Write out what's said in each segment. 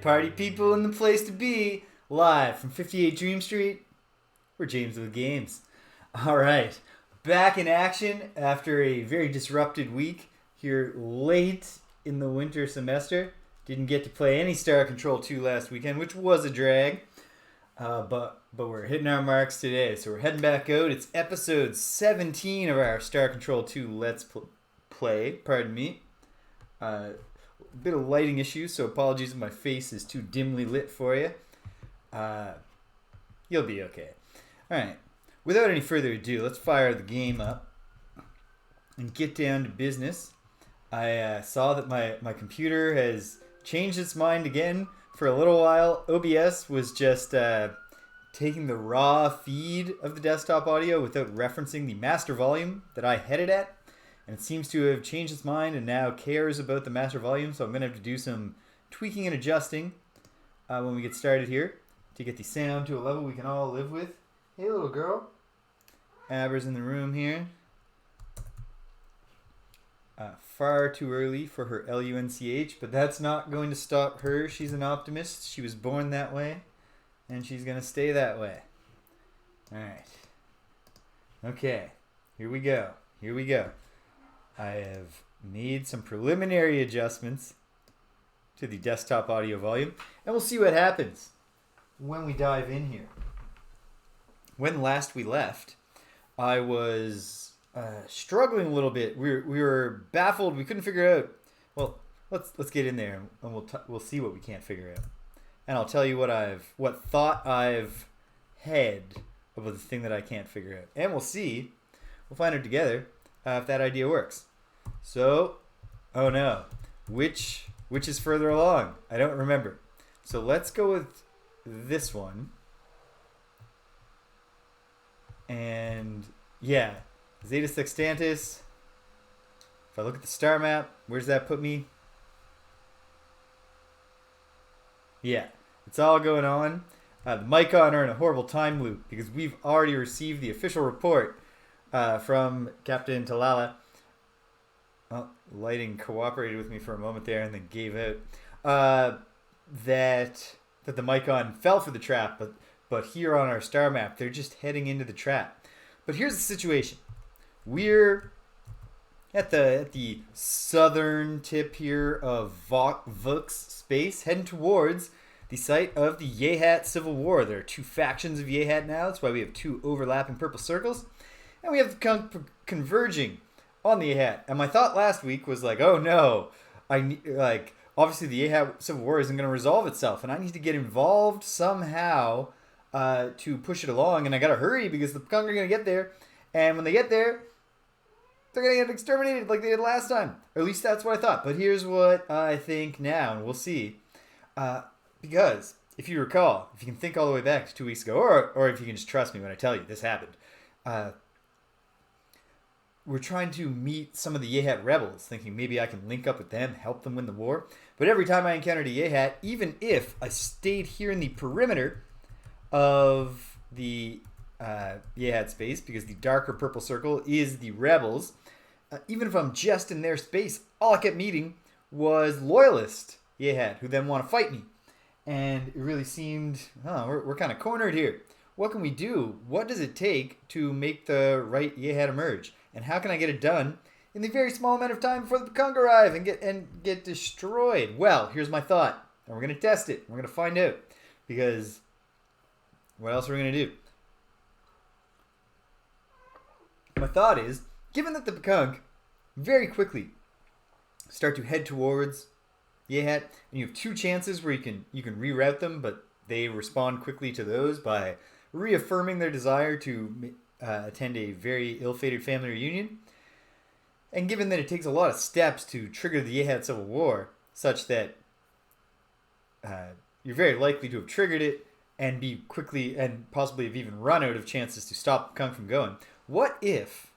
Party people in the place to be, live from 58 Dream Street. We're James with Games. All right, back in action after a very disrupted week here late in the winter semester. Didn't get to play any Star Control 2 last weekend, which was a drag. But we're hitting our marks today, so we're heading back out. It's episode 17 of our Star Control 2 Let's Play. Pardon me. A bit of lighting issues, so apologies if my face is too dimly lit for you. You'll be okay. All right. Without any further ado, let's fire the game up and get down to business. I saw that my computer has changed its mind again. For a little while, OBS was just taking the raw feed of the desktop audio without referencing the master volume that I had it at. And it seems to have changed its mind and now cares about the master volume. So I'm going to have to do some tweaking and adjusting when we get started here to get the sound to a level we can all live with. Hey, little girl. Aber's in the room here. Far too early for her LUNCH, but that's not going to stop her. She's an optimist. She was born that way, and she's going to stay that way. All right. Okay. Here we go. I have made some preliminary adjustments to the desktop audio volume, and we'll see what happens when we dive in here. When last we left, I was struggling a little bit. We were baffled. We couldn't figure out. Well, let's get in there and we'll see what we can't figure out. And I'll tell you what thought I've had about the thing that I can't figure out. And we'll see. We'll find out together if that idea works. So, oh no, which is further along? I don't remember. So let's go with this one. And yeah. Zeta Sextantis. If I look at the star map, where's that put me? Yeah, it's all going on. The Mycon are in a horrible time loop because we've already received the official report from Captain Talala. Well, lighting cooperated with me for a moment there and then gave out that the Mycon fell for the trap, but here on our star map, they're just heading into the trap. But here's the situation. We're at the southern tip here of Vux space, heading towards the site of the Yehat Civil War. There are two factions of Yehat now. That's why we have two overlapping purple circles. And we have the converging on the Yehat. And my thought last week was like, oh no, obviously the Yehat Civil War isn't going to resolve itself. And I need to get involved somehow to push it along. And I got to hurry because the Pekong are going to get there. And when they get there, they're going to get exterminated like they did last time. Or at least that's what I thought. But here's what I think now, and we'll see. Because, if you recall, if you can think all the way back to 2 weeks ago, or if you can just trust me when I tell you this happened, we're trying to meet some of the Yehat rebels, thinking maybe I can link up with them, help them win the war. But every time I encountered a Yehat, even if I stayed here in the perimeter of the Yehat space, because the darker purple circle is the rebels, even if I'm just in their space, all I kept meeting was loyalist Yehat, who then want to fight me. And it really seemed, we're kind of cornered here. What can we do? What does it take to make the right Yehat emerge? And how can I get it done in the very small amount of time before the Pekong arrive and get destroyed? Well, here's my thought. And we're going to test it. We're going to find out. Because what else are we going to do? My thought is, given that the Pekong very quickly start to head towards Yehat, and you have two chances where you can reroute them, but they respond quickly to those by reaffirming their desire to attend a very ill-fated family reunion. And given that it takes a lot of steps to trigger the Yehat Civil War, such that you're very likely to have triggered it and be quickly and possibly have even run out of chances to stop the Pekong from going. What if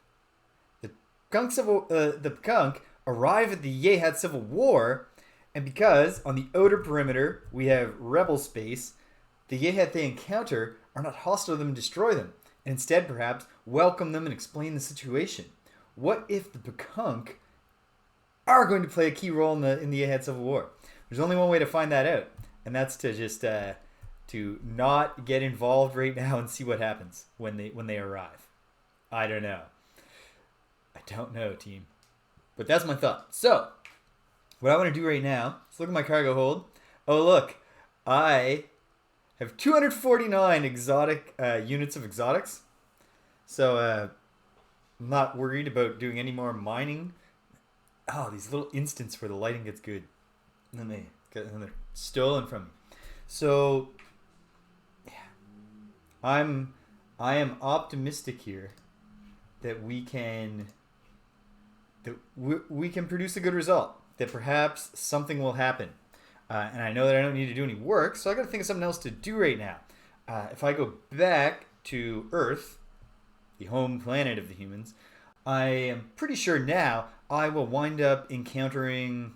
the Pekong arrive at the Yehat Civil War, and because on the outer perimeter we have rebel space, the Yehat they encounter are not hostile to them and destroy them, and instead perhaps welcome them and explain the situation? What if the Pekong are going to play a key role in the Yehat Civil War? There's only one way to find that out, and that's to just to not get involved right now and see what happens when they arrive. I don't know. I don't know, team. But that's my thought. So, what I want to do right now is look at my cargo hold. Oh, look. I have 249 exotic units of exotics. So, I'm not worried about doing any more mining. Oh, these little instants where the lighting gets good. And then they're stolen from me. So, yeah. I am optimistic here that we can produce a good result. That perhaps something will happen. And I know that I don't need to do any work, so I got to think of something else to do right now. If I go back to Earth, the home planet of the humans, I am pretty sure now I will wind up encountering.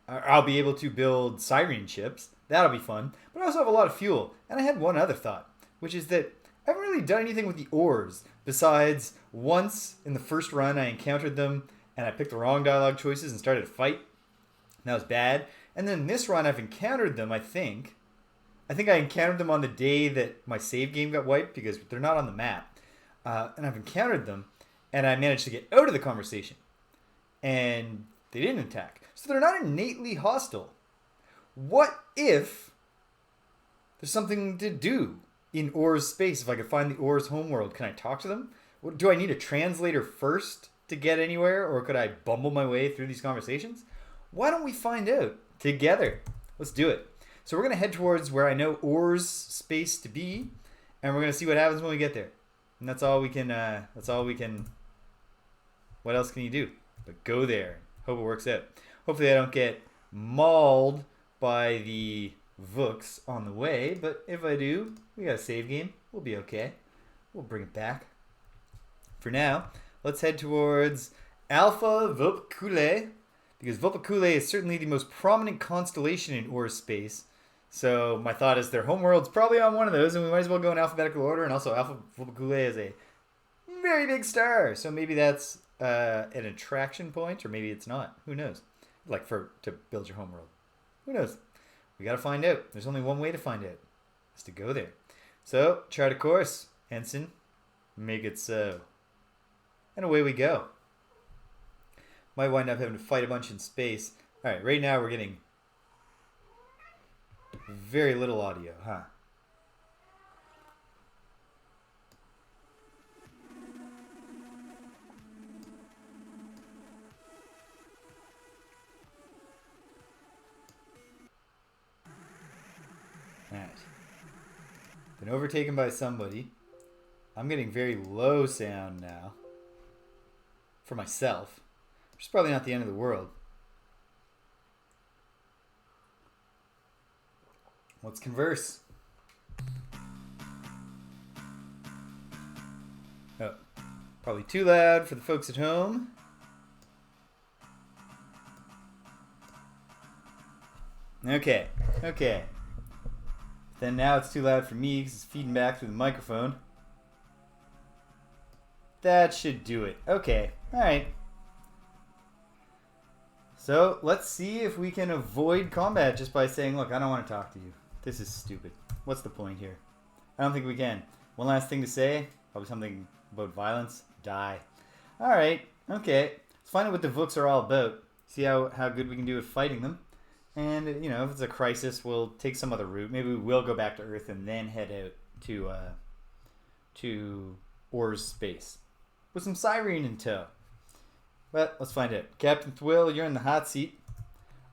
I'll be able to build siren ships. That'll be fun. But I also have a lot of fuel. And I had one other thought, which is that I haven't really done anything with the ores besides once in the first run I encountered them and I picked the wrong dialogue choices and started a fight. And that was bad. And then this run I've encountered them, I think. I encountered them on the day that my save game got wiped because they're not on the map. And I've encountered them and I managed to get out of the conversation. And they didn't attack. So they're not innately hostile. What if there's something to do in Or's space? If I could find the Or's homeworld, can I talk to them? Do I need a translator first to get anywhere? Or could I bumble my way through these conversations? Why don't we find out together? Let's do it. So we're going to head towards where I know Or's space to be. And we're going to see what happens when we get there. And that's all we can... What else can you do? But go there. Hope it works out. Hopefully I don't get mauled by the Vooks on the way, but if I do, we got a save game. We'll be okay. We'll bring it back. For now, let's head towards Alpha Vulpeculae, because Vulpeculae is certainly the most prominent constellation in Or's space. So my thought is their homeworld's probably on one of those, and we might as well go in alphabetical order. And also, Alpha Vulpeculae is a very big star, so maybe that's an attraction point, or maybe it's not. Who knows? Like to build your homeworld. Who knows? We gotta find out. There's only one way to find out. Is to go there. So, chart a course, Ensign. Make it so. And away we go. Might wind up having to fight a bunch in space. Alright, right now we're getting very little audio, huh? Alright. Been overtaken by somebody. I'm getting very low sound now. For myself. Which is probably not the end of the world. Let's converse. Oh. Probably too loud for the folks at home. Okay. Okay. Then now it's too loud for me because it's feeding back through the microphone. That should do it. Okay. Alright. So, let's see if we can avoid combat just by saying, look, I don't want to talk to you. This is stupid. What's the point here? I don't think we can. One last thing to say. Probably something about violence. Die. Alright. Okay. Let's find out what the Vooks are all about. See how good we can do at fighting them. And, you know, if it's a crisis, we'll take some other route. Maybe we will go back to Earth and then head out to Or's space. With some Siren in tow. But let's find out. Captain Thwill, you're in the hot seat.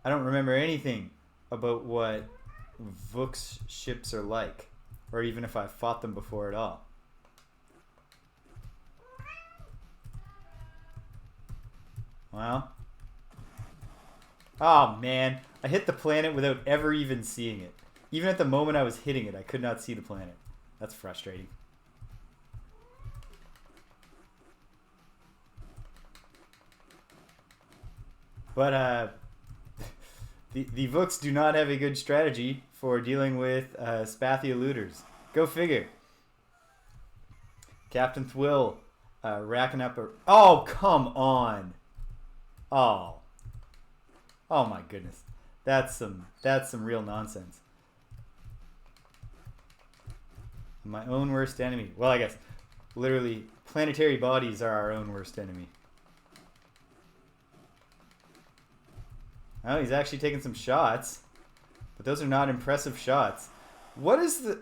I don't remember anything about what Vook's ships are like. Or even if I fought them before at all. Well. Oh, man. I hit the planet without ever even seeing it. Even at the moment I was hitting it, I could not see the planet. That's frustrating. But the Vooks do not have a good strategy for dealing with Spathia looters. Go figure. Captain Thwill racking up a... Oh, come on. Oh. Oh my goodness. That's some real nonsense. My own worst enemy. Well, I guess literally planetary bodies are our own worst enemy. Oh, he's actually taking some shots, but those are not impressive shots. What is the?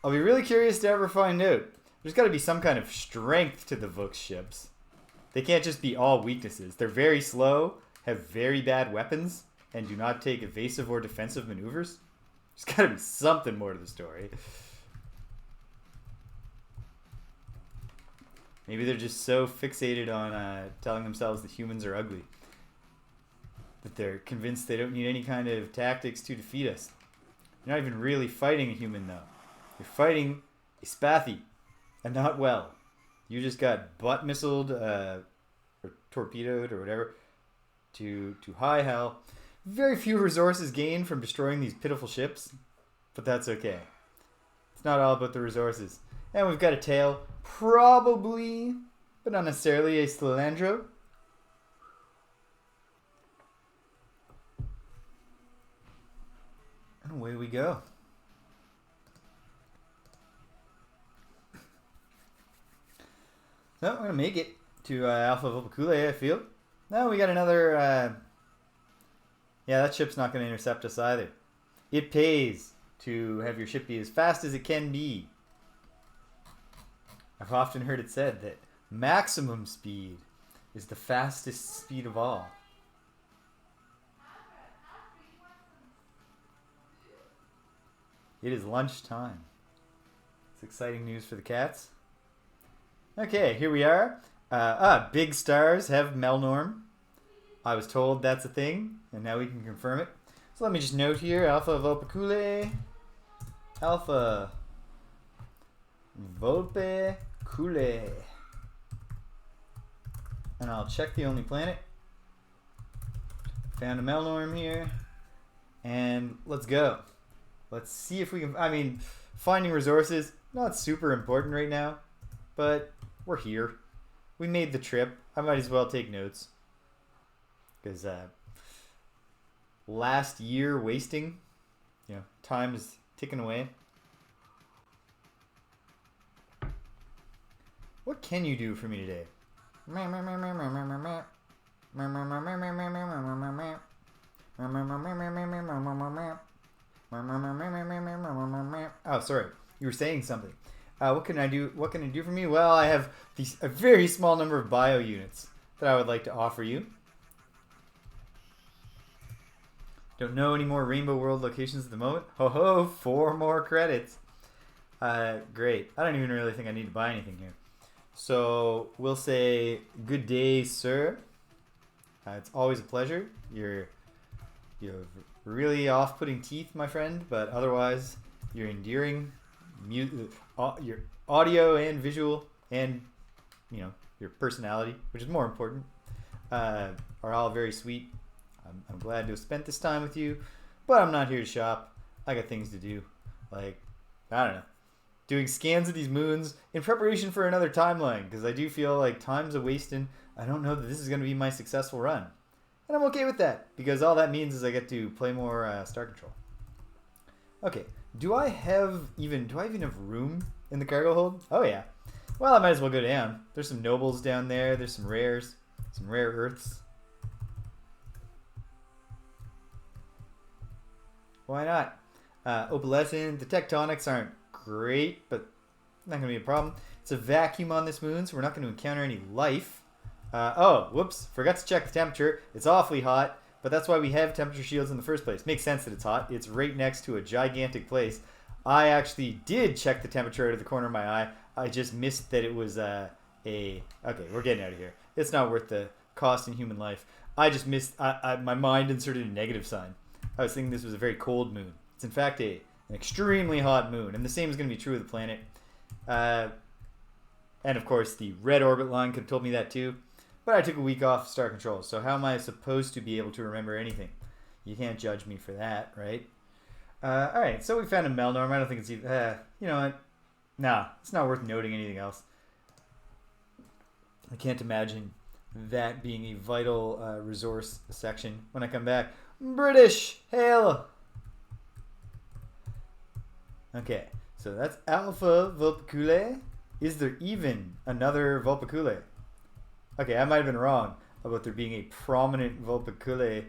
I'll be really curious to ever find out. There's got to be some kind of strength to the Vux ships. They can't just be all weaknesses. They're very slow, have very bad weapons, and do not take evasive or defensive maneuvers. There's got to be something more to the story. Maybe they're just so fixated on telling themselves that humans are ugly that they're convinced they don't need any kind of tactics to defeat us. You're not even really fighting a human, though. You're fighting a Spathi, and not well. You just got butt missiled, or torpedoed, or whatever, to high hell. Very few resources gained from destroying these pitiful ships, but that's okay. It's not all about the resources. And we've got a tail, probably, but not necessarily, a Slandro. And away we go. So we're going to make it to Alpha Vulpeculae, I feel. Now we got another... yeah, that ship's not going to intercept us either. It pays to have your ship be as fast as it can be. I've often heard it said that maximum speed is the fastest speed of all. It is lunchtime. It's exciting news for the cats. Okay, here we are. Big stars have Melnorme. I was told that's a thing, and now we can confirm it. So let me just note here, Alpha Vulpeculae. Alpha Vulpeculae. And I'll check the only planet. Found a Melnorme here. And let's go. Let's see if we can... I mean, finding resources, not super important right now. But we're here. We made the trip. I might as well take notes. Because last year wasting, time is ticking away. What can you do for me today? Oh, sorry. You were saying something. What can I do? What can you do for me? Well, I have a very small number of bio units that I would like to offer you. Don't know any more Rainbow World locations at the moment. Ho ho! 4 more credits. Great. I don't even really think I need to buy anything here. So we'll say good day, sir. It's always a pleasure. You have really off-putting teeth, my friend, but otherwise you're endearing. Your audio and visual and your personality, which is more important, are all very sweet. I'm glad to have spent this time with you, but I'm not here to shop. I got things to do, like, I don't know, doing scans of these moons in preparation for another timeline, because I do feel like time's a wasting. I don't know that this is going to be my successful run, and I'm okay with that, because all that means is I get to play more Star Control. Okay, do I even have room in the cargo hold? Oh yeah. Well, I might as well go down. There's some nobles down there. There's some rares, some rare earths. Why not? Opalescent. The tectonics aren't great, but not going to be a problem. It's a vacuum on this moon, so we're not going to encounter any life. Oh, whoops. Forgot to check the temperature. It's awfully hot, but that's why we have temperature shields in the first place. Makes sense that it's hot. It's right next to a gigantic place. I actually did check the temperature out of the corner of my eye. I just missed that it was Okay, we're getting out of here. It's not worth the cost in human life. I just missed... my mind inserted a negative sign. I was thinking this was a very cold moon. It's in fact an extremely hot moon, and the same is going to be true of the planet. And of course, the red orbit line could have told me that too. But I took a week off Star Control, so how am I supposed to be able to remember anything? You can't judge me for that, right? Alright, so we found a Melnorme. I don't think it's even... you know what? Nah, it's not worth noting anything else. I can't imagine that being a vital resource section when I come back. British, hail. Okay, so that's Alpha Vulpiculae. Is there even another Vulpiculae? Okay, I might have been wrong about there being a prominent Vulpiculae.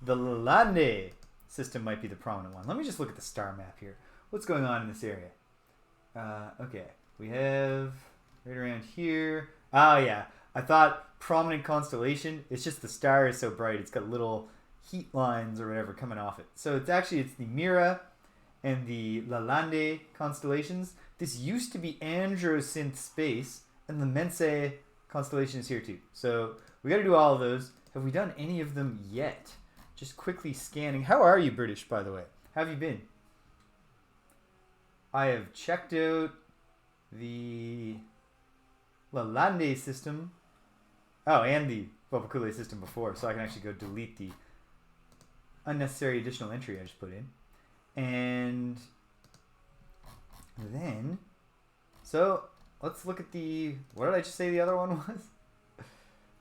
The Lalande system might be the prominent one. Let me just look at the star map here. What's going on in this area? Okay, we have right around here. Oh yeah, I thought prominent constellation. It's just the star is so bright. It's got little heat lines or whatever coming off it. So it's the Mira and the Lalande constellations. This used to be Androsynth space, and the Mensae constellation is here too. So we got to do all of those. Have we done any of them yet? Just quickly scanning. How are you, British, by the way? How have you been? I have checked out the Lalande system. Oh, and the Vulpiculae system before, so I can actually go delete the unnecessary additional entry I just put in. And then, so let's look at the, what did I just say the other one was?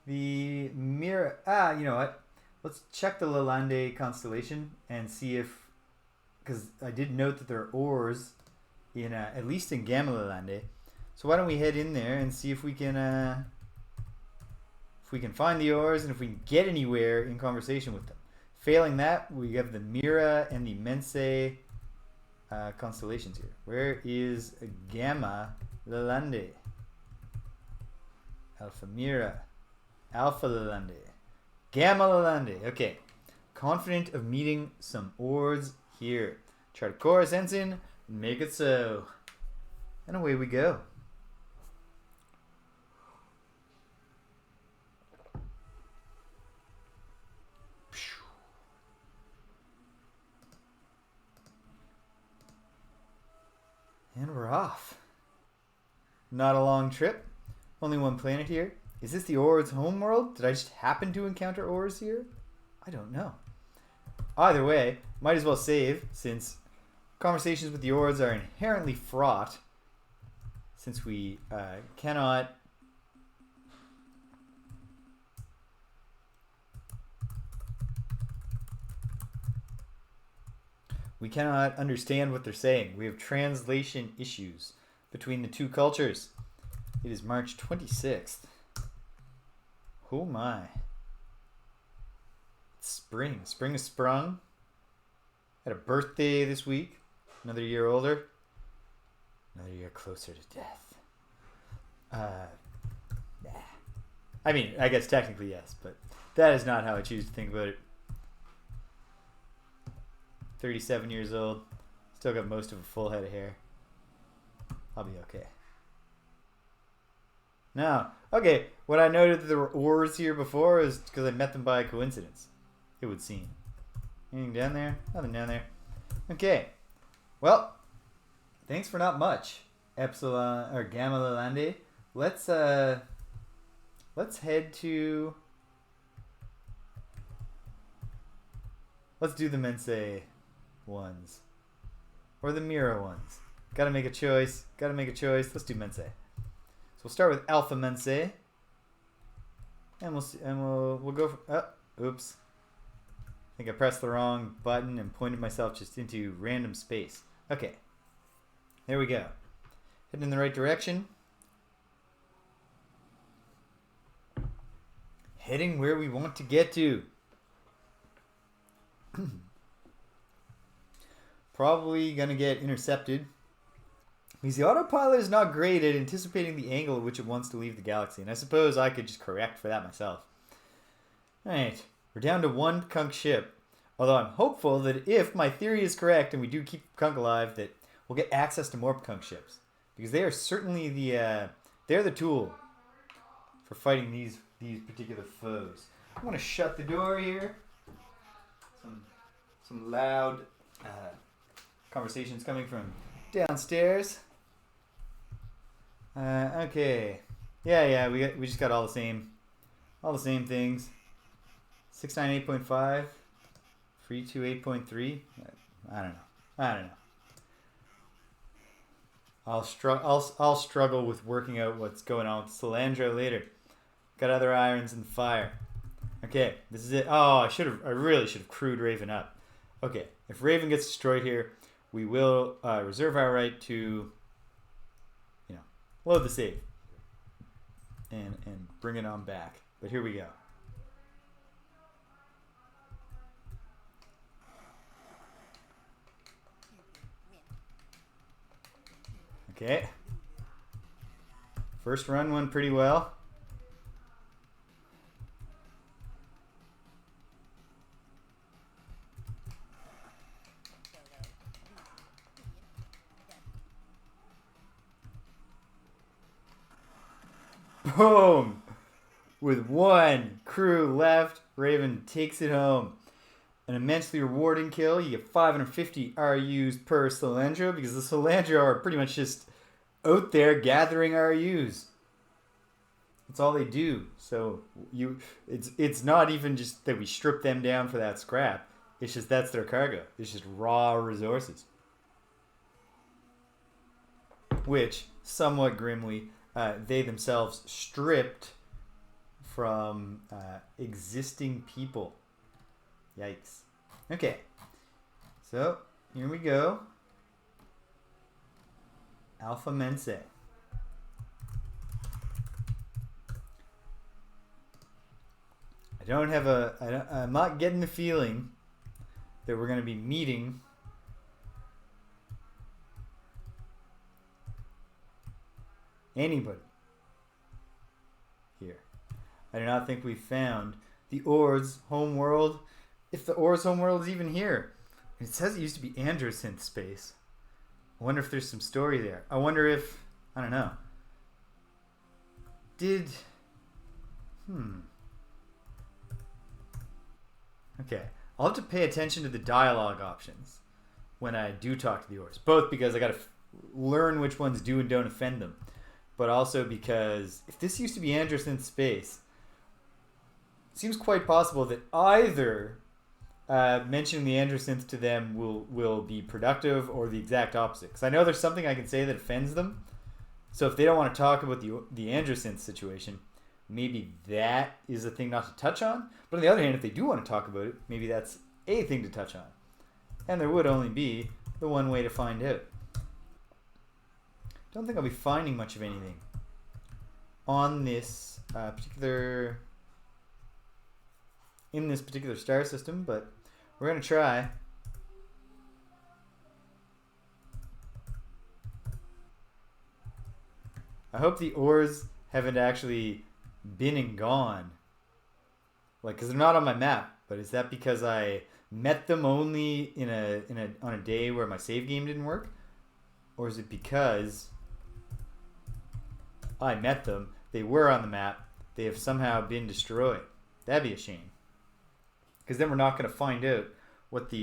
The Mira, you know what? Let's check the Lalande constellation and see if, because I did note that there are ores in, at least in Gamma Lalande. So why don't we head in there and see if we can find the ores and if we can get anywhere in conversation with them. Failing that, we have the Mira and the Mensae constellations here. Where is Gamma Lalande? Alpha Mira. Alpha Lalande. Gamma Lalande. Okay. Confident of meeting some ores here. Try to chorus ensign. Make it so. And away we go. And we're off. Not a long trip. Only one planet here. Is this the Ores homeworld? Did I just happen to encounter ores here? I don't know. Either way, might as well save, since conversations with the ores are inherently fraught, since we cannot understand what they're saying. We have translation issues between the two cultures. It is March 26th. Oh my. It's spring. Spring has sprung. Had a birthday this week. Another year older. Another year closer to death. Nah. I mean, I guess technically yes, but that is not how I choose to think about it. 37 years old. Still got most of a full head of hair. I'll be okay. Now, okay, what I noted that there were ores here before is because I met them by coincidence, it would seem. Anything down there? Nothing down there. Okay. Well, thanks for not much, Epsilon or Gamma Lalande. Let's head to. Let's do the Mensae ones. Or the Mira ones. Gotta make a choice. Let's do Mensae. So we'll start with Alpha Mensae. And we'll go for, oops. I think I pressed the wrong button and pointed myself just into random space. Okay. There we go. Heading in the right direction. Heading where we want to get to. Probably gonna get intercepted. Because the autopilot is not great at anticipating the angle at which it wants to leave the galaxy. And I suppose I could just correct for that myself. Alright. We're down to one Kunk ship. Although I'm hopeful that if my theory is correct and we do keep Kunk alive, that we'll get access to more Kunk ships. Because they are certainly they're the tool for fighting these particular foes. I want to shut the door here. Some loud conversations coming from downstairs. Okay. Yeah, we just got all the same things. 698.5, 328.3. I don't know. I'll struggle with working out what's going on with Salandro later. Got other irons in the fire. Okay, this is it. Oh, I really should have crewed Raven up. Okay, if Raven gets destroyed here, we will reserve our right to, load the save and bring it on back. But here we go. Okay. First run went pretty well. Boom! With one crew left, Raven takes it home. An immensely rewarding kill. You get 550 RUs per Solandro because the Solandro are pretty much just out there gathering RUs. That's all they do. So it's not even just that we strip them down for that scrap. It's just that's their cargo. It's just raw resources. Which, somewhat grimly, they themselves stripped from existing people. Yikes. Okay. So, here we go. Alpha Mense. I'm not getting the feeling that we're going to be meeting anybody here. I do not think we found the Ors Homeworld, if the Ors Homeworld is even here. It says it used to be Androsynth space. I wonder if there's some story there. I wonder if, I don't know. Okay. I'll have to pay attention to the dialogue options when I do talk to the Ors. Both because I got to learn which ones do and don't offend them. But also because if this used to be Androsynth space, it seems quite possible that either mentioning the Androsynth to them will be productive or the exact opposite. Because I know there's something I can say that offends them. So if they don't want to talk about the Androsynth situation, maybe that is a thing not to touch on. But on the other hand, if they do want to talk about it, maybe that's a thing to touch on. And there would only be the one way to find out. Don't think I'll be finding much of anything on this in this particular star system, but we're going to try. I hope the Ors haven't actually been and gone. Because they're not on my map, but is that because I met them only on a day where my save game didn't work? Or is it because I met them, they were on the map, they have somehow been destroyed? That'd be a shame. Because then we're not going to find out we're not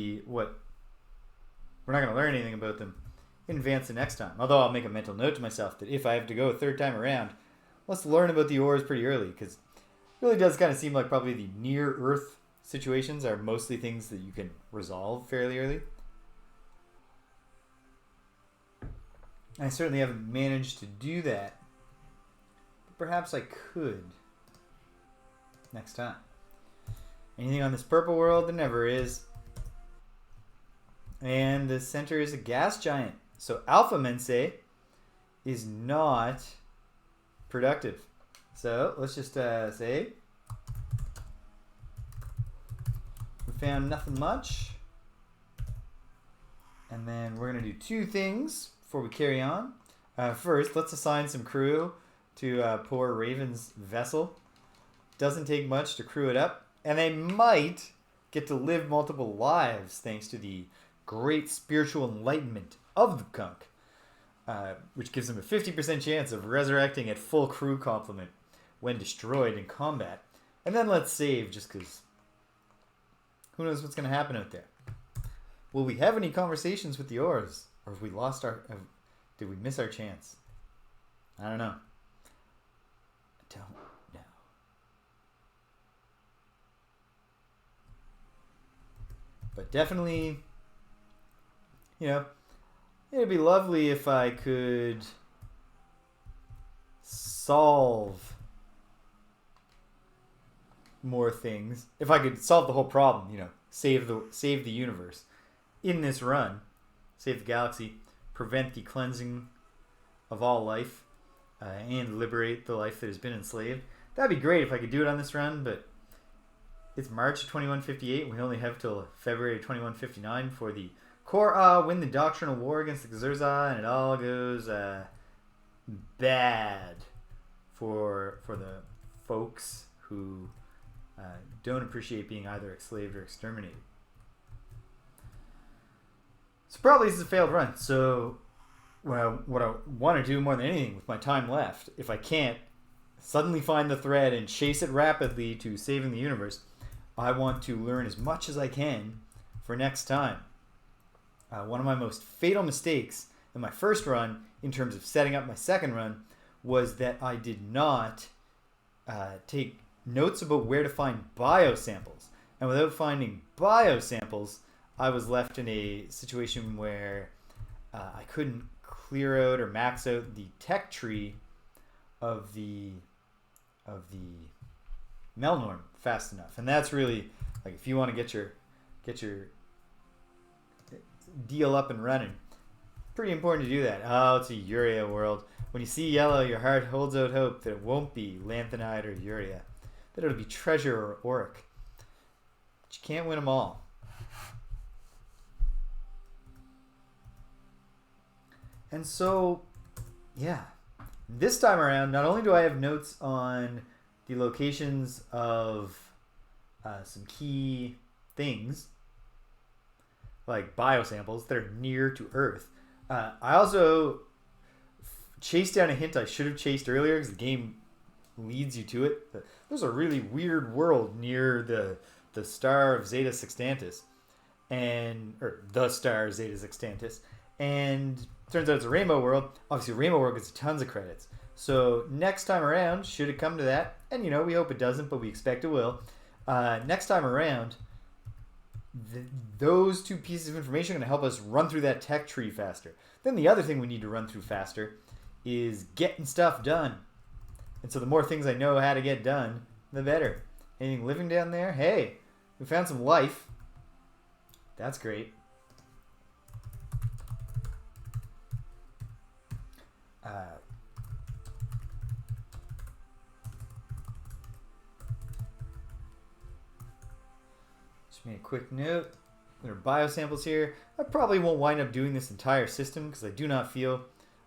going to learn anything about them in advance the next time. Although I'll make a mental note to myself that if I have to go a third time around, let's learn about the Ors pretty early, because it really does kind of seem like probably the near Earth situations are mostly things that you can resolve fairly early. I certainly haven't managed to do that. But perhaps I could next time. Anything on this purple world? There never is. And the center is a gas giant. So Alpha Mense is not productive. So let's just say we found nothing much. And then we're going to do two things before we carry on. First, let's assign some crew to poor Raven's vessel. Doesn't take much to crew it up. And they might get to live multiple lives thanks to the great spiritual enlightenment of the Kunk, which gives them a 50% chance of resurrecting at full crew complement when destroyed in combat. And then let's save, just because who knows what's going to happen out there. Will we have any conversations with the Ors? Or have we lost did we miss our chance? I don't know. I don't know. But definitely, it'd be lovely if I could solve more things, if I could solve the whole problem, save the universe in this run, save the galaxy, prevent the cleansing of all life, and liberate the life that has been enslaved. That'd be great if I could do it on this run, but it's March 2158, and we only have till February 2159 for the Kor win the doctrinal war against the Xerza, and it all goes bad for the folks who don't appreciate being either enslaved or exterminated. So probably this is a failed run. So what I want to do more than anything with my time left, if I can't suddenly find the thread and chase it rapidly to saving the universe, I want to learn as much as I can for next time. One of my most fatal mistakes in my first run, in terms of setting up my second run, was that I did not take notes about where to find biosamples. And without finding biosamples, I was left in a situation where I couldn't clear out or max out the tech tree of the Melnorme fast enough. And that's really, like, if you want to get your deal up and running, pretty important to do that. Oh, it's a urea world. When you see yellow, your heart holds out hope that it won't be lanthanide or urea, that it'll be treasure or auric. But you can't win them all. And so, yeah, this time around, not only do I have notes on the locations of some key things, like biosamples that are near to Earth, I also chased down a hint I should have chased earlier, because the game leads you to it. There's a really weird world near the star of Zeta Sextantis, or the star of Zeta Sextantis, and turns out it's a rainbow world. Obviously, rainbow world gets tons of credits. So next time around, should it come to that, and we hope it doesn't, but we expect it will. Next time around, those two pieces of information are going to help us run through that tech tree faster. Then the other thing we need to run through faster is getting stuff done. And so the more things I know how to get done, the better. Anything living down there? Hey, we found some life. That's great. Just made a quick note. There are biosamples here. I probably won't wind up doing this entire system, because I do not feel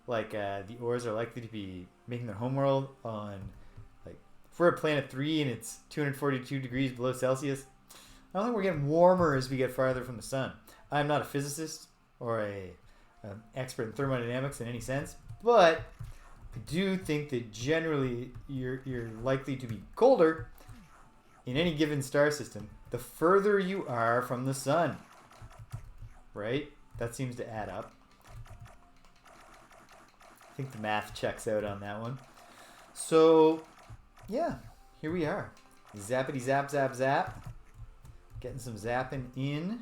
like the ores are likely to be making their homeworld on, like, if we're at planet 3 and it's 242 degrees below Celsius, I don't think we're getting warmer as we get farther from the sun. I'm not a physicist or an expert in thermodynamics in any sense, but I do think that generally you're likely to be colder in any given star system the further you are from the sun, right? That seems to add up. I think the math checks out on that one. So, yeah, here we are. Zappity zap zap zap. Getting some zapping in.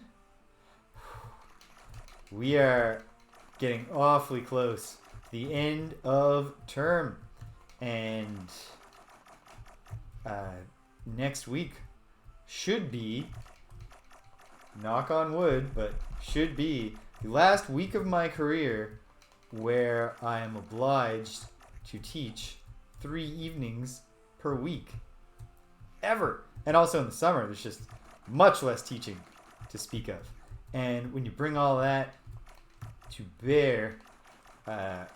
We are getting awfully close to the end of term. And next week should be, knock on wood, but should be the last week of my career where I am obliged to teach 3 evenings per week. Ever. And also in the summer, there's just much less teaching to speak of. And when you bring all that to bear, we're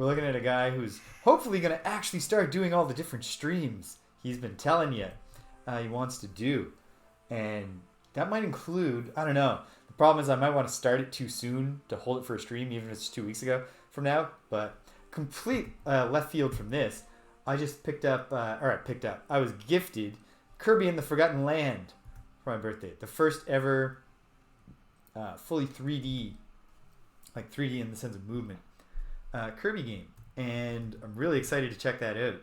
looking at a guy who's hopefully going to actually start doing all the different streams he's been telling you he wants to do. And that might include, I don't know. The problem is I might want to start it too soon to hold it for a stream, even if it's 2 weeks ago from now. But complete left field from this, I just I was gifted Kirby and the Forgotten Land for my birthday. The first ever fully 3D, like 3D in the sense of movement, Kirby game. And I'm really excited to check that out.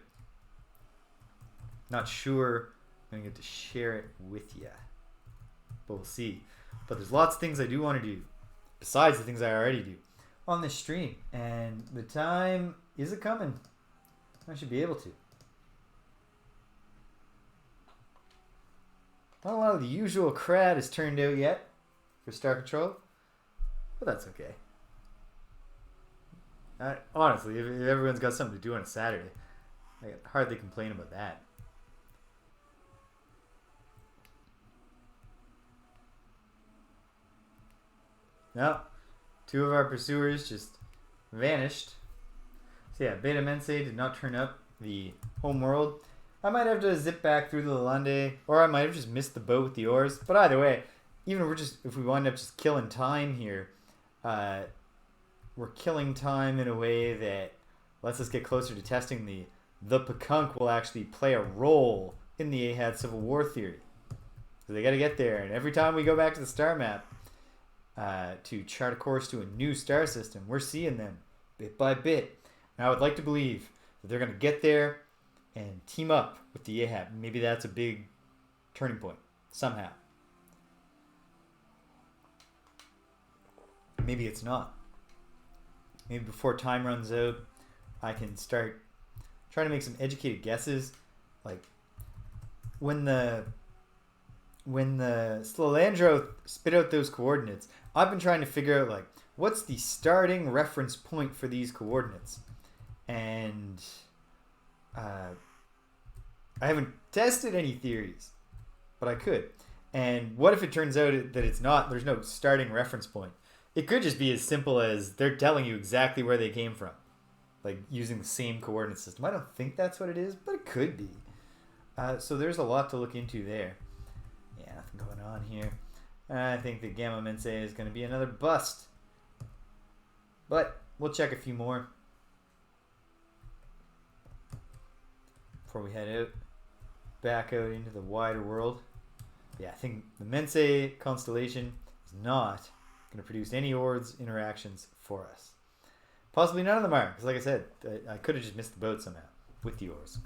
Not sure I'm going to get to share it with you, but we'll see. But there's lots of things I do want to do, besides the things I already do, on this stream. And the time is a-coming. I should be able to. Not a lot of the usual crowd has turned out yet for Star Control, but that's okay. Honestly, if everyone's got something to do on a Saturday, I can hardly complain about that. No, two of our pursuers just vanished. So yeah, Beta Mense did not turn up the Homeworld. I might have to zip back through the Lalande, or I might have just missed the boat with the oars. But either way, even if we wind up just killing time here, we're killing time in a way that lets us get closer to testing the Pakunk will actually play a role in the Yehat Civil War theory. So they got to get there, and every time we go back to the star map to chart a course to a new star system, we're seeing them bit by bit. And I would like to believe that they're going to get there and team up with the Yehat. Maybe that's a big turning point somehow. Maybe it's not. Maybe before time runs out, I can start trying to make some educated guesses. Like when the Slalandro spit out those coordinates, I've been trying to figure out like what's the starting reference point for these coordinates, and I haven't tested any theories, but I could. And what if it turns out that it's not? There's no starting reference point. It could just be as simple as they're telling you exactly where they came from, like using the same coordinate system. I don't think that's what it is, but it could be. So there's a lot to look into there. Yeah, nothing going on here. I think the Gamma Mense is going to be another bust. But we'll check a few more before we head out, back out into the wider world. Yeah, I think the Mense constellation is not going to produce any Ords interactions for us. Possibly none of them are, because like I said, I could have just missed the boat somehow with the Ors.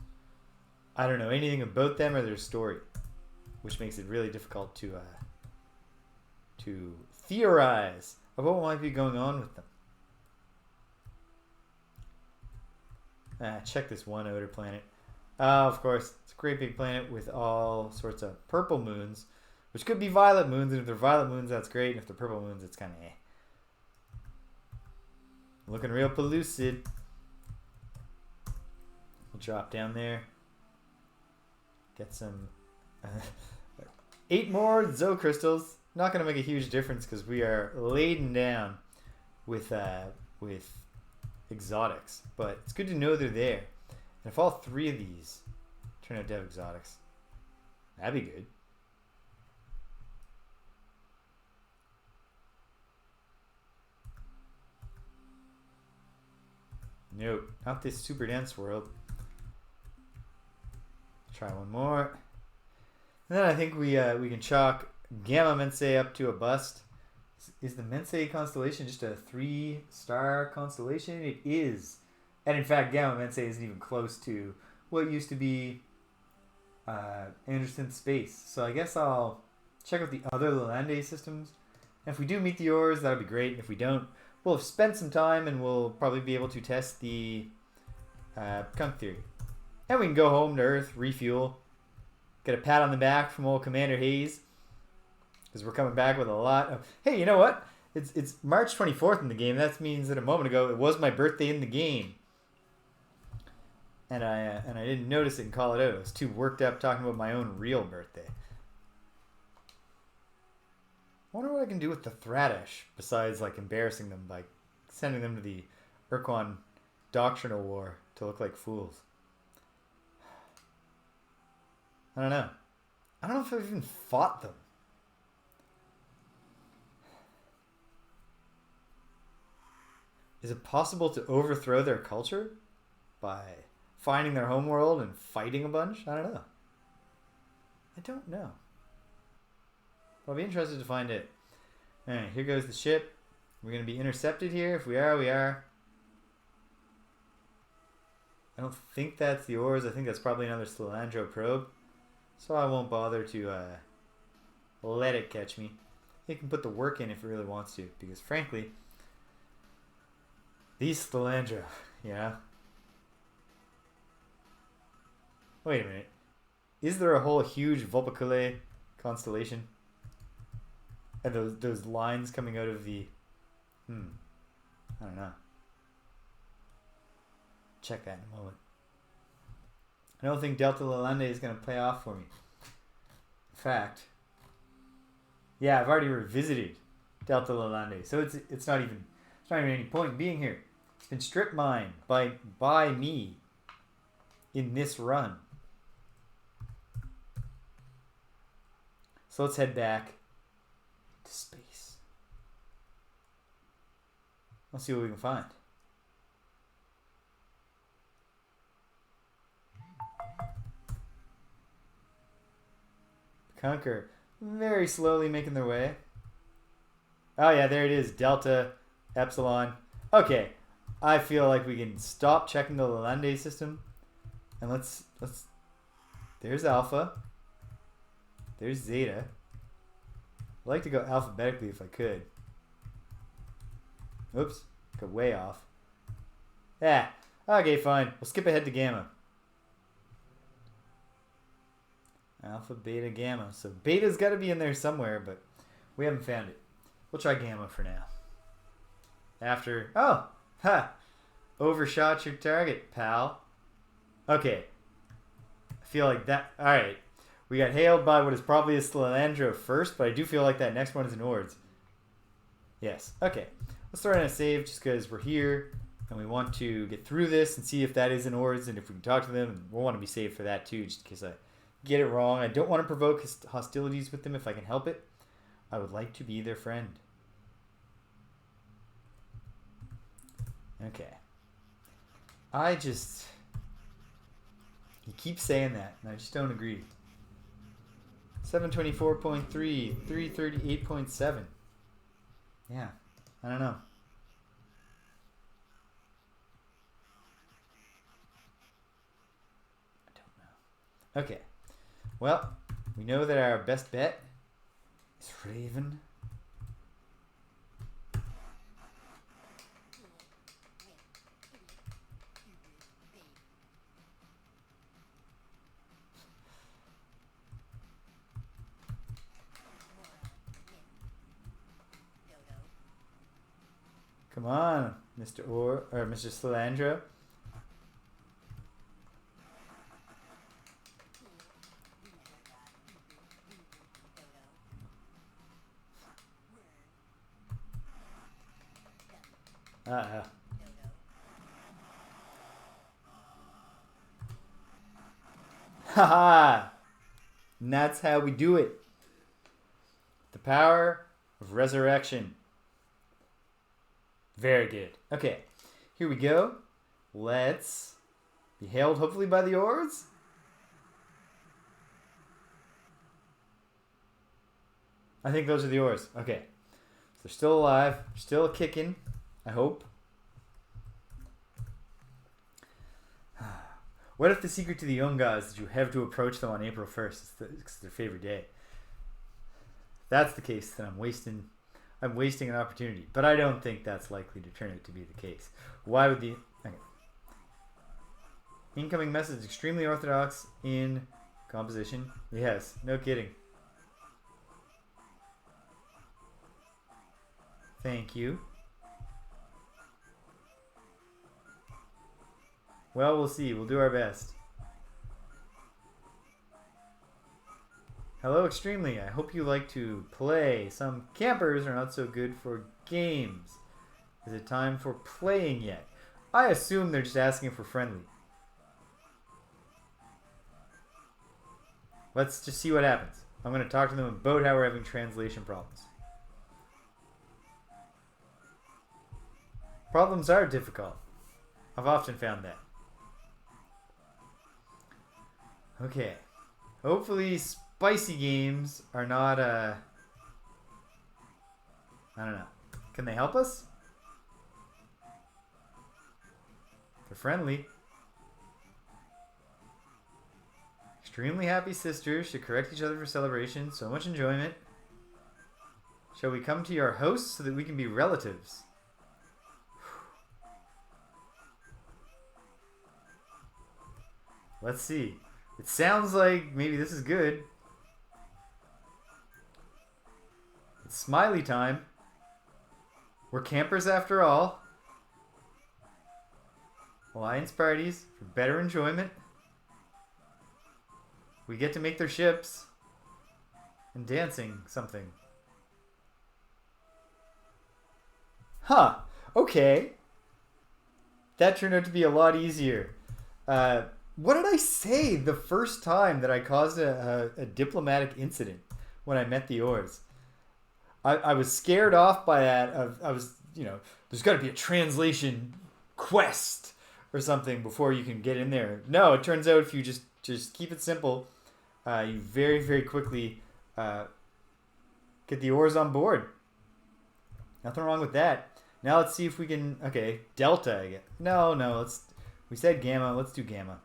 I don't know anything about them or their story, which makes it really difficult to theorize about what might be going on with them. Check this one outer planet. Of course, it's a great big planet with all sorts of purple moons, which could be violet moons, and if they're violet moons, that's great, and if they're purple moons, it's kind of eh. Looking real pellucid. We'll drop down there. Get some 8 more Zo crystals. Not going to make a huge difference because we are laden down with exotics, but it's good to know they're there. And if all 3 of these turn out to have exotics, that'd be good. Nope, not this super dense world. Try one more. And then I think we can chalk Gamma Mense up to a bust. Is the Mense constellation just a 3-star constellation? It is. And in fact, Gamma Mense isn't even close to what used to be Anderson space. So I guess I'll check out the other Lalande systems. And if we do meet the Ors, that would be great. And if we don't, we'll have spent some time and we'll probably be able to test the Kunk theory. And we can go home to Earth, refuel, get a pat on the back from old Commander Hayes, because we're coming back with a lot of... Hey, you know what? It's March 24th in the game. That means that a moment ago it was my birthday in the game. And I didn't notice it and call it out. I was too worked up talking about my own real birthday. I wonder what I can do with the Thradish besides like embarrassing them by sending them to the Urquan Doctrinal War to look like fools. I don't know. I don't know if I've even fought them. Is it possible to overthrow their culture by finding their homeworld and fighting a bunch? I don't know. I don't know. I'll be interested to find it. Alright, here goes the ship. We're going to be intercepted here. If we are, we are. I don't think that's the Ors. I think that's probably another Slalandro probe. So I won't bother to let it catch me. It can put the work in if it really wants to. Because frankly, these Slalandro, yeah. Wait a minute. Is there a whole huge Vulpiculae constellation. And those lines coming out of the... I don't know. Check that in a moment. I don't think Delta-Lalande is going to play off for me. In fact... Yeah, I've already revisited Delta-Lalande. So it's not even any point in being here. It's been strip mined by me in this run. So let's head back to space. Let's see what we can find. Conquer. Very slowly making their way. Oh yeah, there it is. Delta, Epsilon. Okay. I feel like we can stop checking the Lalande system. And let's there's Alpha. There's Zeta. I'd like to go alphabetically if I could. Oops. Got way off. Yeah. Okay, fine. We'll skip ahead to Gamma. Alpha, Beta, Gamma. So Beta's got to be in there somewhere, but we haven't found it. We'll try Gamma for now. After... Oh! Ha! Overshot your target, pal. Okay. I feel like that... Alright. We got hailed by what is probably a Slandro first, but I do feel like that next one is an Ords. Yes. Okay. Let's throw in a save just because we're here and we want to get through this and see if that is an Ords and if we can talk to them. And we'll want to be saved for that too, just in case I get it wrong. I don't want to provoke hostilities with them if I can help it. I would like to be their friend. Okay. You keep saying that, and I just don't agree. 724.3, 338.7. Yeah, I don't know. Okay. Well, we know that our best bet is Raven. Come on, Mr. Mr. Slandro. Haha! And that's how we do it. The power of resurrection. Very good. Okay, here we go. Let's be hailed hopefully by the Ords. I think those are the Ords. Okay. So they're still alive. Still kicking. I hope. What if the secret to the Umgah is that you have to approach them on April 1st? It's their favorite day. If that's the case, then I'm wasting an opportunity. But I don't think that's likely to turn out to be the case. Why would the... Okay. Incoming message extremely orthodox in composition. Yes, no kidding. Thank you. Well, we'll see. We'll do our best. Hello, Extremely. I hope you like to play. Some campers are not so good for games. Is it time for playing yet? I assume they're just asking for friendly. Let's just see what happens. I'm going to talk to them about how we're having translation problems. Problems are difficult. I've often found that. Okay. Hopefully spicy games are not, I don't know. Can they help us? They're friendly. Extremely happy sisters should correct each other for celebration. So much enjoyment. Shall we come to your house so that we can be relatives? Let's see. It sounds like maybe this is good. It's smiley time. We're campers after all. Alliance parties for better enjoyment. We get to make their ships. And dancing something. Huh. Okay. That turned out to be a lot easier. What did I say the first time that I caused a diplomatic incident when I met the Oars? I was scared off by that. I was, there's got to be a translation quest or something before you can get in there. No, it turns out if you just keep it simple, you very, very quickly get the Oars on board. Nothing wrong with that. Now let's see if we can... Okay, Delta again. No, we said Gamma. Let's do Gamma.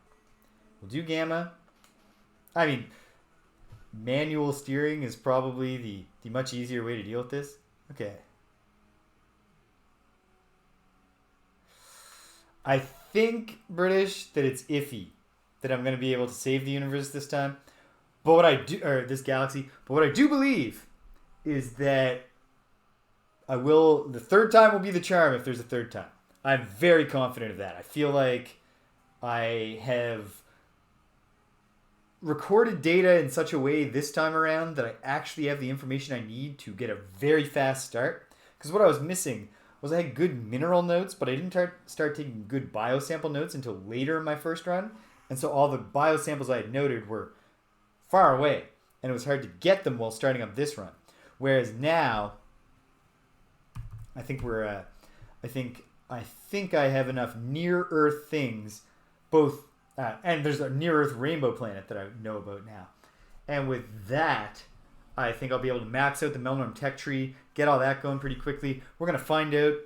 We'll do Gamma. I mean, manual steering is probably the much easier way to deal with this. Okay. I think, British, that it's iffy that I'm going to be able to save the universe this time. But what I do... Or this galaxy. But what I do believe is that the third time will be the charm if there's a third time. I'm very confident of that. I feel like I have recorded data in such a way this time around that I actually have the information I need to get a very fast start. Because what I was missing was I had good mineral notes, but I didn't start taking good biosample notes until later in my first run. And so all the biosamples I had noted were far away. And it was hard to get them while starting up this run. Whereas now... I think I have enough near-Earth things, both, and there's a near-Earth rainbow planet that I know about now. And with that, I think I'll be able to max out the Melnorme tech tree, get all that going pretty quickly. We're going to find out,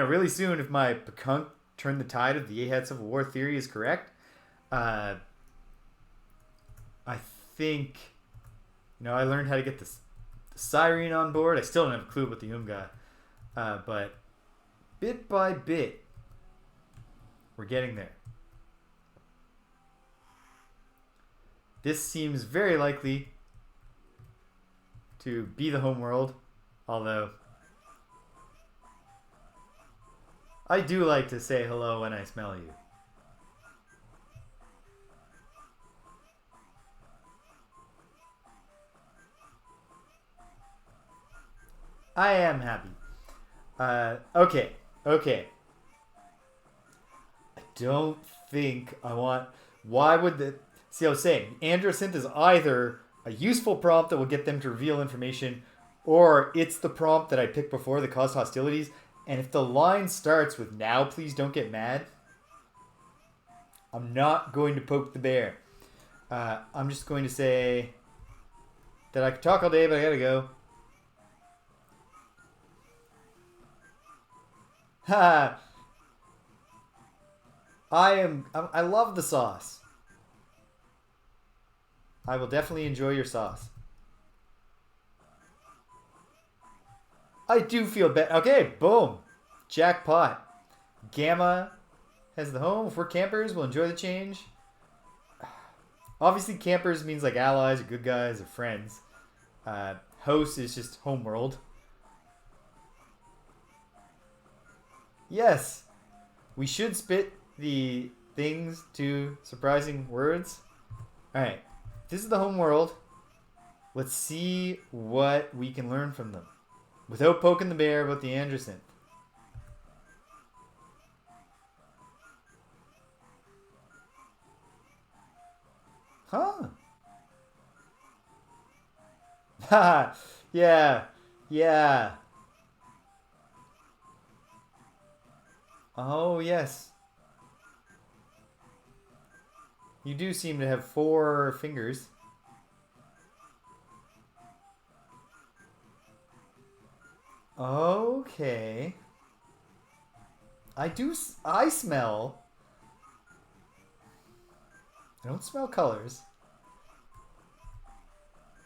really soon if my Pekunk turn the tide of the Yehat Civil War theory is correct. I think, I learned how to get the Siren on board. I still don't have a clue about the Umgah. But bit by bit, we're getting there. This seems very likely to be the Homeworld, although I do like to say hello when I smell you. I am happy. Okay. I don't think I want... Why would the... See, I was saying, Androsynth is either a useful prompt that will get them to reveal information, or it's the prompt that I picked before that caused hostilities. And if the line starts with, now please don't get mad, I'm not going to poke the bear. I'm just going to say that I could talk all day, but I gotta go. Ha! I love the sauce. I will definitely enjoy your sauce. I do feel bad. Okay, boom. Jackpot. Gamma has the home. If we're campers, we'll enjoy the change. Obviously, campers means like allies or good guys or friends. Host is just Homeworld. Yes, we should spit the things to surprising words. Alright, this is the Homeworld. Let's see what we can learn from them without poking the bear about the Androsynth. Huh. Haha, yeah. Oh, yes. You do seem to have 4 fingers. Okay. I smell... I don't smell colors.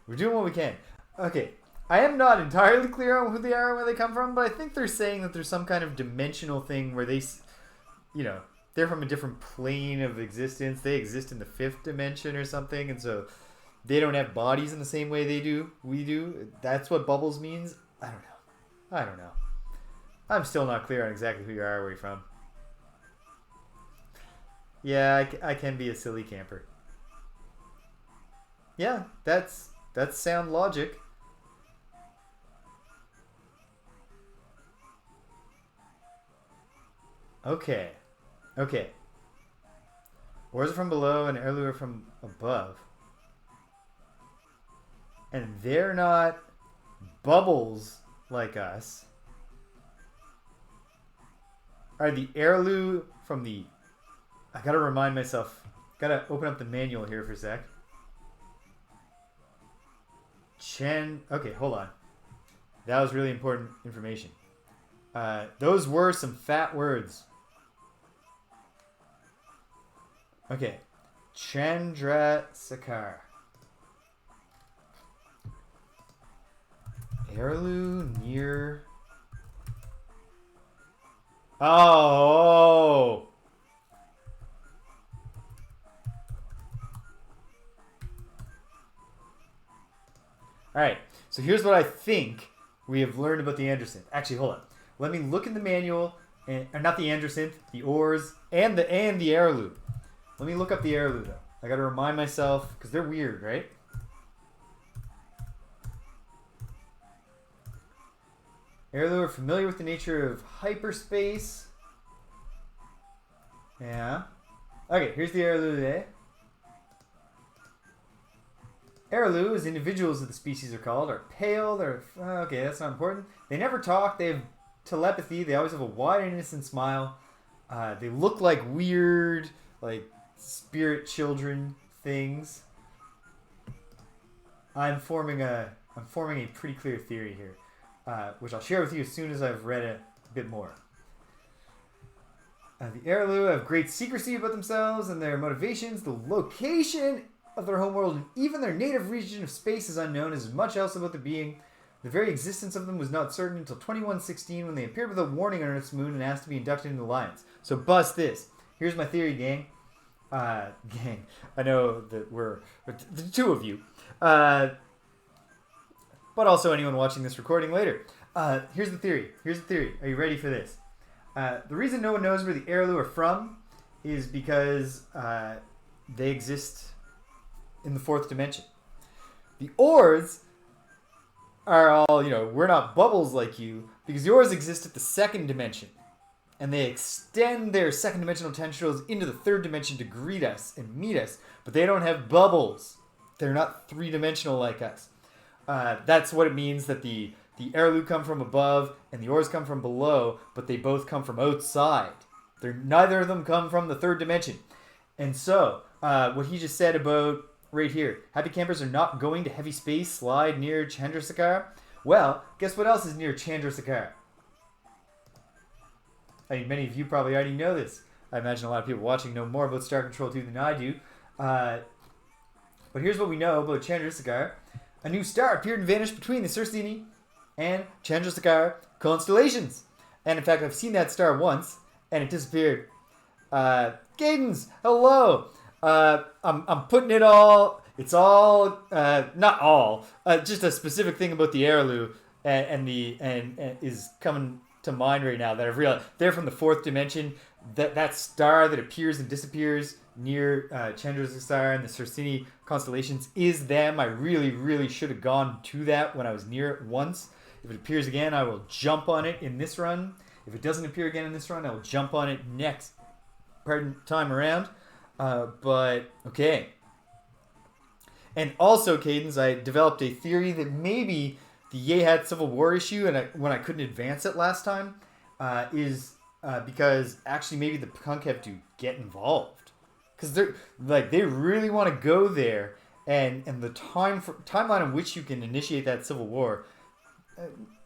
We're doing what we can. Okay. I am not entirely clear on who they are and where they come from, but I think they're saying that there's some kind of dimensional thing where they, they're from a different plane of existence. They exist in the 5th dimension or something, and so they don't have bodies in the same way we do. That's what bubbles means. I don't know. I'm still not clear on exactly who you are, where you're from. Yeah, I can be a silly camper. Yeah, that's sound logic. Okay. Okay. Ores are from below and heirloom are from above. And they're not bubbles like us. Are the heirloom from the... I gotta remind myself. Gotta open up the manual here for a sec. Okay, hold on. That was really important information. Those were some fat words. Okay. Chandrasekhar. Heirloom near... Oh! Alright, so here's what I think we have learned about the androsynth. Actually, hold on. Let me look in the manual, or not the androsynth, the ores, and the heirloom. Let me look up the heirloom, though. I gotta remind myself, because they're weird, right? Heirloom are familiar with the nature of hyperspace. Yeah. Okay, here's the Arilouleelay. Arilouleelay, as individuals of the species are called, are pale. They're... Okay, that's not important. They never talk. They have telepathy. They always have a wide and innocent smile. They look like weird, like, spirit children things. I'm forming a pretty clear theory here, which I'll share with you as soon as I've read a bit more. The Arilouleelay have great secrecy about themselves and their motivations. The location of their homeworld and even their native region of space is unknown, as much else about the being. The very existence of them was not certain until 2116 when they appeared without warning on Earth's moon and asked to be inducted into the Alliance. So bust this. Here's my theory, gang. Gang. I know that we're the two of you. But also anyone watching this recording later. Here's the theory. Are you ready for this? The reason no one knows where the Arilouleelay are from is because they exist in the fourth dimension. The ores are all, we're not bubbles like you, because the ores exist at the second dimension. And they extend their second dimensional tendrils into the third dimension to greet us and meet us, but they don't have bubbles. They're not three-dimensional like us. That's what it means that the Arilouleelay come from above and the ores come from below, but they both come from outside. Neither of them come from the third dimension. And so, what he just said about right here, happy campers are not going to heavy space slide near Chandrasekhar. Well, guess what else is near Chandrasekhar? I mean, many of you probably already know this. I imagine a lot of people watching know more about Star Control 2 than I do. But here's what we know about Chandrasekhar. A new star appeared and vanished between the Circini and Chandrasekhar constellations. And in fact, I've seen that star once, and it disappeared. Cadence, hello. I'm putting it all. It's all, not all. Just a specific thing about the Arilouleelay and is coming to mind right now that I've realized. They're from the fourth dimension. That star that appears and disappears near Chandrasekhar and the Circini constellations is them. I really, really should have gone to that when I was near it once. If it appears again, I will jump on it in this run. If it doesn't appear again in this run, I will jump on it next time around. But, okay. And also, Cadence, I developed a theory that maybe the Yehat Civil War issue, and when I couldn't advance it last time, is because actually maybe the punk have to get involved. Because they really want to go there, and the timeline in which you can initiate that civil war,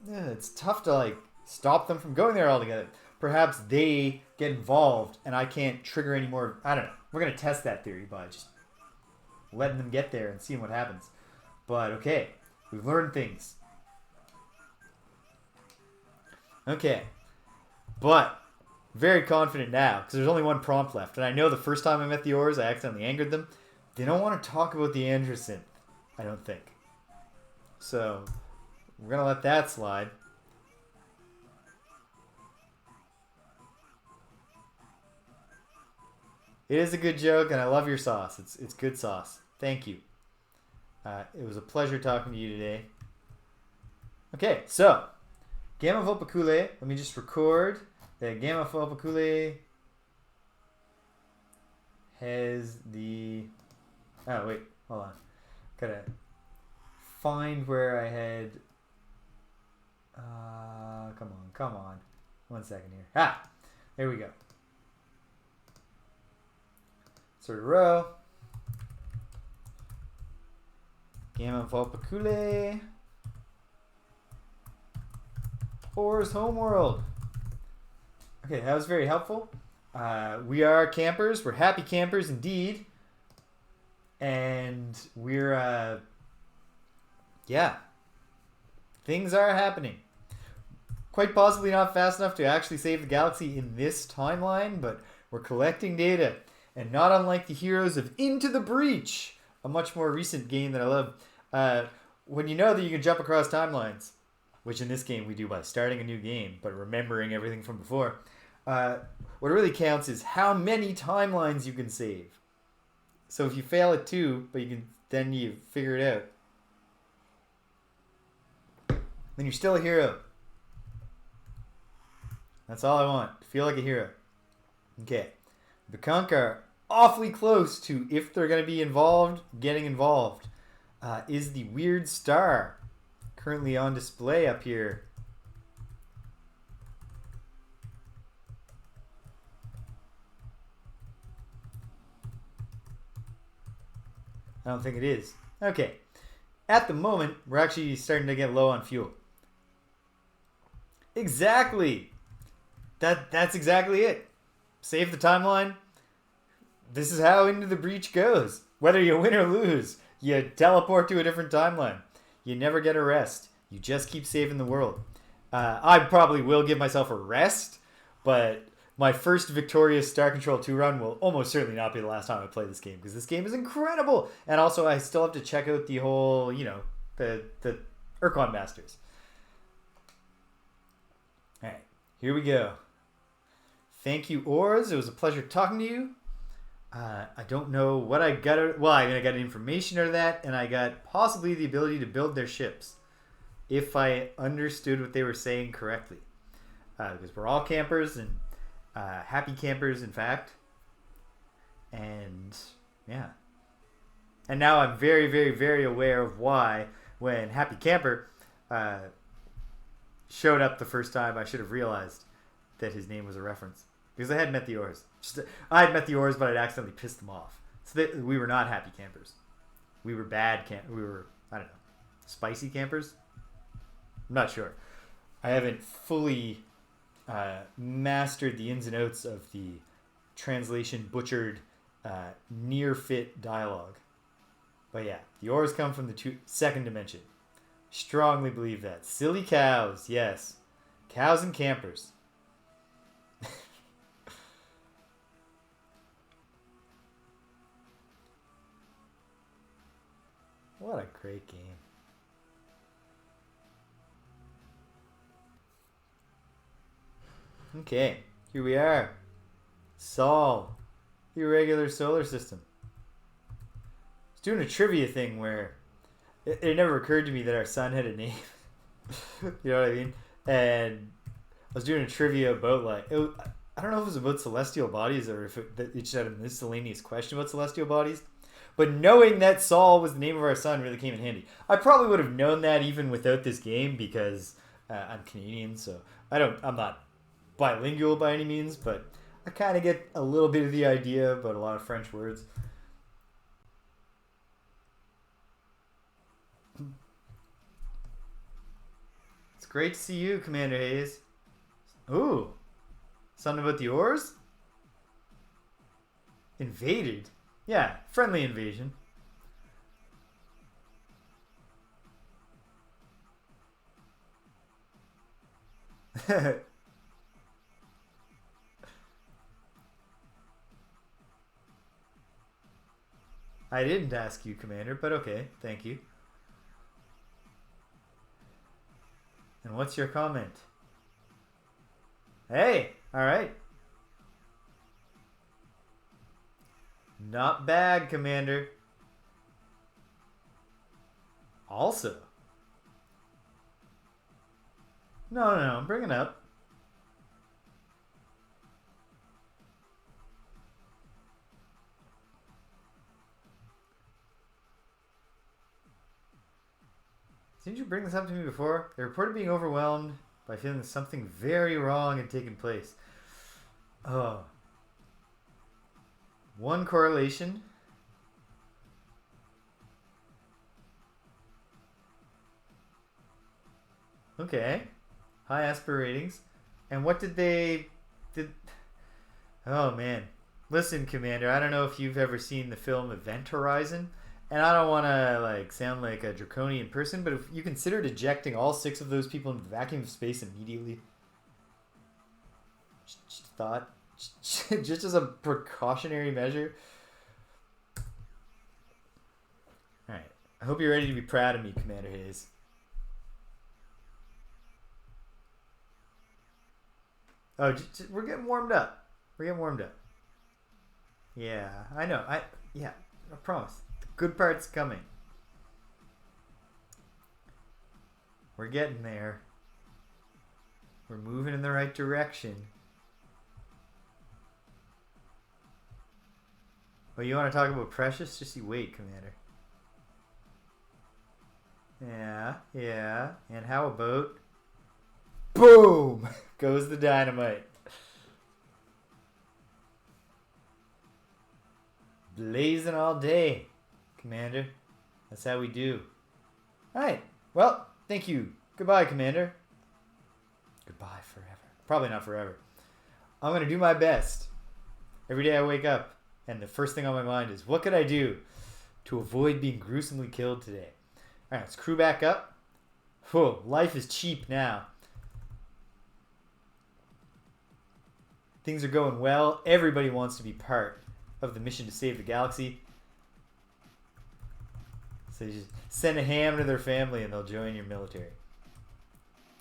it's tough to stop them from going there altogether. Perhaps they get involved, and I can't trigger any more. I don't know. We're gonna test that theory by just letting them get there and seeing what happens. But okay, we've learned things. Okay, but very confident now because there's only one prompt left, and I know the first time I met the ores, I accidentally angered them. They don't want to talk about the androsynth. I don't think. So we're gonna let that slide. It is a good joke, and I love your sauce. It's good sauce. Thank you. It was a pleasure talking to you today. Okay, so Gamma Volpicule. Let me just record that Gamma Volpicule has the. Oh wait, hold on. Gotta find where I had. Come on. 1 second here. Ah, there we go. Sort of row. Gamma Volpicule. Hor's Homeworld. Okay, that was very helpful. We are campers. We're happy campers indeed. And we're, yeah. Things are happening. Quite possibly not fast enough to actually save the galaxy in this timeline, but we're collecting data. And not unlike the heroes of Into the Breach, a much more recent game that I love. When you know that you can jump across timelines, which in this game we do by starting a new game, but remembering everything from before, what really counts is how many timelines you can save. So if you fail at 2, but then you figure it out, then you're still a hero. That's all I want. To feel like a hero. Okay. The Conch are awfully close to, if they're going to be involved, getting involved. Is the weird star currently on display up here. I don't think it is. Okay. At the moment, we're actually starting to get low on fuel. Exactly. That's exactly it. Save the timeline. This is how Into the Breach goes. Whether you win or lose, you teleport to a different timeline. You never get a rest. You just keep saving the world. I probably will give myself a rest, but my first victorious Star Control 2 run will almost certainly not be the last time I play this game, because this game is incredible. And also, I still have to check out the whole, the Urquan Masters. All right, here we go. Thank you, Oars. It was a pleasure talking to you. I don't know what I got. Well, I got information out of that, and I got possibly the ability to build their ships, if I understood what they were saying correctly. Because we're all campers, and happy campers, in fact. And, yeah. And now I'm very, very, very aware of why, when Happy Camper showed up the first time, I should have realized that his name was a reference. Because I had met the Oars. I had met the Oars, but I'd accidentally pissed them off. So we were not happy campers. We were bad we were, I don't know, spicy campers? I'm not sure. I haven't fully mastered the ins and outs of the translation butchered near-fit dialogue. But yeah, the Oars come from the second dimension. Strongly believe that. Silly cows, yes. Cows and campers. What a great game. Okay, here we are. Sol, irregular solar system. I was doing a trivia thing where it never occurred to me that our sun had a name. You know what I mean? And I was doing a trivia about, I don't know if it was about celestial bodies or if it just had a miscellaneous question about celestial bodies. But knowing that Sol was the name of our son really came in handy. I probably would have known that even without this game because I'm Canadian, so I'm not bilingual by any means, but I kind of get a little bit of the idea about a lot of French words. It's great to see you, Commander Hayes. Ooh, something about the Oars? Invaded? Yeah, friendly invasion. I didn't ask you, Commander, but okay, thank you. And what's your comment? Hey, alright. Not bad, Commander. Also. No, bring it up. Didn't you bring this up to me before? They reported being overwhelmed by feeling something very wrong had taken place. Oh. One correlation. Okay. High aspiratings. And what did they... Oh, man. Listen, Commander, I don't know if you've ever seen the film Event Horizon. And I don't want to like sound like a draconian person, but if you considered ejecting all 6 of those people into the vacuum of space immediately, just thought, just as a precautionary measure. All right, I hope you're ready to be proud of me, Commander Hayes. Oh, we're getting warmed up. We're getting warmed up. Yeah, I know. I promise. Good part's coming. We're getting there. We're moving in the right direction. Oh, you want to talk about Precious? Just you wait, Commander. Yeah. And how about... Boom! Goes the dynamite. Blazing all day, Commander. That's how we do. Alright. Well, thank you. Goodbye, Commander. Goodbye forever. Probably not forever. I'm going to do my best. Every day I wake up, and the first thing on my mind is, what could I do to avoid being gruesomely killed today? Alright, let's crew back up. Whew, life is cheap now. Things are going well. Everybody wants to be part of the mission to save the galaxy. So you just send a ham to their family and they'll join your military.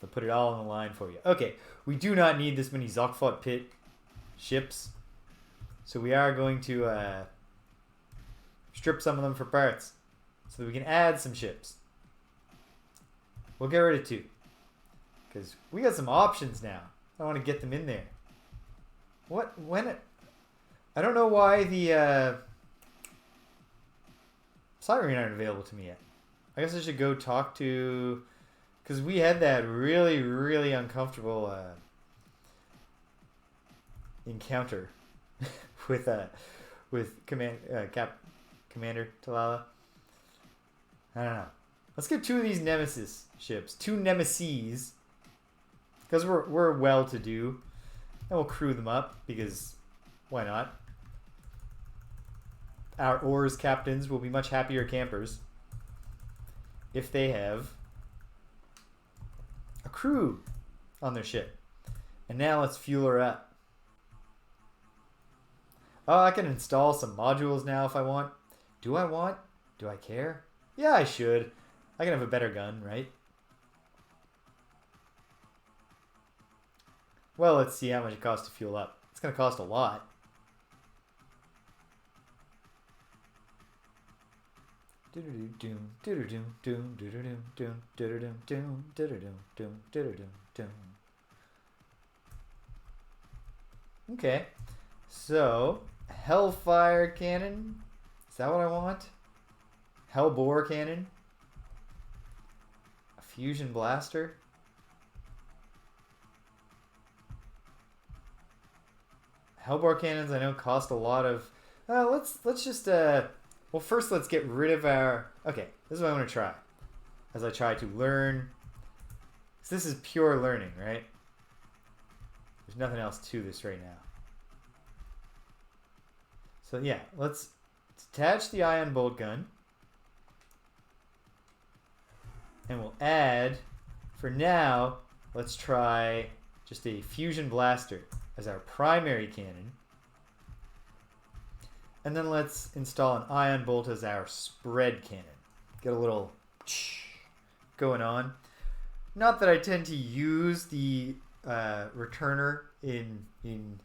They'll put it all on the line for you. Okay, we do not need this many Zokfot Pit ships. So we are going to strip some of them for parts so that we can add some ships. We'll get rid of 2. Because we got some options now. I want to get them in there. I don't know why the Siren aren't available to me yet. I guess I should go talk to... Because we had that really, really uncomfortable encounter with Commander Talala. I don't know. Let's get 2 of these Nemesis ships. 2 Nemesis. Because we're well-to-do. And we'll crew them up, because why not? Our oars captains will be much happier campers if they have a crew on their ship. And now let's fuel her up. Oh, I can install some modules now if I want. Do I want? Do I care? Yeah, I should. I can have a better gun, right? Well, let's see how much it costs to fuel up. It's going to cost a lot. Okay, so Hellfire Cannon. Is that what I want? Hellbore Cannon. A Fusion Blaster. Hellbore cannons, I know, cost a lot of... let's just... Well, first let's get rid of our... Okay, this is what I'm going to try. As I try to learn... So this is pure learning, right? There's nothing else to this right now. So yeah, let's detach the ion bolt gun. And we'll add... For now, let's try just a fusion blaster as our primary cannon. And then let's install an ion bolt as our spread cannon. Get a little going on. Not that I tend to use the returner in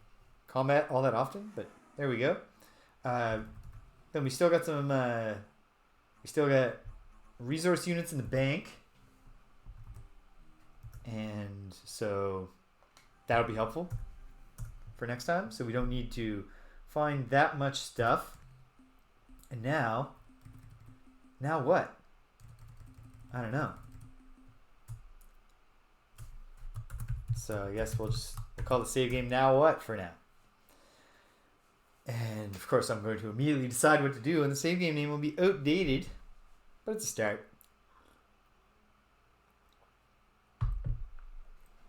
combat all that often, but there we go. Then we still got some. We still got resource units in the bank, and so that'll be helpful for next time. So we don't need to find that much stuff. And now what? I don't know. So I guess we'll call the save game Now What for now. And of course I'm going to immediately decide what to do, and the save game name will be outdated, but it's a start.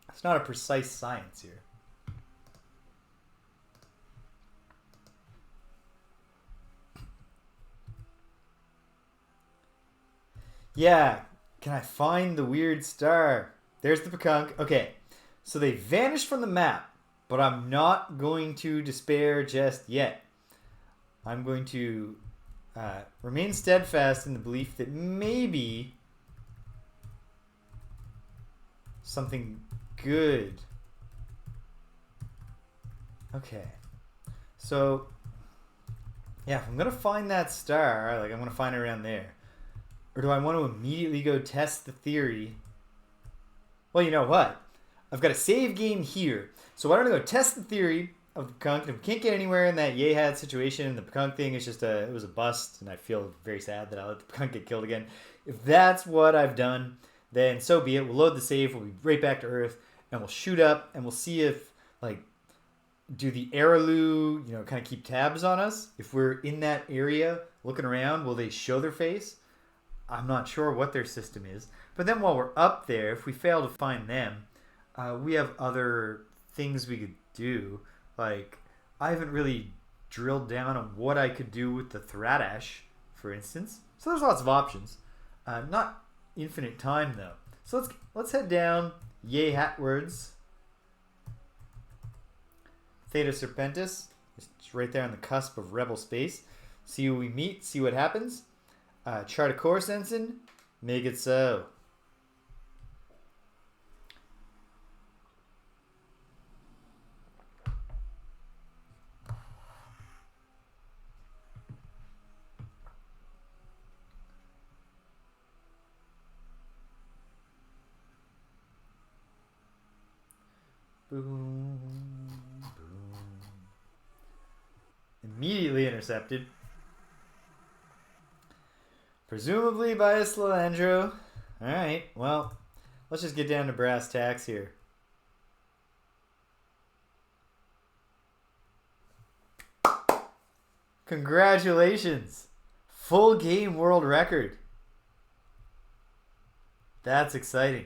It's not a precise science here. Yeah, can I find the weird star? There's the Pekunk. Okay, so they vanished from the map, but I'm not going to despair just yet. I'm going to remain steadfast in the belief that maybe something good. Okay, so yeah, if I'm gonna find that star, like I'm gonna find it around there. Or do I want to immediately go test the theory? Well, you know what? I've got a save game here. So why don't I go test the theory of the Pekunk? And if we can't get anywhere in that Yehat situation, and the Pekunk thing is just it was a bust, and I feel very sad that I let the Pekunk get killed again. If that's what I've done, then so be it. We'll load the save, we'll be right back to Earth, and we'll shoot up, and we'll see if, like, do the Arilouleelay, kind of keep tabs on us? If we're in that area looking around, will they show their face? I'm not sure what their system is. But then while we're up there, if we fail to find them, we have other things we could do. Like, I haven't really drilled down on what I could do with the Thradash, for instance. So there's lots of options. Not infinite time, though. So let's head down Yehatwards. Theta Serpentis. It's right there on the cusp of Rebel space. See who we meet, see what happens. Chart a course, Ensign. Make it so. Boom, boom. Immediately intercepted. Presumably by a Slalandro. Alright, well, let's just get down to brass tacks here. Congratulations! Full game world record. That's exciting.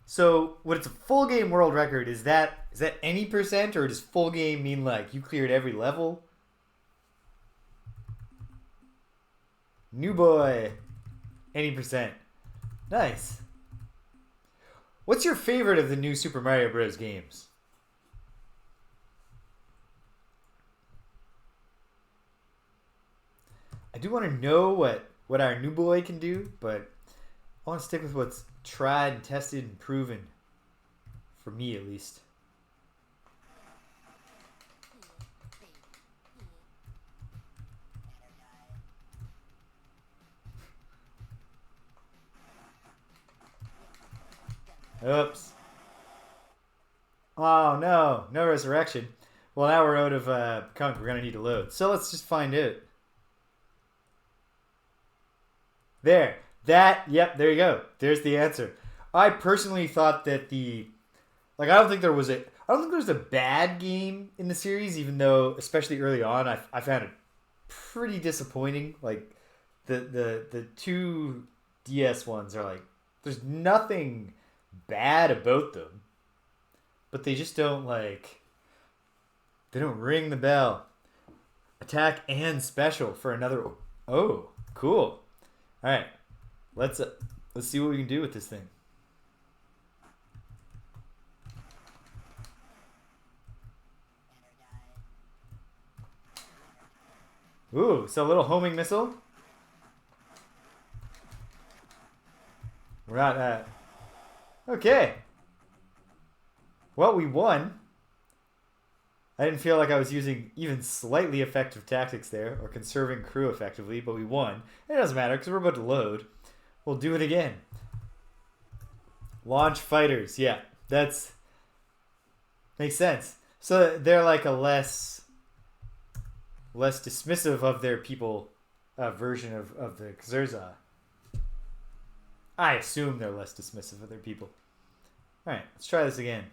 So when it's a full game world record, is that any percent, or does full game mean like you cleared every level? New boy. Any percent. Nice. What's your favorite of the new Super Mario Bros. Games? I do want to know what our new boy can do, but I want to stick with what's tried and tested and proven. For me, at least. Oops. Oh, no. No resurrection. Well, now we're out of Pekunk. We're going to need to load. So let's just find out. There. Yep, there you go. There's the answer. I personally thought that I don't think there was a bad game in the series, even though, especially early on, I found it pretty disappointing. Like, the two DS ones are like, there's nothing bad about them, but they just don't they don't ring the bell. Attack and special for another. Oh, cool. All right, let's see what we can do with this thing. Ooh, so a little homing missile. We're not, okay. Well, we won. I didn't feel like I was using even slightly effective tactics there, or conserving crew effectively, but we won. It doesn't matter, because we're about to load. We'll do it again. Launch fighters, yeah. That's... makes sense. So they're like a less dismissive of their people version of the Xerza. I assume they're less dismissive of their people. Alright, let's try this again.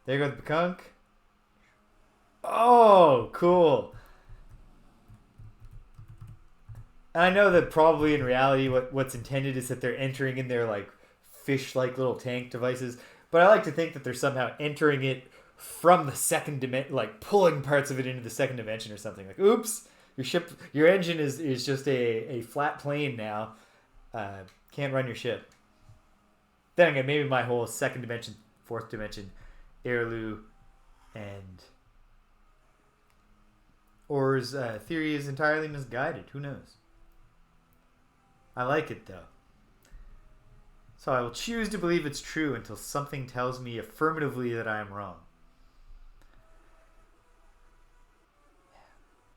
There goes the Bekunk. Oh, cool. And I know that probably in reality what's intended is that they're entering in their like fish-like little tank devices. But I like to think that they're somehow entering it from the second dimension, like pulling parts of it into the second dimension or something. Like, oops, your engine is just a flat plane now. Can't run your ship. Then again, maybe my whole second dimension, fourth dimension, Arilouleay, and Or's theory is entirely misguided. Who knows? I like it though. So I will choose to believe it's true until something tells me affirmatively that I am wrong.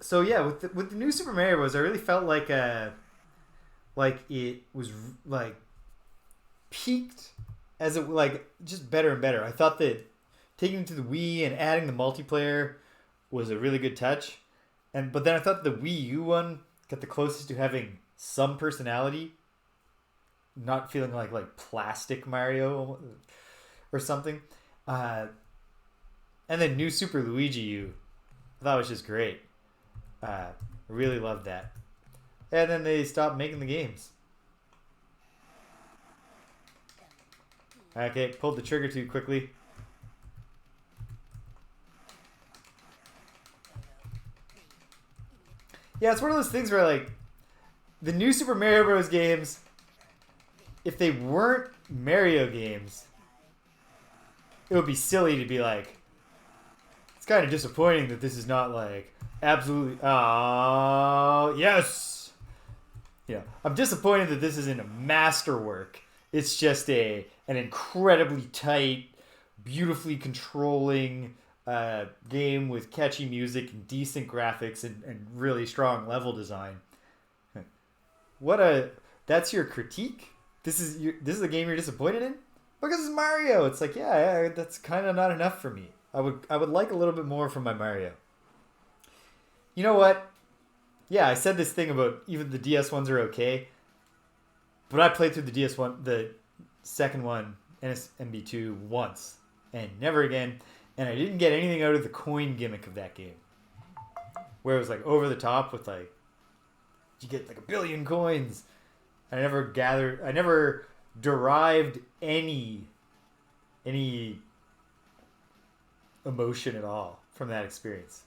So yeah, with the new Super Mario Bros., I really felt like it was like peaked as it like just better and better. I thought that taking it to the Wii and adding the multiplayer was a really good touch, but then I thought the Wii U one got the closest to having some personality, not feeling like plastic Mario or something. And then New Super Luigi U, I thought was just great. Really loved that. And then they stopped making the games. Okay, pulled the trigger too quickly. Yeah, it's one of those things where like the new Super Mario Bros. Games, if they weren't Mario games, it would be silly to be like, it's kind of disappointing that this is not like absolutely, oh yes, I'm disappointed that this isn't a masterwork. It's just an incredibly tight, beautifully controlling game with catchy music and decent graphics and really strong level design. That's your critique? This is a game you're disappointed in? Because it's Mario. It's like, yeah, that's kind of not enough for me. I would like a little bit more from my Mario. You know what? Yeah, I said this thing about even the DS ones are okay, but I played through the DS one, the second one, NSMB2 once and never again, and I didn't get anything out of the coin gimmick of that game, where it was like over the top with like you get like 1 billion coins. I never derived any emotion at all from that experience.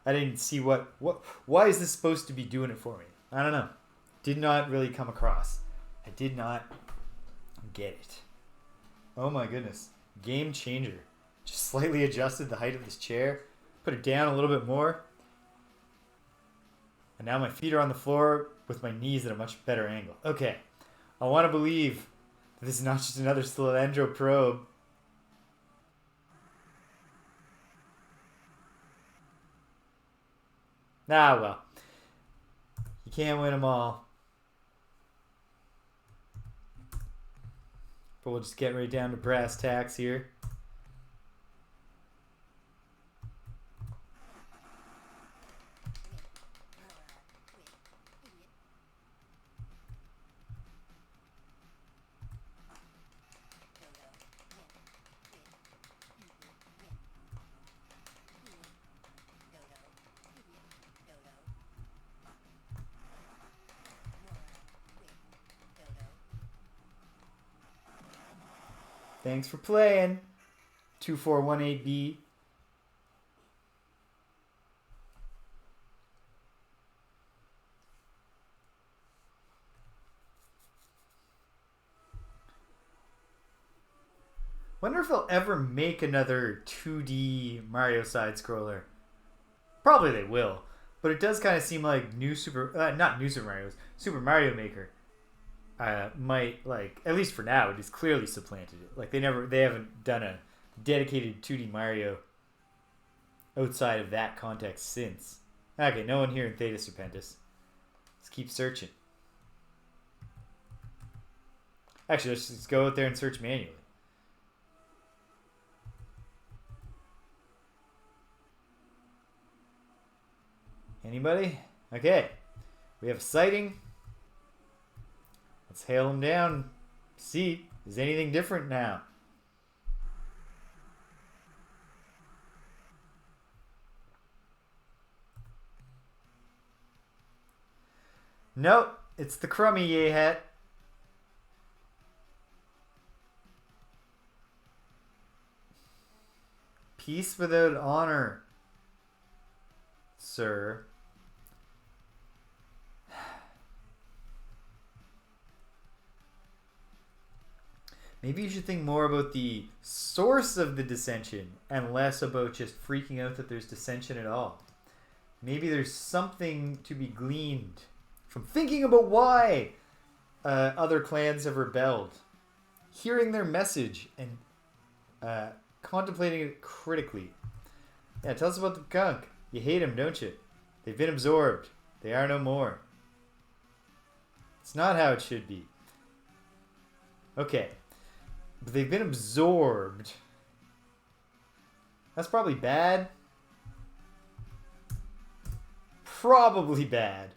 I didn't see why is this supposed to be doing it for me? I don't know. Did not really come across. I did not get it. Oh my goodness. Game changer. Just slightly adjusted the height of this chair. Put it down a little bit more. And now my feet are on the floor with my knees at a much better angle. Okay. I want to believe that this is not just another Cylindro probe. Ah, well. You can't win them all. But we'll just get right down to brass tacks here. Thanks for playing. 2418B. Wonder if they'll ever make another 2D Mario side scroller. Probably they will, But it does kind of seem like not new Super Mario's, Super Mario Maker might, like, at least for now, it has clearly supplanted it. Like, they haven't done a dedicated 2D Mario outside of that context since. Okay, no one here in Theta Serpentis. Let's keep searching. Actually, let's just go out there and search manually. Anybody? Okay. We have a sighting. Let's hail him down. See, is anything different now? Nope, it's the crummy Yehat. Peace without honor, sir. Maybe you should think more about the source of the dissension and less about just freaking out that there's dissension at all. Maybe there's something to be gleaned from thinking about why other clans have rebelled, hearing their message, and contemplating it critically. Yeah, tell us about the gunk. You hate them, don't you? They've been absorbed. They are no more. It's not how it should be. Okay. But they've been absorbed. That's probably bad. Probably bad.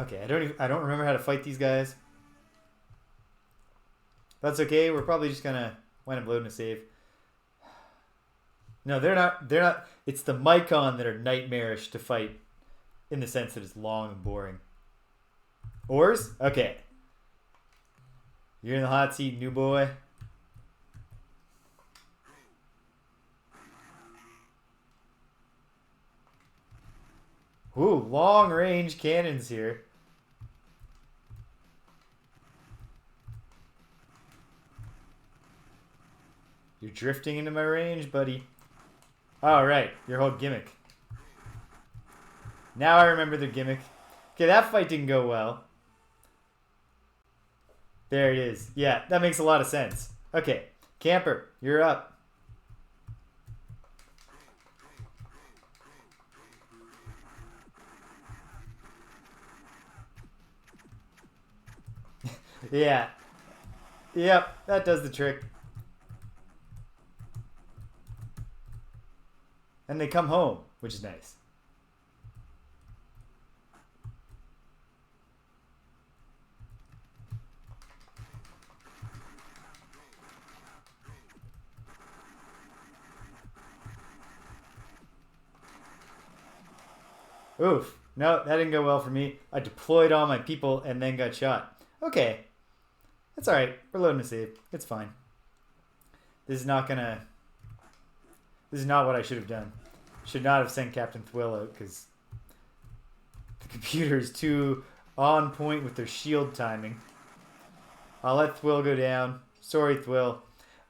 Okay, I don't remember how to fight these guys. That's okay. We're probably just gonna wind up loading a save. No, they're not. It's the Mycon that are nightmarish to fight, in the sense that it's long and boring. Ores? Okay. You're in the hot seat, new boy. Ooh, long range cannons here. You're drifting into my range, buddy. All right, your whole gimmick. Now I remember the gimmick. Okay, that fight didn't go well. There it is. Yeah, that makes a lot of sense. Okay, Camper, you're up. Yeah. Yep, that does the trick. And they come home, which is nice. Oof. No, that didn't go well for me. I deployed all my people and then got shot. Okay. That's alright. We're loading a save. It's fine. This is not what I should have done. Should not have sent Captain Thwill out because the computer is too on point with their shield timing. I'll let Thwill go down. Sorry, Thwill.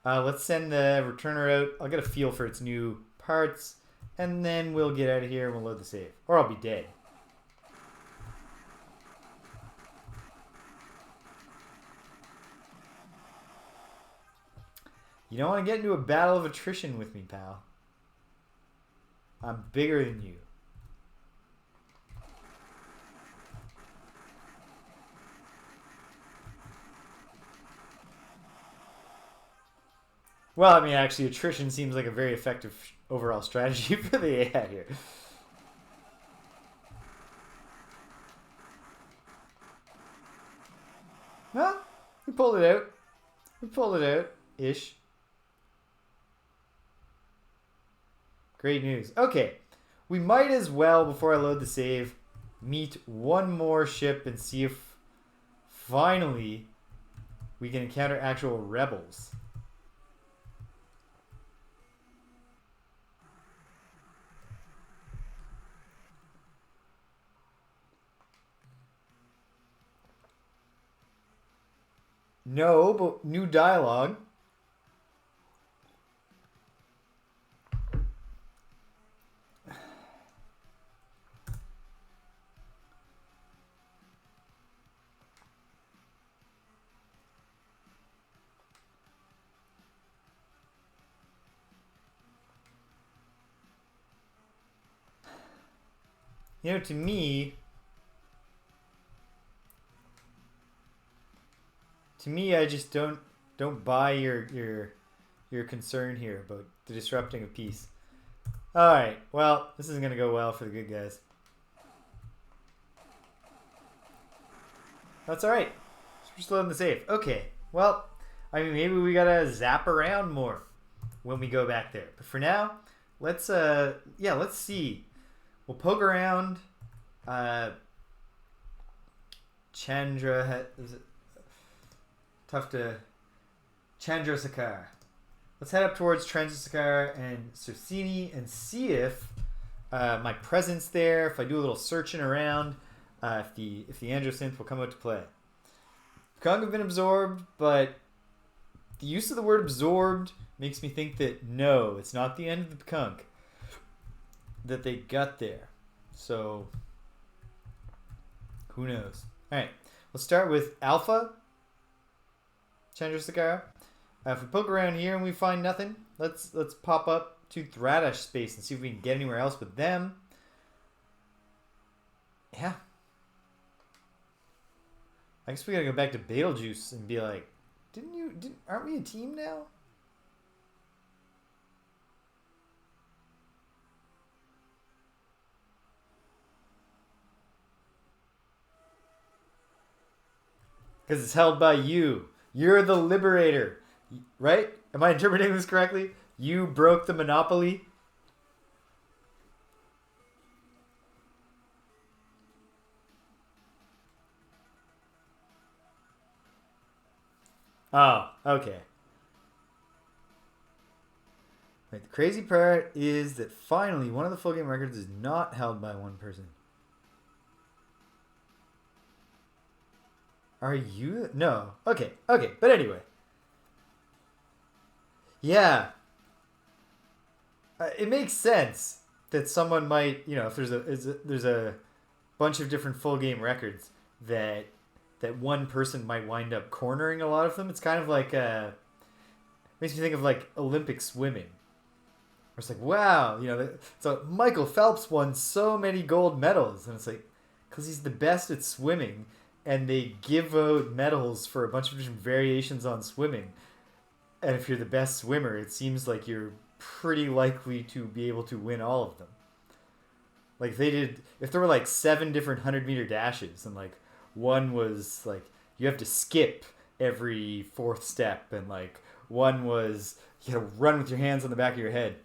Let's send the returner out. I'll get a feel for its new parts. And then we'll get out of here and we'll load the save. Or I'll be dead. You don't want to get into a battle of attrition with me, pal. I'm bigger than you. Well, I mean, actually, attrition seems like a very effective overall strategy for the AI here. Well, we pulled it out. We pulled it out-ish. Great news. Okay, we might as well, before I load the save, meet one more ship and see if finally we can encounter actual rebels. No, but new dialogue. You know, to me, I just don't buy your concern here about the disrupting of peace. All right, well, this isn't gonna go well for the good guys. That's all right. We're just loading the save. Okay, well, I mean, maybe we gotta zap around more when we go back there. But for now, let's see. We'll poke around. Chandra, is it tough to Chandrasekhar. Let's head up towards Chandrasekhar and Sursini and see if my presence there, if I do a little searching around, if the Androsynth will come out to play. Pekong have been absorbed, but the use of the word absorbed makes me think that no, it's not the end of the Pekong that they got there. So, who knows? Alright, let's start with Alpha Chandrasekhar. If we poke around here and we find nothing, let's pop up to Thradash space and see if we can get anywhere else with them. Yeah. I guess we gotta go back to Betelgeuse and be like, aren't we a team now? Because it's held by you. You're the liberator. Right? Am I interpreting this correctly? You broke the monopoly. Oh, okay. Right, the crazy part is that finally one of the full game records is not held by one person. Are you? No. Okay. But anyway. Yeah. It makes sense that someone might, if there's a bunch of different full game records that one person might wind up cornering a lot of them. It's kind of like makes me think of like Olympic swimming. Where it's like, wow, so Michael Phelps won so many gold medals, and it's like because he's the best at swimming. And they give out medals for a bunch of different variations on swimming. And if you're the best swimmer, it seems like you're pretty likely to be able to win all of them. Like if there were like 7 different 100-meter dashes, and like one was like you have to skip every 4th step, and like one was you gotta run with your hands on the back of your head.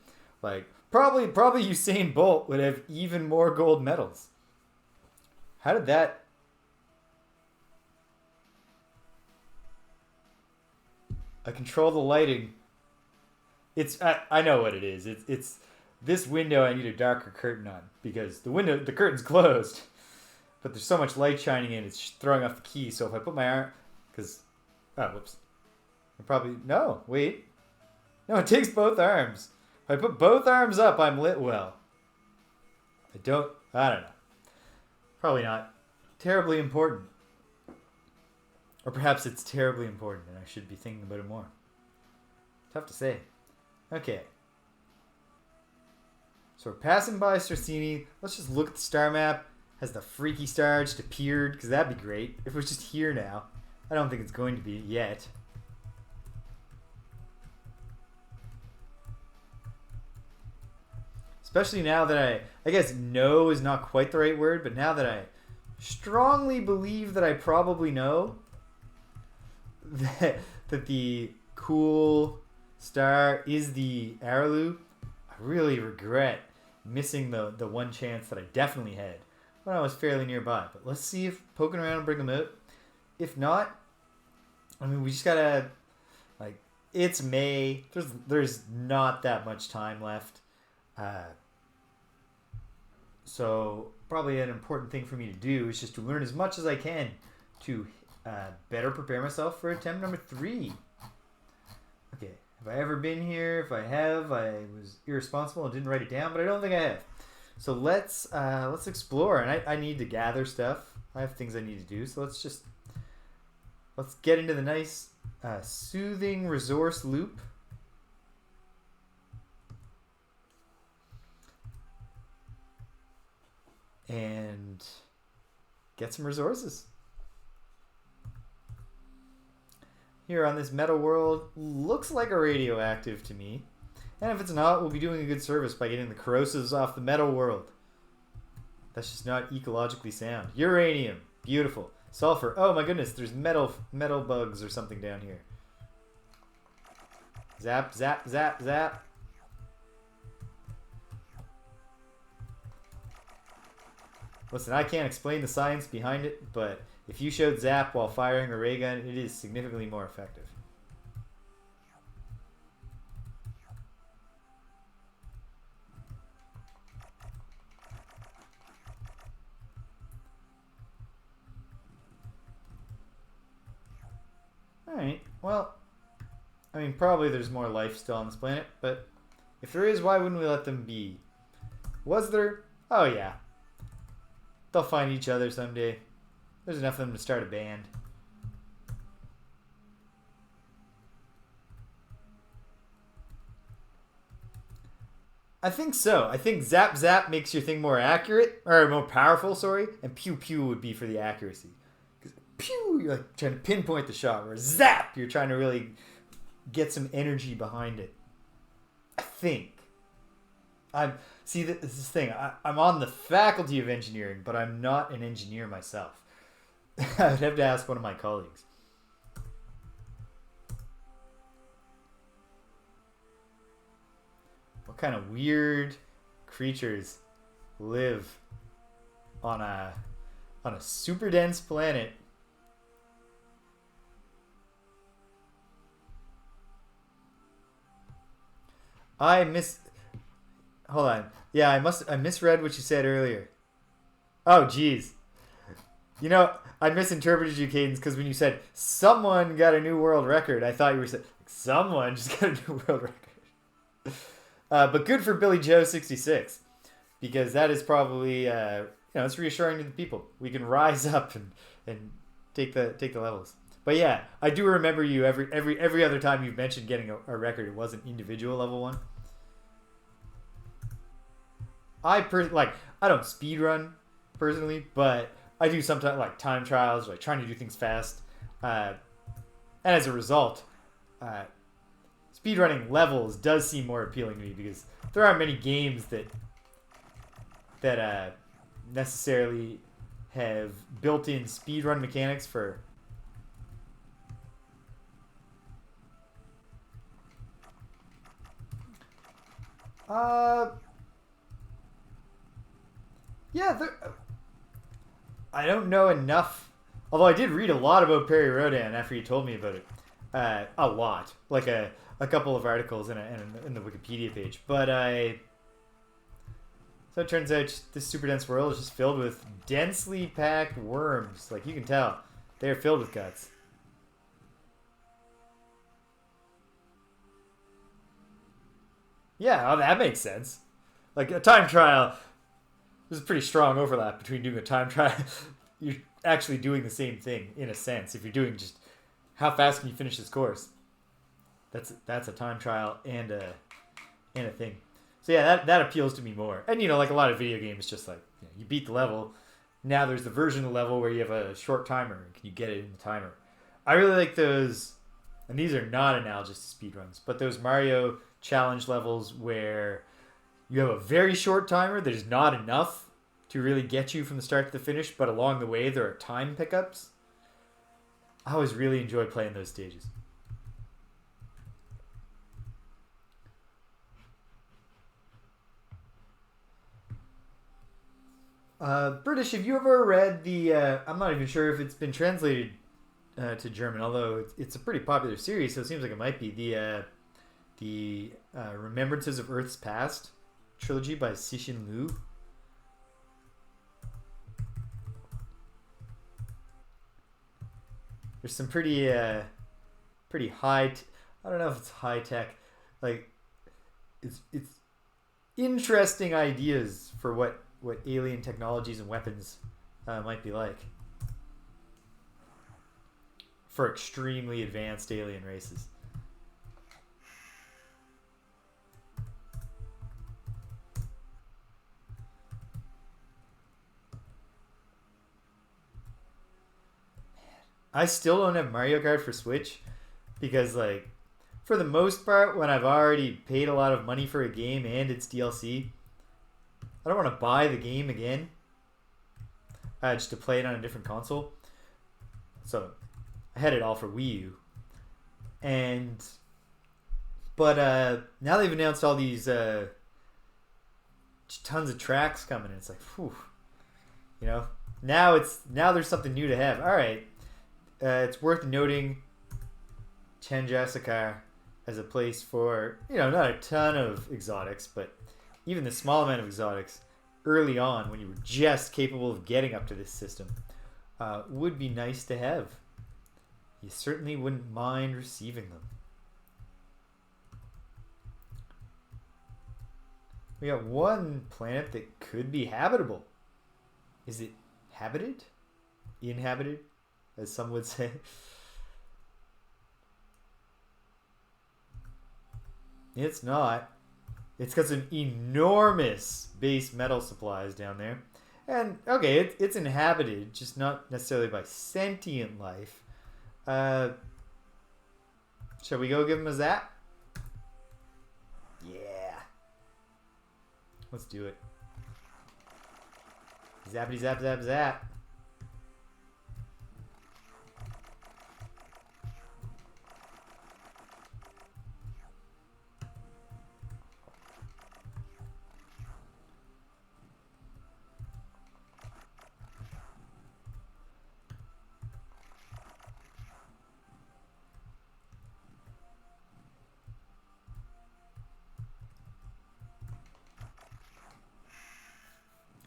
Like probably Usain Bolt would have even more gold medals. How did that? I control the lighting. I know what it is. It's this window I need a darker curtain on because the curtain's closed, but there's so much light shining in it's throwing off the key. So if I put my arm, whoops, no, it takes both arms. If I put both arms up, I'm lit well. I don't know. Probably not terribly important. Or perhaps it's terribly important and I should be thinking about it more. Tough to say. Okay. So we're passing by Sursini. Let's just look at the star map. Has the freaky star just appeared? Because that'd be great. If it was just here now. I don't think it's going to be yet. Especially now that I guess know is not quite the right word, but now that I strongly believe that I probably know that the cool star is the Arilouleelay, I really regret missing the one chance that I definitely had when I was fairly nearby. But let's see if poking around and bring them out. If not, I mean, we just gotta, like, it's May. There's not that much time left. So probably an important thing for me to do is just to learn as much as I can to better prepare myself for attempt number 3. Okay, have I ever been here? If I have, I was irresponsible and didn't write it down, but I don't think I have. So let's explore, and I need to gather stuff. I have things I need to do, so let's get into the nice soothing resource loop. and get some resources. Here on this metal world, looks like a radioactive to me. And if it's not, we'll be doing a good service by getting the corrosives off the metal world. That's just not ecologically sound. Uranium, beautiful. Sulfur, oh my goodness, there's metal bugs or something down here. Zap, zap, zap, zap. Listen, I can't explain the science behind it, but if you showed zap while firing a ray gun, it is significantly more effective. Alright, well, I mean, probably there's more life still on this planet, but if there is, why wouldn't we let them be? Was there? Oh yeah. They'll find each other someday. There's enough of them to start a band. I think so. I think zap zap makes your thing more accurate, or more powerful, sorry, and pew pew would be for the accuracy. Because pew, you're like trying to pinpoint the shot, where zap, you're trying to really get some energy behind it. I think. See, this is the thing. I'm on the faculty of engineering, but I'm not an engineer myself. I would have to ask one of my colleagues. What kind of weird creatures live on a super dense planet? Hold on. Yeah, I misread what you said earlier. Oh, jeez. You know, I misinterpreted you, Cadence, because when you said someone got a new world record, I thought you were saying someone just got a new world record. But good for Billy Joe 66, because that is probably it's reassuring to the people. We can rise up and take the levels. But yeah, I do remember you every other time you've mentioned getting a record. It wasn't individual level 1. I don't speedrun personally, but I do sometimes like time trials, like trying to do things fast, and as a result, speedrunning levels does seem more appealing to me because there aren't many games that necessarily have built-in speedrun mechanics for. Yeah, I don't know enough. Although I did read a lot about Perry Rodan after you told me about it. A lot. Like a couple of articles in the Wikipedia page. But so it turns out this super dense world is just filled with densely packed worms. Like, you can tell. They're filled with guts. Yeah, well, that makes sense. Like, a time trial, there's a pretty strong overlap between doing a time trial. You're actually doing the same thing, in a sense. If you're doing just, how fast can you finish this course? That's a time trial and a thing. So yeah, that appeals to me more. And like a lot of video games, just like you beat the level. Now there's the version of the level where you have a short timer. Can you get it in the timer? I really like those, and these are not analogous to speedruns, but those Mario challenge levels where you have a very short timer that is not enough to really get you from the start to the finish, but along the way there are time pickups. I always really enjoy playing those stages. British, have you ever read the... I'm not even sure if it's been translated to German, although it's a pretty popular series, so it seems like it might be. The Remembrances of Earth's Past trilogy by Cixin Liu. There's some pretty high... I don't know if it's high tech. Like, it's interesting ideas for what alien technologies and weapons might be like for extremely advanced alien races. I still don't have Mario Kart for Switch because, like, for the most part, when I've already paid a lot of money for a game and its DLC, I don't want to buy the game again just to play it on a different console. So I had it all for Wii U. But now they've announced all these tons of tracks coming. It's like, whew, you know. Now there's something new to have. All right, it's worth noting Chandrasekhar as a place for, you know, not a ton of exotics, but even the small amount of exotics early on when you were just capable of getting up to this system would be nice to have. You certainly wouldn't mind receiving them. We got one planet that could be habitable. Is it habited? Inhabited, as some would say. It's not. It's got some enormous base metal supplies down there. And, okay, it's inhabited, just not necessarily by sentient life. Shall we go give him a zap? Yeah. Let's do it. Zappity zap zap zap.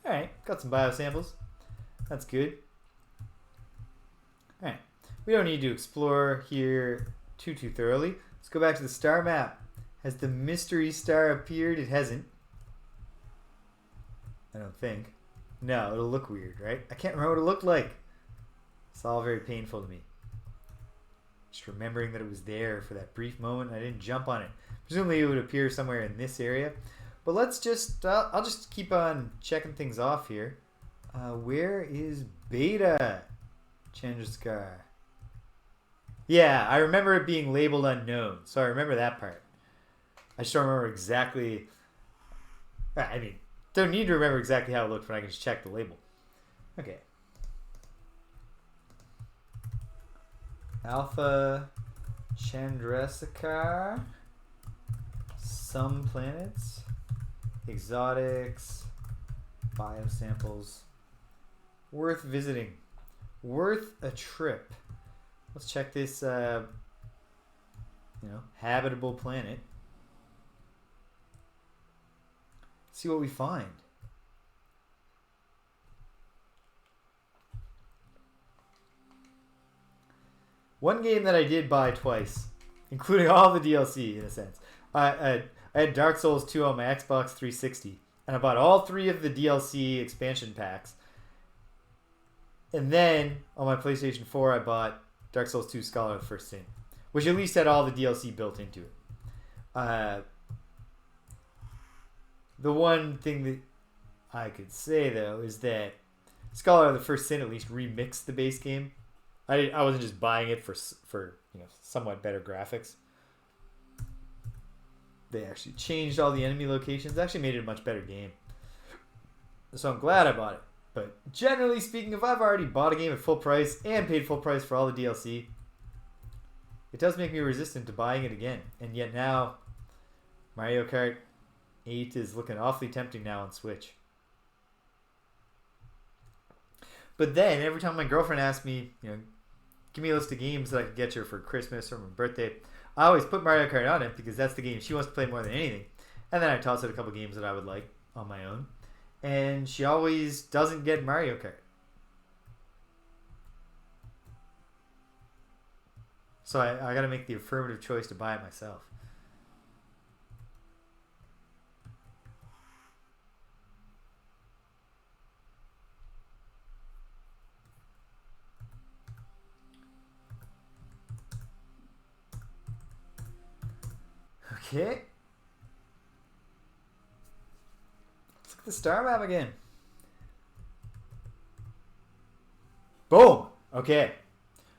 Alright, got some biosamples. That's good. Alright, we don't need to explore here too thoroughly. Let's go back to the star map. Has the mystery star appeared? It hasn't. I don't think. No, it'll look weird, right? I can't remember what it looked like. It's all very painful to me. Just remembering that it was there for that brief moment. I didn't jump on it. Presumably it would appear somewhere in this area. But let's just, I'll just keep on checking things off here. Where is Beta Chandrasekhar? Yeah, I remember it being labeled unknown. So I remember that part. I just don't remember exactly. I mean, don't need to remember exactly how it looked when I can just check the label. Okay. Alpha Chandrasekhar. Some planets. Exotics, biosamples, worth visiting, worth a trip. Let's check this, habitable planet. See what we find. One game that I did buy twice, including all the DLC in a sense. I had Dark Souls 2 on my Xbox 360, and I bought all 3 of the DLC expansion packs. And then, on my PlayStation 4, I bought Dark Souls 2 Scholar of the First Sin, which at least had all the DLC built into it. The one thing that I could say, though, is that Scholar of the First Sin at least remixed the base game. I wasn't just buying it for somewhat better graphics. They actually changed all the enemy locations. Actually made it a much better game. So I'm glad I bought it. But generally speaking, if I've already bought a game at full price and paid full price for all the DLC, it does make me resistant to buying it again. And yet now, Mario Kart 8 is looking awfully tempting now on Switch. But then, every time my girlfriend asks me, give me a list of games that I could get her for Christmas or my birthday, I always put Mario Kart on it because that's the game she wants to play more than anything. And then I toss out a couple games that I would like on my own. And she always doesn't get Mario Kart. So I got to make the affirmative choice to buy it myself. Okay. Let's look at the star map again. Boom. Okay.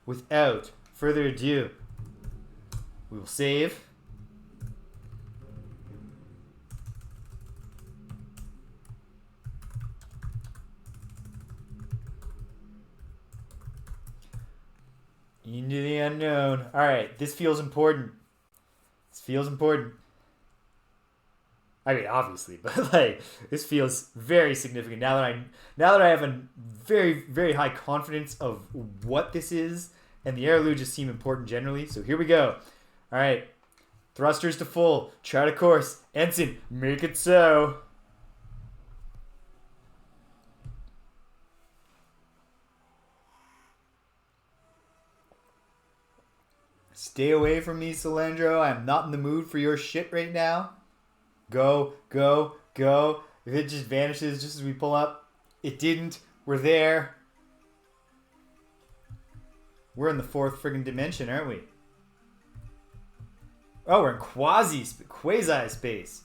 without further ado, we will save. Into the unknown. Alright, this feels important. This feels important. I mean, obviously, but like this feels very significant now that I have a very, very high confidence of what this is, and the Arilouleay just seem important generally. So here we go. All right, thrusters to full. Chart a course. Ensign, make it so. Stay away from me, Solandro. I'm not in the mood for your shit right now. Go, go, go. If it just vanishes just as we pull up. It didn't. We're there. We're in the fourth friggin' dimension, aren't we? Oh, we're in quasi-space.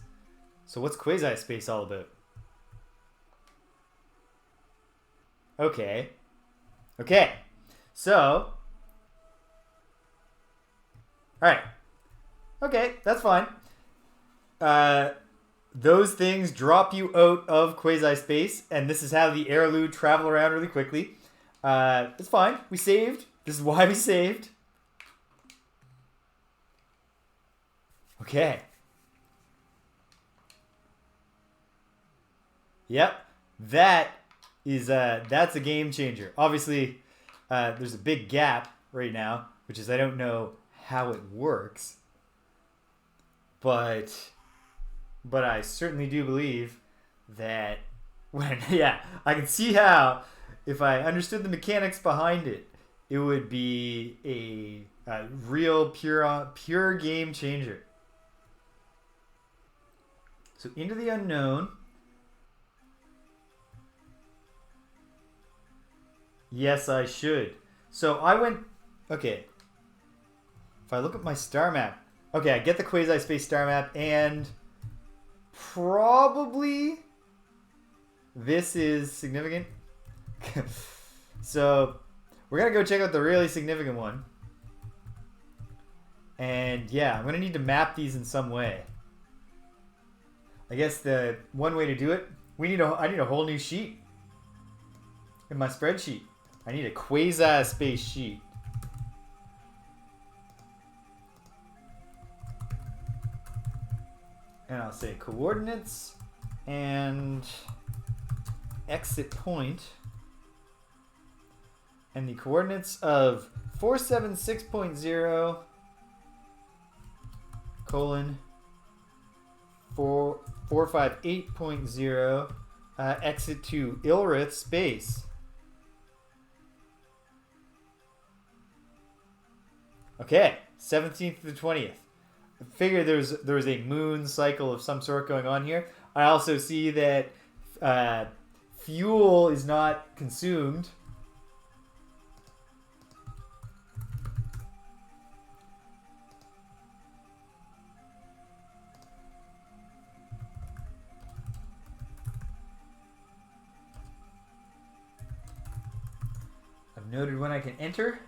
So what's quasi-space all about? Okay. Okay. So. Alright. Okay, that's fine. Those things drop you out of quasi-space, and this is how the Arilouleay travel around really quickly. It's fine. We saved. This is why we saved. Okay. Yep. That's a game changer. Obviously, there's a big gap right now, which is I don't know how it works. But I certainly do believe that I can see how if I understood the mechanics behind it, it would be a real pure game changer. So into the unknown. Yes, I should. So I went. Okay. If I look at my star map. Okay, I get the quasi-space star map, and probably this is significant. So we're going to go check out the really significant one. And yeah, I'm going to need to map these in some way. I guess the one way to do it, I need a whole new sheet in my spreadsheet. I need a quasi-space sheet. And I'll say coordinates and exit point. And the coordinates of 476.0 colon 458.0 exit to Ilrith space. Okay, 17th to the 20th. I figure there was a moon cycle of some sort going on here. I also see that fuel is not consumed. I've noted when I can enter.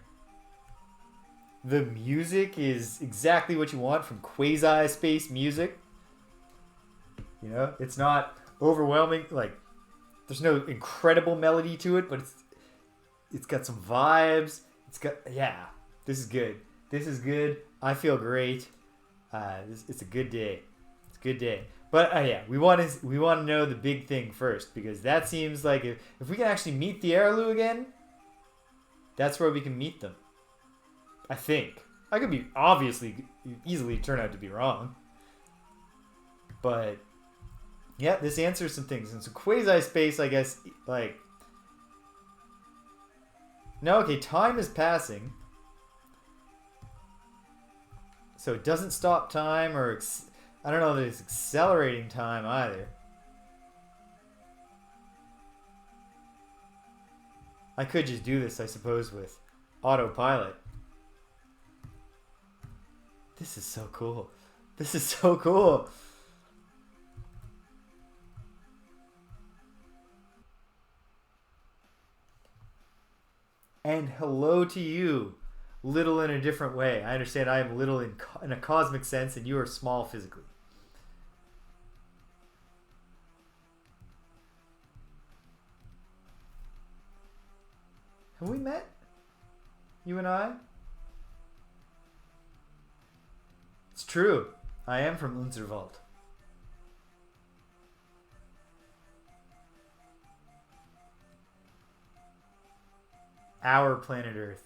The music is exactly what you want from quasi-space music. You know, it's not overwhelming. Like, there's no incredible melody to it, but it's got some vibes. This is good. This is good. I feel great. It's a good day. It's a good day. But we want to know the big thing first, because that seems like if we can actually meet the Arilouleay again, that's where we can meet them. I think. I could be easily turn out to be wrong. But yeah, this answers some things. And so quasi-space, I guess, like... No, okay, time is passing. So it doesn't stop time, or... I don't know that it's accelerating time either. I could just do this, I suppose, with autopilot. This is so cool. This is so cool. And hello to you, little in a different way. I understand I am little in a cosmic sense, and you are small physically. Have we met? You and I? It's true. I am from Unserwald. Our planet Earth.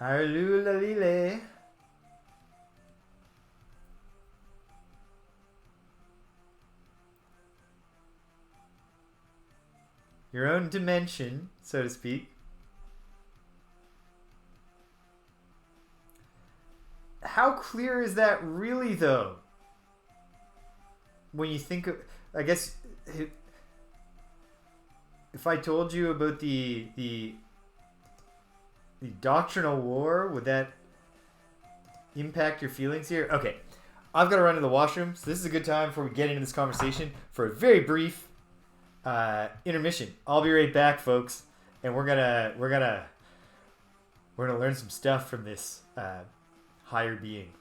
Arilouleelay. Your own dimension, so to speak. How clear is that really, though? When you think of, I guess, if I told you about the doctrinal war, would that impact your feelings here? Okay, I've got to run to the washroom, so this is a good time before we get into this conversation for a very brief intermission. I'll be right back, folks, and we're gonna learn some stuff from this higher being.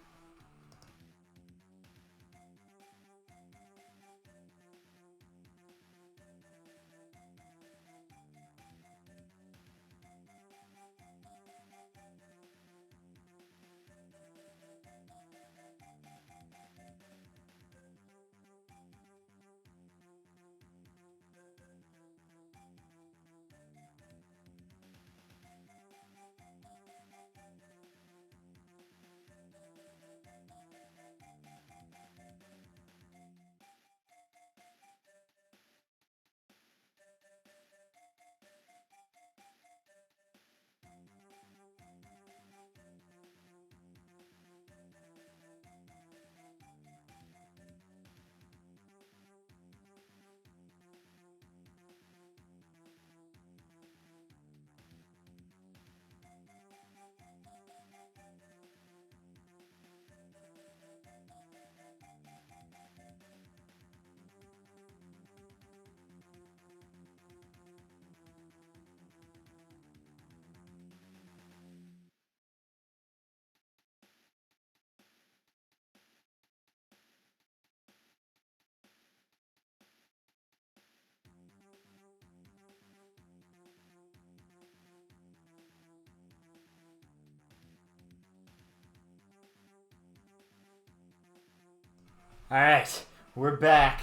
All right, we're back,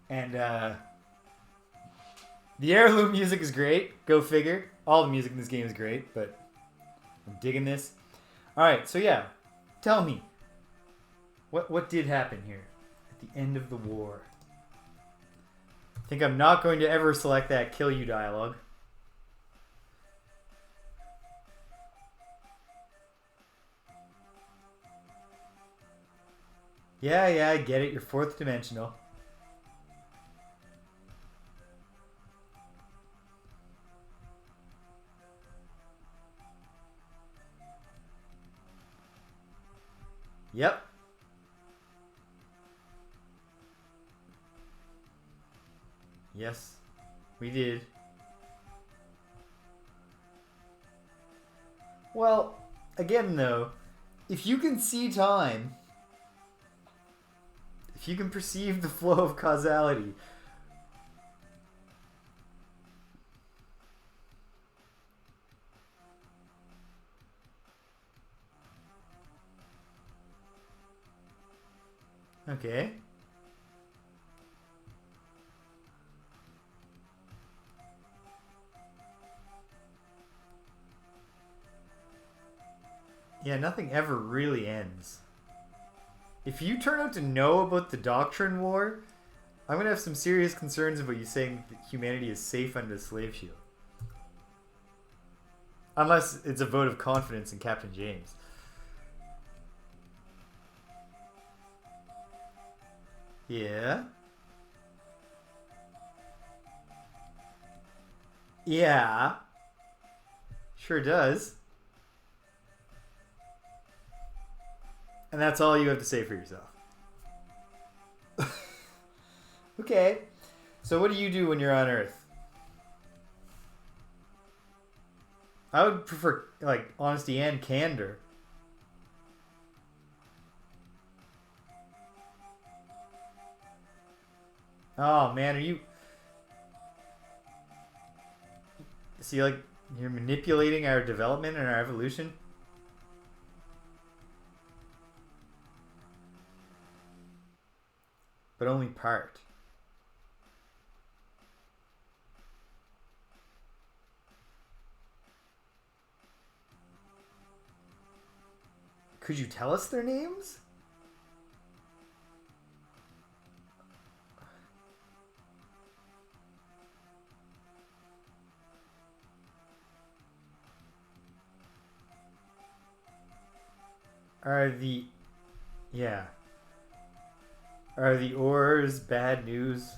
and the heirloom music is great. Go figure. All the music in this game is great, but I'm digging this. All right, so yeah, tell me, what did happen here at the end of the war? I think I'm not going to ever select that kill you dialogue. Yeah, I get it. You're fourth dimensional. Yep. Yes, we did. Well, again though, if you can see time, if you can perceive the flow of causality, okay. Yeah, nothing ever really ends. If you turn out to know about the Doctrine War, I'm going to have some serious concerns about you saying that humanity is safe under the slave shield. Unless it's a vote of confidence in Captain James. Yeah? Yeah. Sure does. And that's all you have to say for yourself. Okay. So what do you do when you're on Earth? I would prefer, like, honesty and candor. Oh, man, are you... See, like, you're manipulating our development and our evolution? But only part. Could you tell us their names? Are the... Yeah. Are the ores bad news?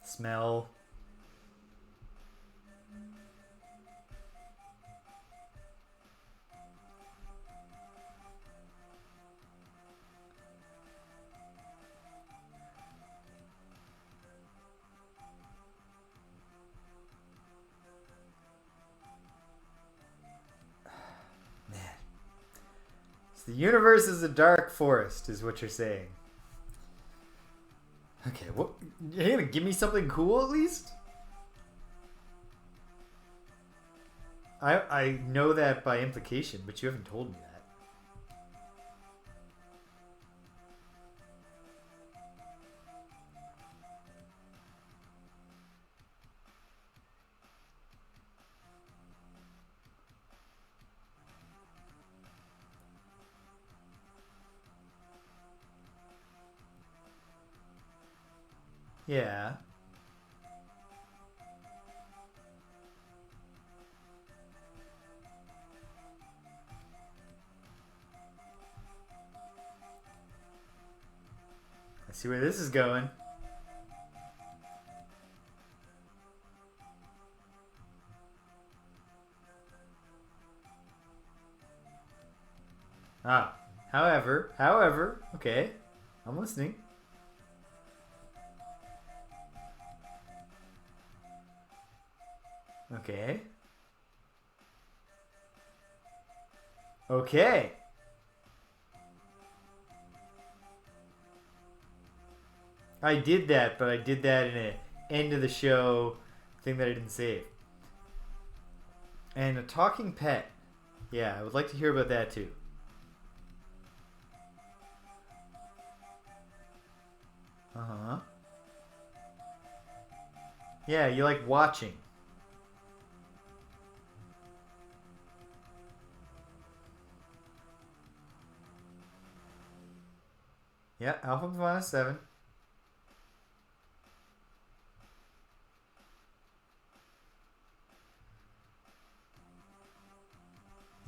Smell. Man. So the universe is a dark forest, is what you're saying. Okay, what? You're gonna give me something cool at least? I know that by implication, but you haven't told me that. Yeah. I see where this is going. Ah. However, okay. I'm listening. Okay. Okay. I did that, but I did that in an end of the show thing that I didn't save. And a talking pet. Yeah, I would like to hear about that too. Uh-huh. Yeah, you like watching. Yeah, Alpha minus 7.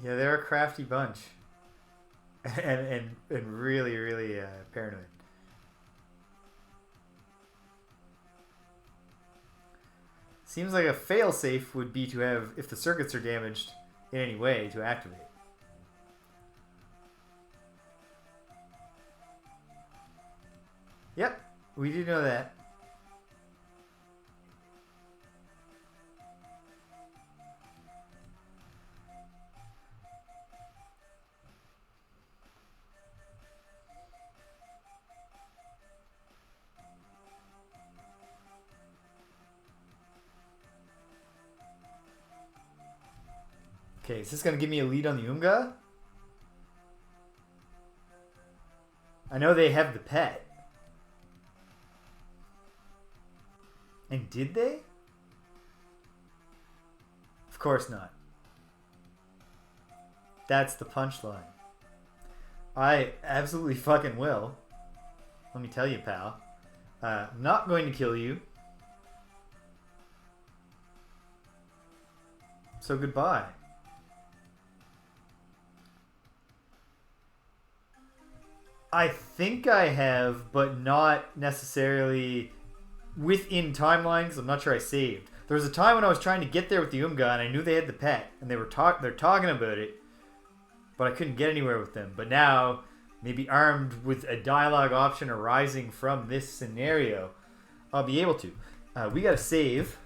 Yeah, they're a crafty bunch. and really, really paranoid. Seems like a failsafe would be to have, if the circuits are damaged in any way, to activate. Yep, we do know that. Okay, is this going to give me a lead on the Umgah? I know they have the pet. And did they? Of course not. That's the punchline. I absolutely fucking will. Let me tell you, pal. I'm not going to kill you. So goodbye. I think I have, but not necessarily within timelines. I'm not sure I saved. There was a time when I was trying to get there with the Umgah, and I knew they had the pet, and they're talking about it, but I couldn't get anywhere with them. But now, maybe armed with a dialogue option arising from this scenario, I'll be able to. We gotta save.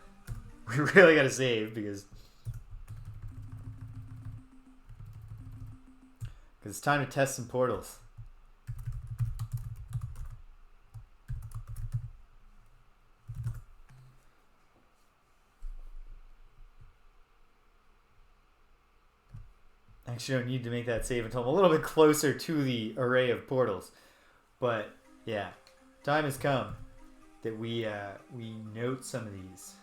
We really gotta save because it's time to test some portals. Actually, I don't need to make that save until I'm a little bit closer to the array of portals. But yeah, time has come that we note some of these.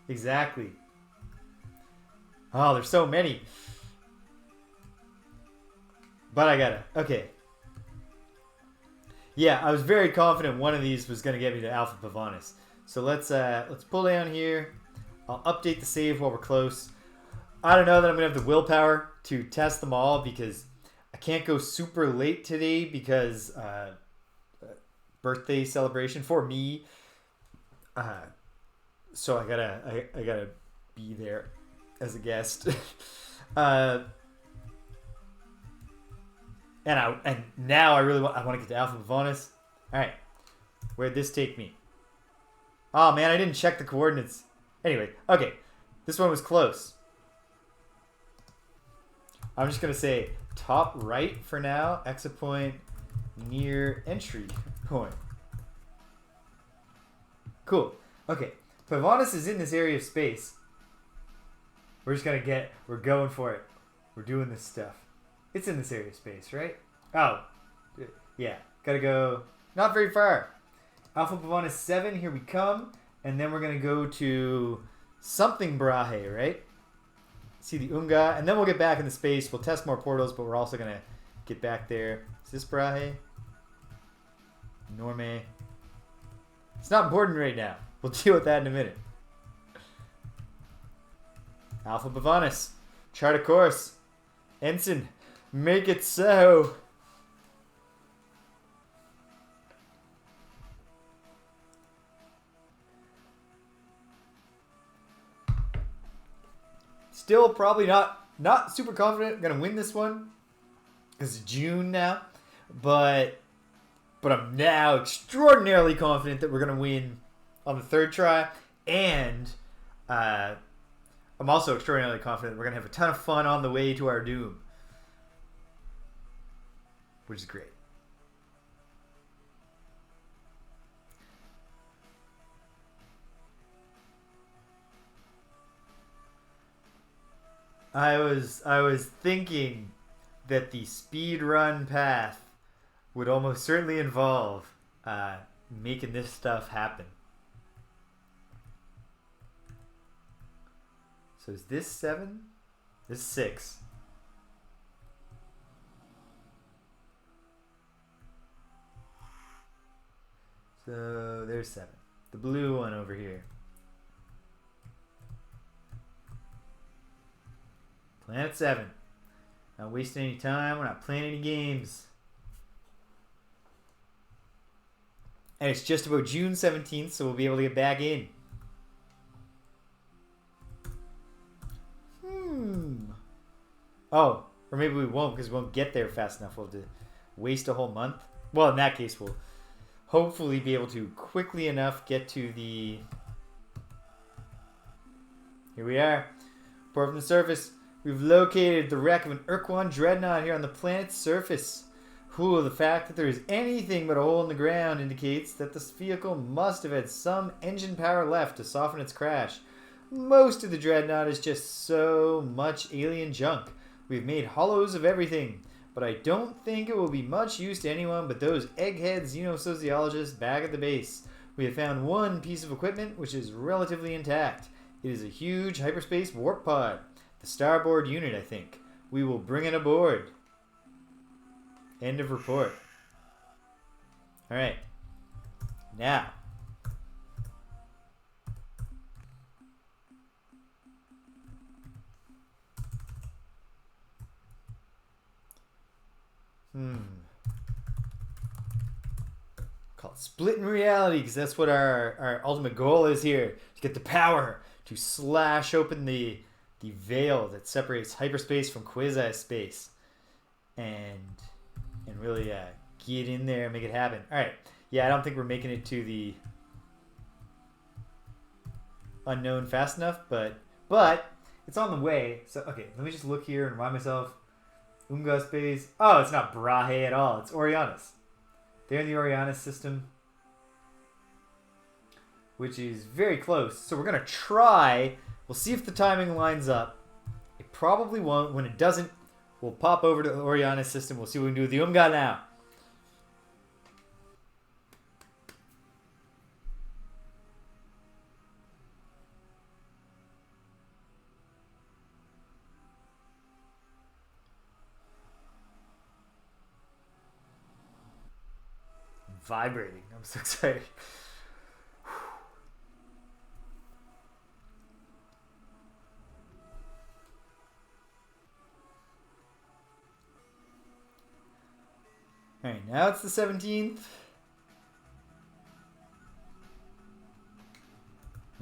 Exactly. Oh, there's so many. But I gotta. Okay. Yeah, I was very confident one of these was gonna get me to Alpha Pavonis. So let's pull down here. I'll update the save while we're close. I don't know that I'm gonna have the willpower to test them all because I can't go super late today because birthday celebration for me. So I gotta be there as a guest. And now I want to get to Alpha Pavonis. All right, where'd this take me? Oh man, I didn't check the coordinates. Anyway, okay, this one was close. I'm just gonna say top right for now. Exit point near entry point. Cool. Okay, Pavonis is in this area of space. We're going for it. We're doing this stuff. It's in this area of space, right? Oh, yeah. Gotta go not very far. Alpha Pavonis 7, here we come. And then we're gonna go to something Brahe, right? See the Umgah, and then we'll get back into space. We'll test more portals, but we're also gonna get back there. Is this Brahe? Melnorme. It's not important right now. We'll deal with that in a minute. Alpha Pavonis. Chart a course. Ensign. Make it so. Still probably not super confident I'm gonna win this one because it's June now, but I'm now extraordinarily confident that we're gonna win on the third try, and I'm also extraordinarily confident we're gonna have a ton of fun on the way to our doom, which is great. I was thinking that the speed run path would almost certainly involve making this stuff happen. So is this 7? This is 6. So there's 7. The blue one over here. Planet 7. Not wasting any time. We're not playing any games. And it's just about June 17th, so we'll be able to get back in. Oh, or maybe we won't because we won't get there fast enough. We'll have to waste a whole month. Well, in that case, we'll hopefully be able to quickly enough get to the... Here we are. Report from the surface. We've located the wreck of an Urquan dreadnought here on the planet's surface. Ooh, the fact that there is anything but a hole in the ground indicates that this vehicle must have had some engine power left to soften its crash. Most of the dreadnought is just so much alien junk. We've made hollows of everything, but I don't think it will be much use to anyone but those egghead xenosociologists back at the base. We have found one piece of equipment which is relatively intact. It is a huge hyperspace warp pod. The starboard unit, I think. We will bring it aboard. End of report. Alright. Now. Call it splitting reality, because that's what our ultimate goal is here. To get the power to slash open the veil that separates hyperspace from quasi-space. And really get in there and make it happen. Alright. Yeah, I don't think we're making it to the unknown fast enough, but it's on the way. So, okay, let me just look here and remind myself. Umgah space. Oh, it's not Brahe at all. It's Orianus. They're in the Orianus system, which is very close. So we're going to try. We'll see if the timing lines up. It probably won't. When it doesn't, we'll pop over to the Orianus system. We'll see what we can do with the Umgah now. Vibrating. I'm so excited. Alright, now it's the 17th.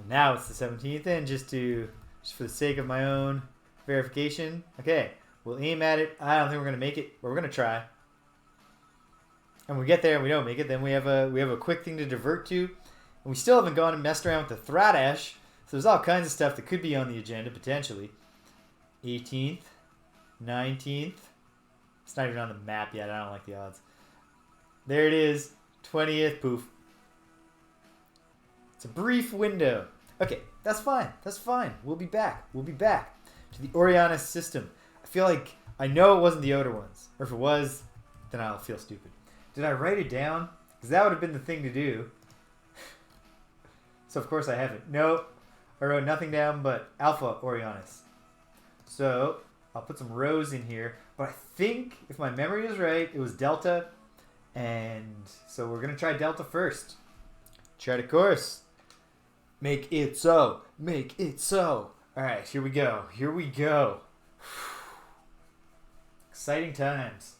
Now it's the 17th, and just for the sake of my own verification. Okay, we'll aim at it. I don't think we're gonna make it, but we're gonna try. And we get there and we don't make it, then we have a quick thing to divert to. And we still haven't gone and messed around with the Thradash. So there's all kinds of stuff that could be on the agenda, potentially. 18th. 19th. It's not even on the map yet. I don't like the odds. There it is. 20th. Poof. It's a brief window. Okay, that's fine. That's fine. We'll be back. We'll be back to the Orianus system. I feel like I know it wasn't the Oder ones. Or if it was, then I'll feel stupid. Did I write it down? Because that would have been the thing to do. So, of course, I haven't. No, I wrote nothing down but Alpha Orianus. So, I'll put some rows in here. But I think, if my memory is right, it was Delta. And so we're going to try Delta first. Chart a course. Make it so. Make it so. All right, here we go. Here we go. Exciting times.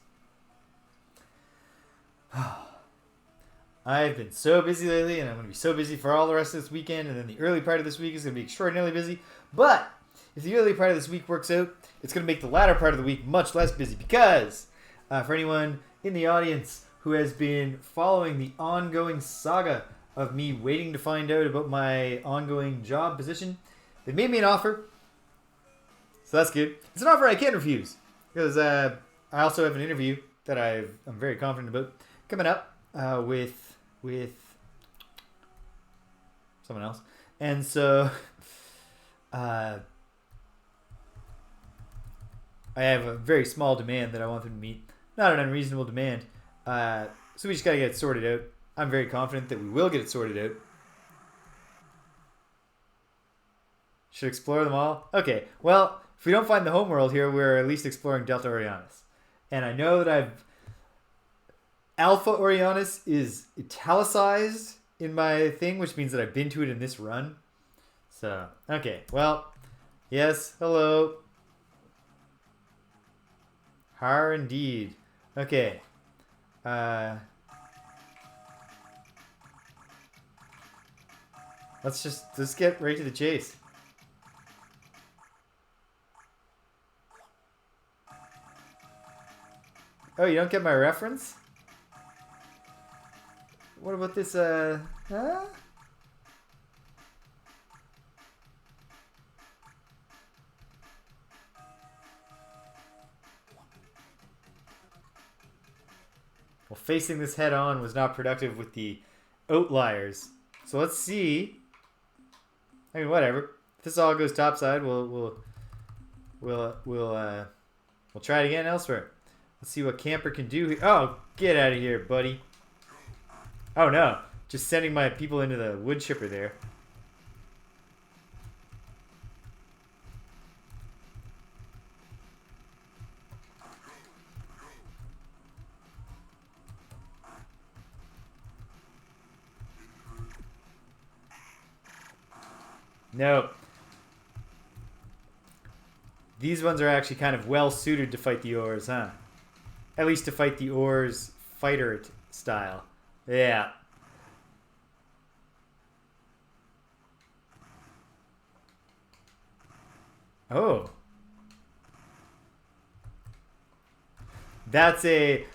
I've been so busy lately, and I'm going to be so busy for all the rest of this weekend, and then the early part of this week is going to be extraordinarily busy. But if the early part of this week works out, it's going to make the latter part of the week much less busy, because for anyone in the audience who has been following the ongoing saga of me waiting to find out about my ongoing job position, they made me an offer. So that's good. It's an offer I can't refuse, because I also have an interview that I'm very confident about coming up with someone else. And so I have a very small demand that I want them to meet. Not an unreasonable demand. So we just got to get it sorted out. I'm very confident that we will get it sorted out. Should explore them all? Okay, well, if we don't find the Homeworld here, we're at least exploring Delta Orianus. And I know that Alpha Orianus is italicized in my thing, which means that I've been to it in this run. So, okay, well, yes, hello. Har indeed. Okay. Let's get right to the chase. Oh, you don't get my reference? What about this, huh? Well, facing this head on was not productive with the outliers. So let's see. I mean, whatever. If this all goes topside, we'll try it again elsewhere. Let's see what Camper can do here. Oh, get out of here, buddy. Oh no, just sending my people into the wood chipper there. No. These ones are actually kind of well suited to fight the ores, huh? At least to fight the ores fighter style. Yeah. Oh. That's a...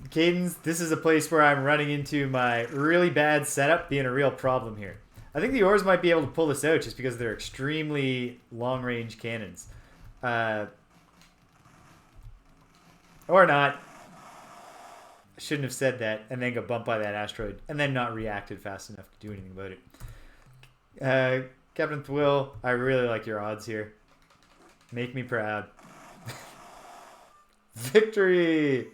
Cadence, this is a place where I'm running into my really bad setup being a real problem here. I think the ores might be able to pull this out just because they're extremely long-range cannons. Or not. I shouldn't have said that and then got bumped by that asteroid and then not reacted fast enough to do anything about it. Captain Thwill, I really like your odds here. Make me proud. Victory!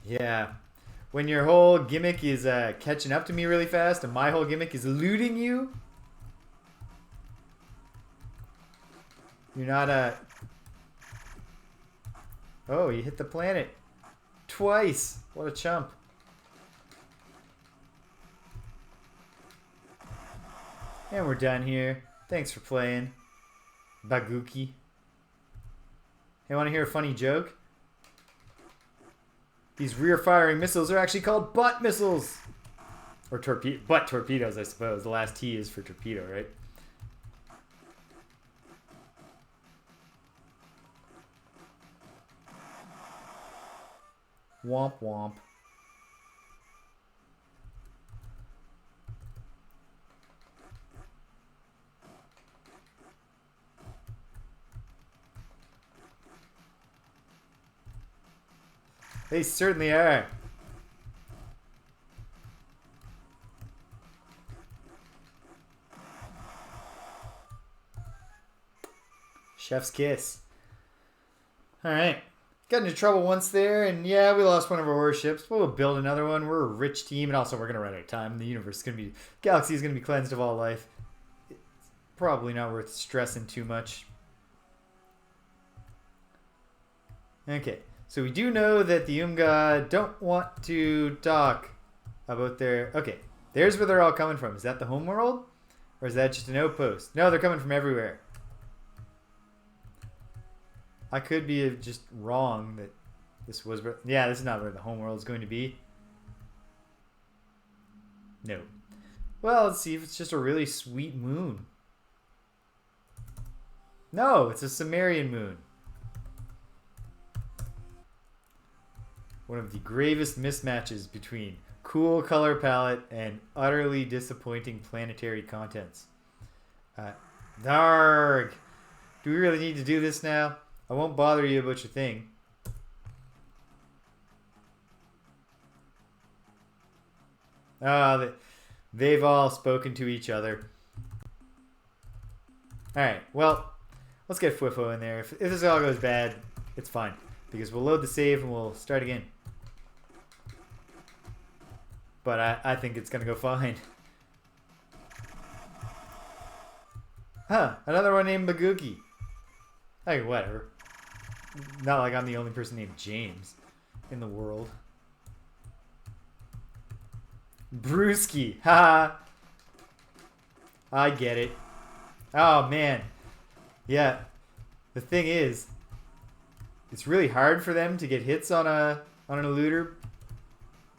Yeah. When your whole gimmick is catching up to me really fast and my whole gimmick is looting you, you're not Oh, you hit the planet. Twice. What a chump. And we're done here. Thanks for playing. Baguki. Hey, want to hear a funny joke? These rear-firing missiles are actually called butt missiles. Or butt torpedoes, I suppose. The last T is for torpedo, right? Womp womp. They certainly are. Chef's kiss. Alright. Got into trouble once there, and yeah, we lost one of our warships. We'll build another one. We're a rich team, and also we're going to run out of time. The universe is going to be... Galaxy is going to be cleansed of all life. It's probably not worth stressing too much. Okay. So we do know that the Umgah don't want to talk about their... Okay, there's where they're all coming from. Is that the Homeworld? Or is that just an outpost? No, they're coming from everywhere. I could be just wrong that this was where... Yeah, this is not where the Homeworld is going to be. No. Well, let's see if it's just a really sweet moon. No, it's a Sumerian moon. One of the gravest mismatches between cool color palette and utterly disappointing planetary contents. Darg! Do we really need to do this now? I won't bother you about your thing. They've all spoken to each other. Alright, well, let's get Fwifo in there. If this all goes bad, it's fine. Because we'll load the save and we'll start again. But I think it's going to go fine. Huh, another one named Baguki. Hey, whatever. Not like I'm the only person named James in the world. Brewski, haha. I get it. Oh, man. Yeah, the thing is, it's really hard for them to get hits on an eluder,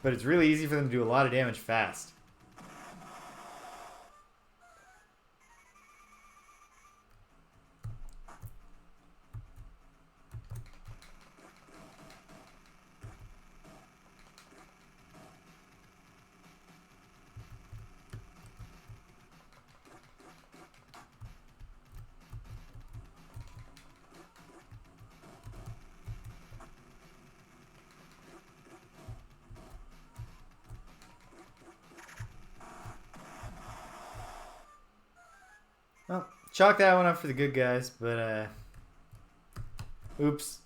but it's really easy for them to do a lot of damage fast. Well, chalk that one up for the good guys, but oops,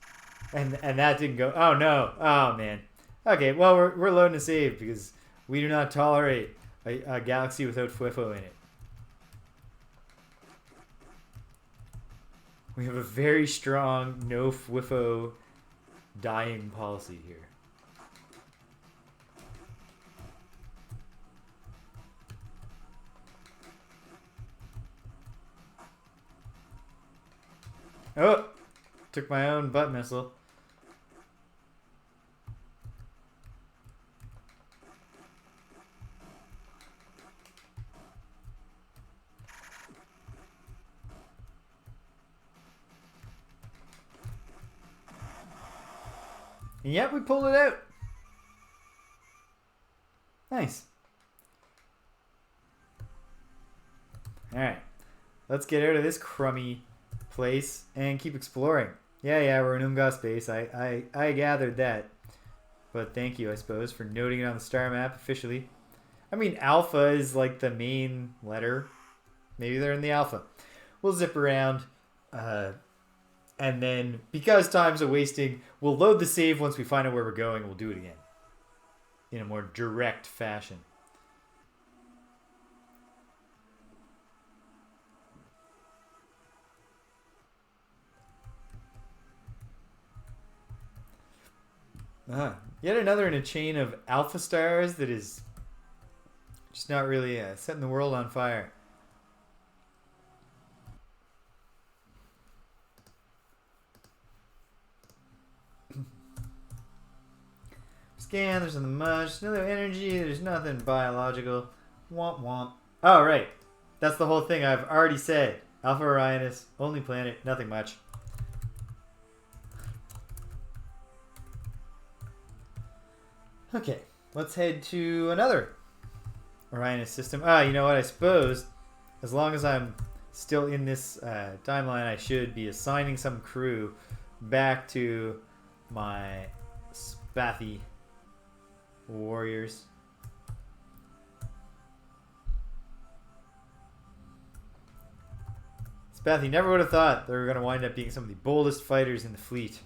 and that didn't go. Oh no! Oh man. Okay, well we're loading a save because we do not tolerate a galaxy without Fwifo in it. We have a very strong no Fwifo dying policy here. Oh! Took my own butt missile. And yet we pulled it out. Nice. Alright. Let's get out of this crummy place and keep exploring. Yeah, we're in Umgah space. I gathered that. But thank you, I suppose, for noting it on the star map officially. I mean, Alpha is like the main letter. Maybe they're in the Alpha. We'll zip around. And then, because time's a wasting, we'll load the save once we find out where we're going. We'll do it again. In a more direct fashion. Yet another in a chain of alpha stars that is just not really setting the world on fire. Scan, there's nothing much. No energy, there's nothing biological. Womp womp. Oh, right. That's the whole thing I've already said. Alpha Orionis, only planet, nothing much. Okay, let's head to another Orionis system. You know what? I suppose as long as I'm still in this timeline, I should be assigning some crew back to my Spathy warriors. Spathy never would have thought they were going to wind up being some of the boldest fighters in the fleet.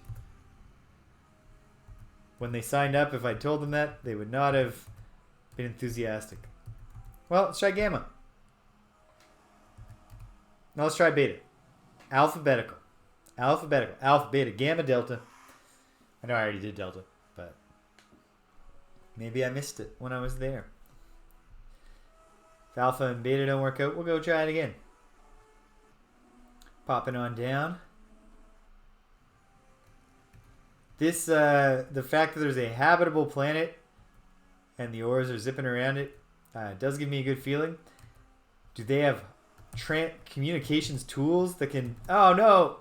When they signed up, if I told them that, they would not have been enthusiastic. Well, let's try Gamma. Now let's try Beta. Alphabetical. Alphabetical. Alpha, Beta, Gamma, Delta. I know I already did Delta, but maybe I missed it when I was there. If Alpha and Beta don't work out, we'll go try it again. Popping on down. This, the fact that there's a habitable planet and the ores are zipping around it, does give me a good feeling. Do they have communications tools that can... Oh, no!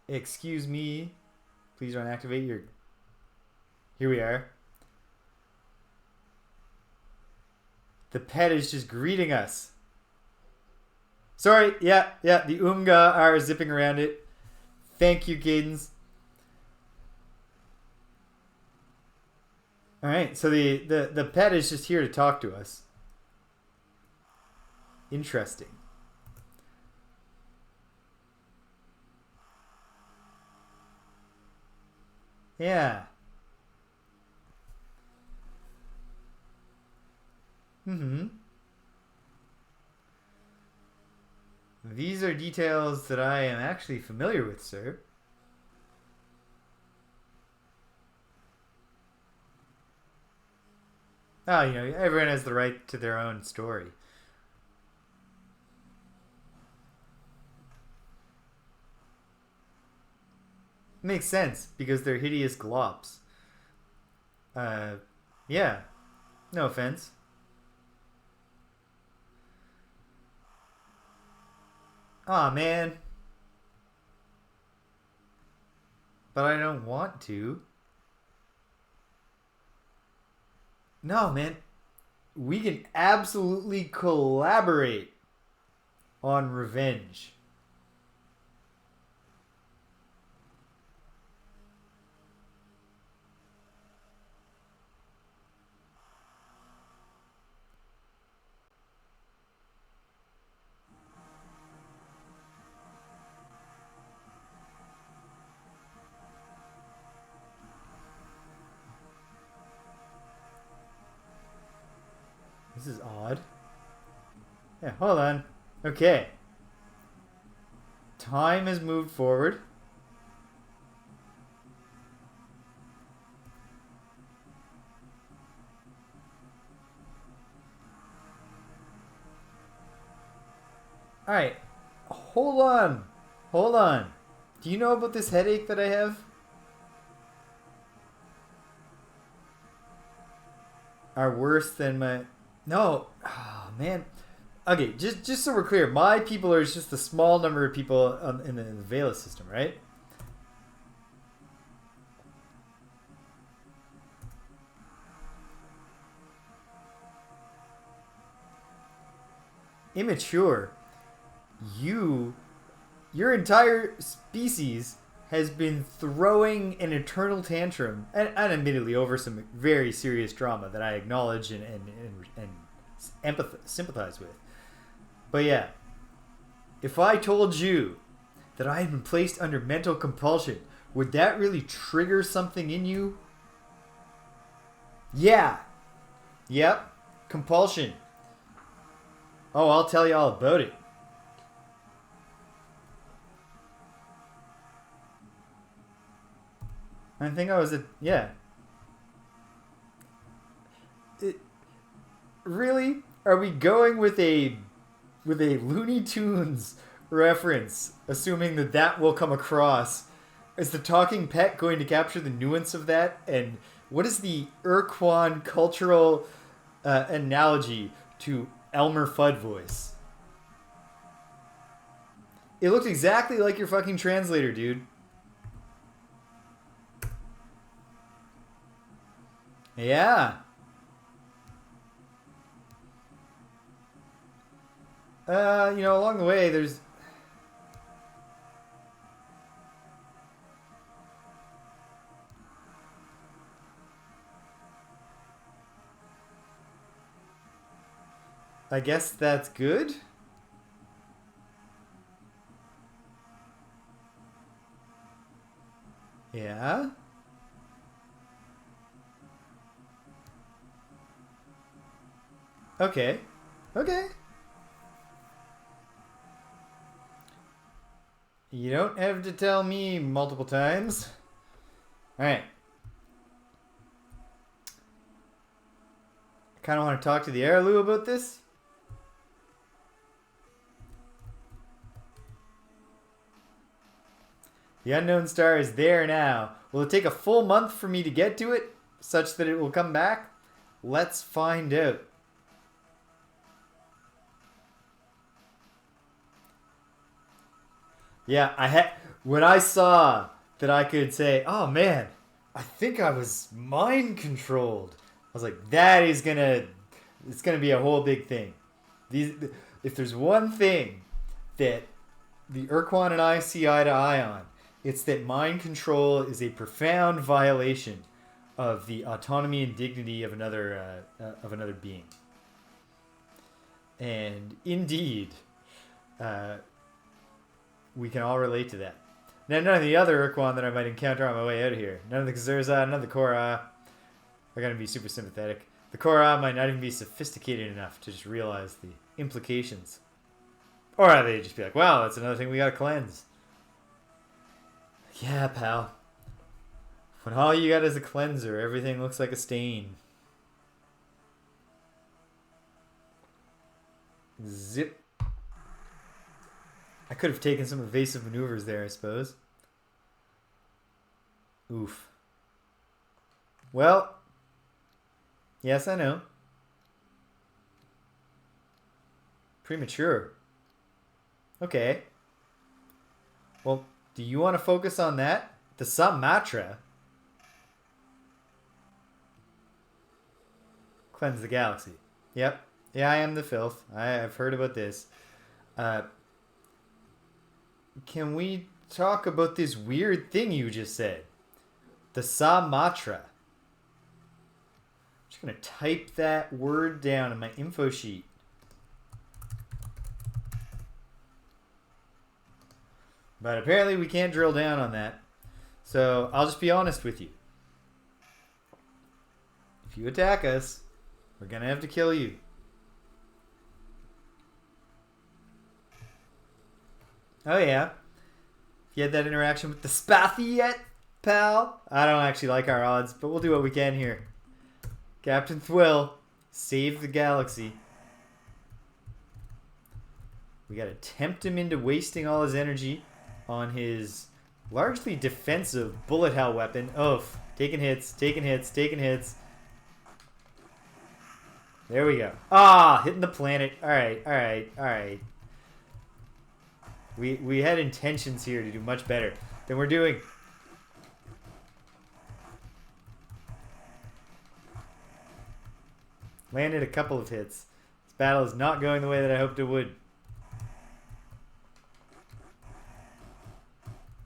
Excuse me. Please don't activate your... Here we are. The pet is just greeting us. Sorry, yeah, the Umgah are zipping around it. Thank you, Cadence. Alright, so the pet is just here to talk to us. Interesting. Yeah. These are details that I am actually familiar with, sir. Oh, you know, everyone has the right to their own story. Makes sense, because they're hideous globs. Yeah. No offense. Aw, man. But I don't want to. No, man. We can absolutely collaborate on revenge. This is odd. Yeah, hold on. Okay. Time has moved forward. Alright. Hold on. Hold on. Do you know about this headache that I have? Are worse than my... No. Oh, man. Okay, just so we're clear, my people are just a small number of people in the Vela system, right? Immature. Your entire species has been throwing an eternal tantrum, and admittedly over some very serious drama that I acknowledge and sympathize with. But yeah, if I told you that I had been placed under mental compulsion, would that really trigger something in you? Yeah. Yep. Compulsion. Oh, I'll tell you all about it. I think I was yeah. Really? Are we going with a Looney Tunes reference, assuming that will come across? Is the talking pet going to capture the nuance of that? And what is the Urquan cultural analogy to Elmer Fudd voice? It looked exactly like your fucking translator, dude. Yeah. Along the way, there's... I guess that's good? Yeah? Okay. Okay. You don't have to tell me multiple times. Alright. I kind of want to talk to the Arilouleay about this. The unknown star is there now. Will it take a full month for me to get to it, such that it will come back? Let's find out. Yeah, when I saw that I could say, "Oh man, I think I was mind controlled," I was like, it's gonna be a whole big thing. If there's one thing that the Urquan and I see eye to eye on, it's that mind control is a profound violation of the autonomy and dignity of another being. And indeed, we can all relate to that. Now, none of the other Urquan that I might encounter on my way out of here, none of the Kazurza, none of the Korra, are going to be super sympathetic. The Korra might not even be sophisticated enough to just realize the implications. Or they just be like, wow, that's another thing we got to cleanse. Yeah, pal. When all you got is a cleanser, everything looks like a stain. Zip. I could have taken some evasive maneuvers there, I suppose. Oof. Well, yes, I know. Premature. Okay. Well, do you want to focus on that? The Samatra. Cleanse the galaxy. Yep. Yeah, I am the filth. I've heard about this. Can we talk about this weird thing you just said? The Samatra. I'm just going to type that word down in my info sheet. But apparently we can't drill down on that. So I'll just be honest with you. If you attack us, we're going to have to kill you. Oh yeah. You had that interaction with the Spathy yet, pal? I don't actually like our odds, but we'll do what we can here. Captain Thwill, save the galaxy. We got to tempt him into wasting all his energy on his largely defensive bullet hell weapon. Oof. Taking hits, taking hits, taking hits. There we go. Ah, hitting the planet. Alright, alright, alright. We had intentions here to do much better than we're doing. Landed a couple of hits. This battle is not going the way that I hoped it would.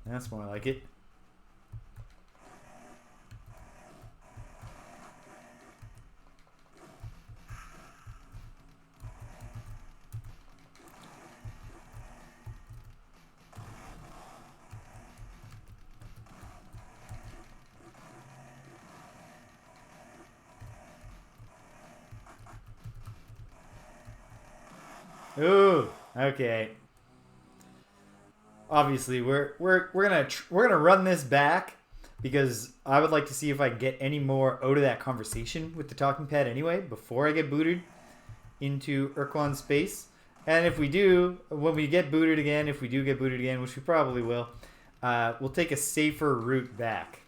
That's more like it. Ooh, okay. Obviously, we're gonna run this back because I would like to see if I can get any more out of that conversation with the talking pad anyway before I get booted into Urquan's space. And if we do, when we get booted again, if we do get booted again, which we probably will, we'll take a safer route back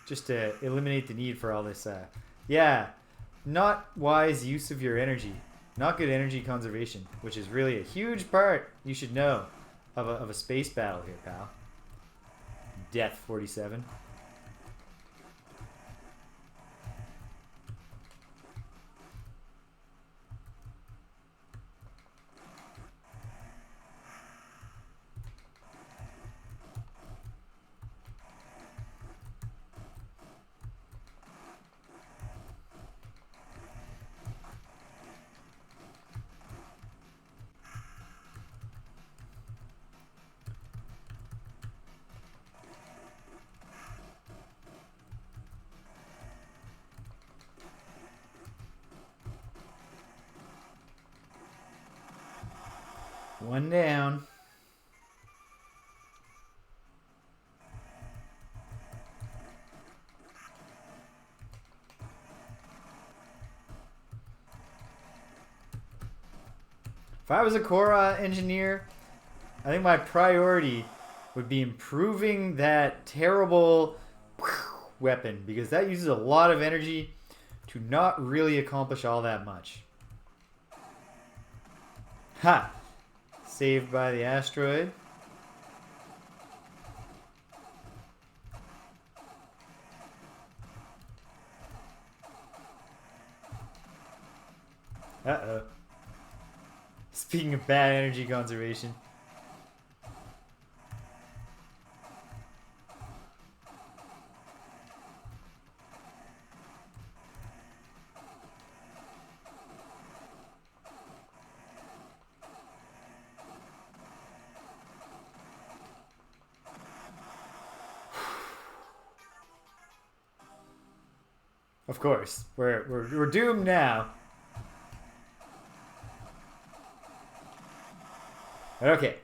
just to eliminate the need for all this. Yeah, not wise use of your energy. Not good energy conservation, which is really a huge part, you should know, of a space battle here, pal. Death 47. One down. If I was a Korra engineer, I think my priority would be improving that terrible weapon because that uses a lot of energy to not really accomplish all that much. Ha! Saved by the asteroid. Uh-oh. Speaking of bad energy conservation. Of course, we're doomed now. Okay.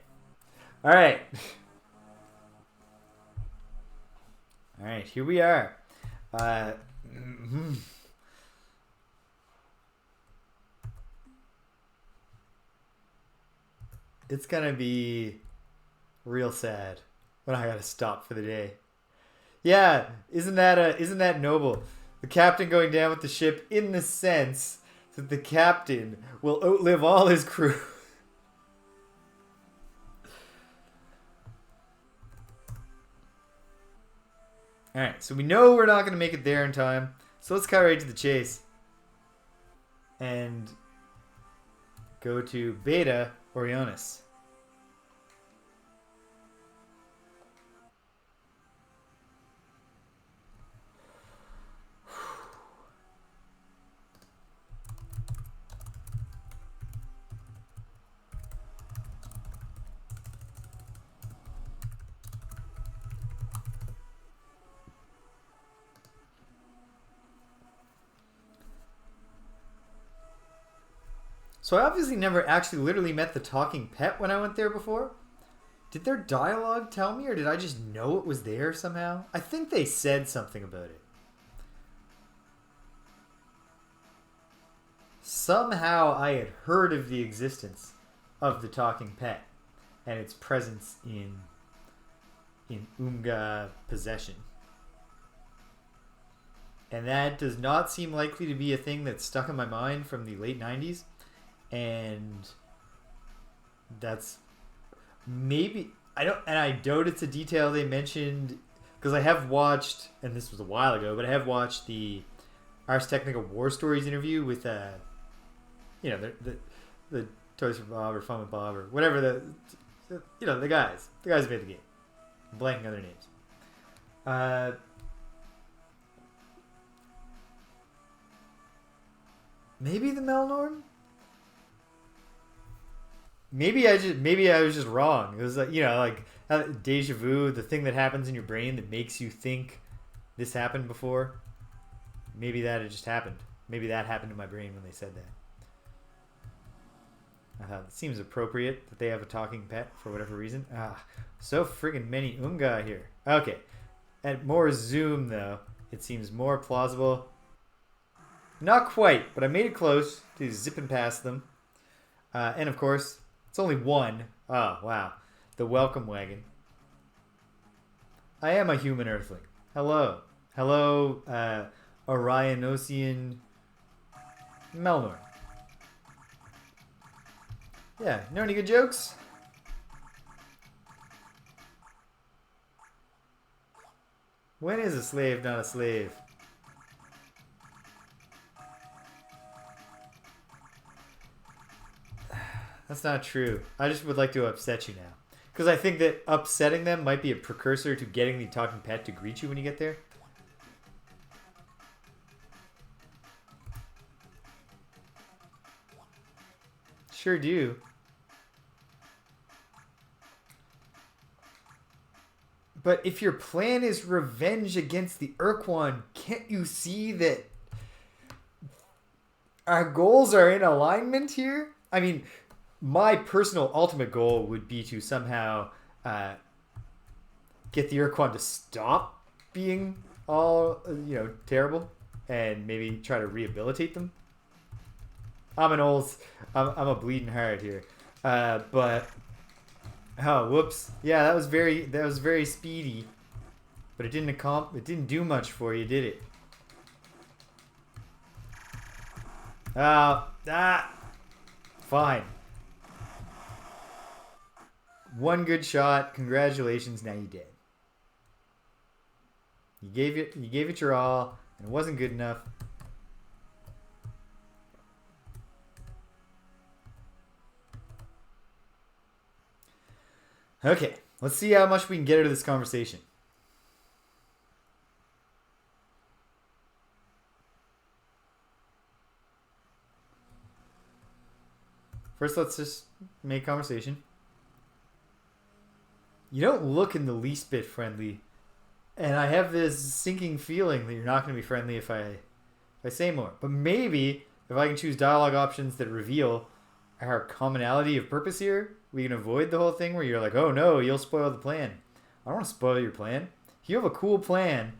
All right. All right, here we are. It's gonna be real sad when I gotta stop for the day. Yeah, isn't that noble? The captain going down with the ship in the sense that the captain will outlive all his crew. Alright, so we know we're not going to make it there in time. So let's cut right to the chase. And go to Beta Orionis. So I obviously never actually literally met the talking pet when I went there before. Did their dialogue tell me, or did I just know it was there somehow? I think they said something about it. Somehow I had heard of the existence of the talking pet and its presence in Umgah possession. And that does not seem likely to be a thing that's stuck in my mind from the late 90s. And that's maybe... I doubt it's a detail they mentioned, because I have watched, and this was a while ago, but I have watched the Ars Technica War Stories interview with, the Toys for Bob or Fun with Bob or whatever the guys who made the game. I'm blanking on their names. Maybe the Melnorme? Maybe I was just wrong. It was like deja vu, the thing that happens in your brain that makes you think this happened before. Maybe that had just happened. Maybe that happened in my brain when they said that. It seems appropriate that they have a talking pet for whatever reason. So friggin' many Umgah here. Okay. At more zoom, though, it seems more plausible. Not quite, but I made it close to zipping past them. And of course, it's only one. Oh, wow. The welcome wagon. I am a human earthling. Hello. Hello, Orionosian Melnorme. Yeah, know any good jokes? When is a slave not a slave? That's not true. I just would like to upset you now. Because I think that upsetting them might be a precursor to getting the talking pet to greet you when you get there. Sure do. But if your plan is revenge against the Urquan, can't you see that our goals are in alignment here? I mean, my personal ultimate goal would be to somehow get the Urquan to stop being all, terrible and maybe try to rehabilitate them. I'm a bleeding heart here. But oh, whoops. Yeah, that was very speedy. But it didn't do much for you, did it? Fine. One good shot. Congratulations. Now you're dead. You gave it your all, and it wasn't good enough. Okay, let's see how much we can get out of this conversation. First, let's just make conversation. You don't look in the least bit friendly, and I have this sinking feeling that you're not going to be friendly if I say more. But maybe if I can choose dialogue options that reveal our commonality of purpose here, we can avoid the whole thing where you're like, oh no, you'll spoil the plan. I don't want to spoil your plan. If you have a cool plan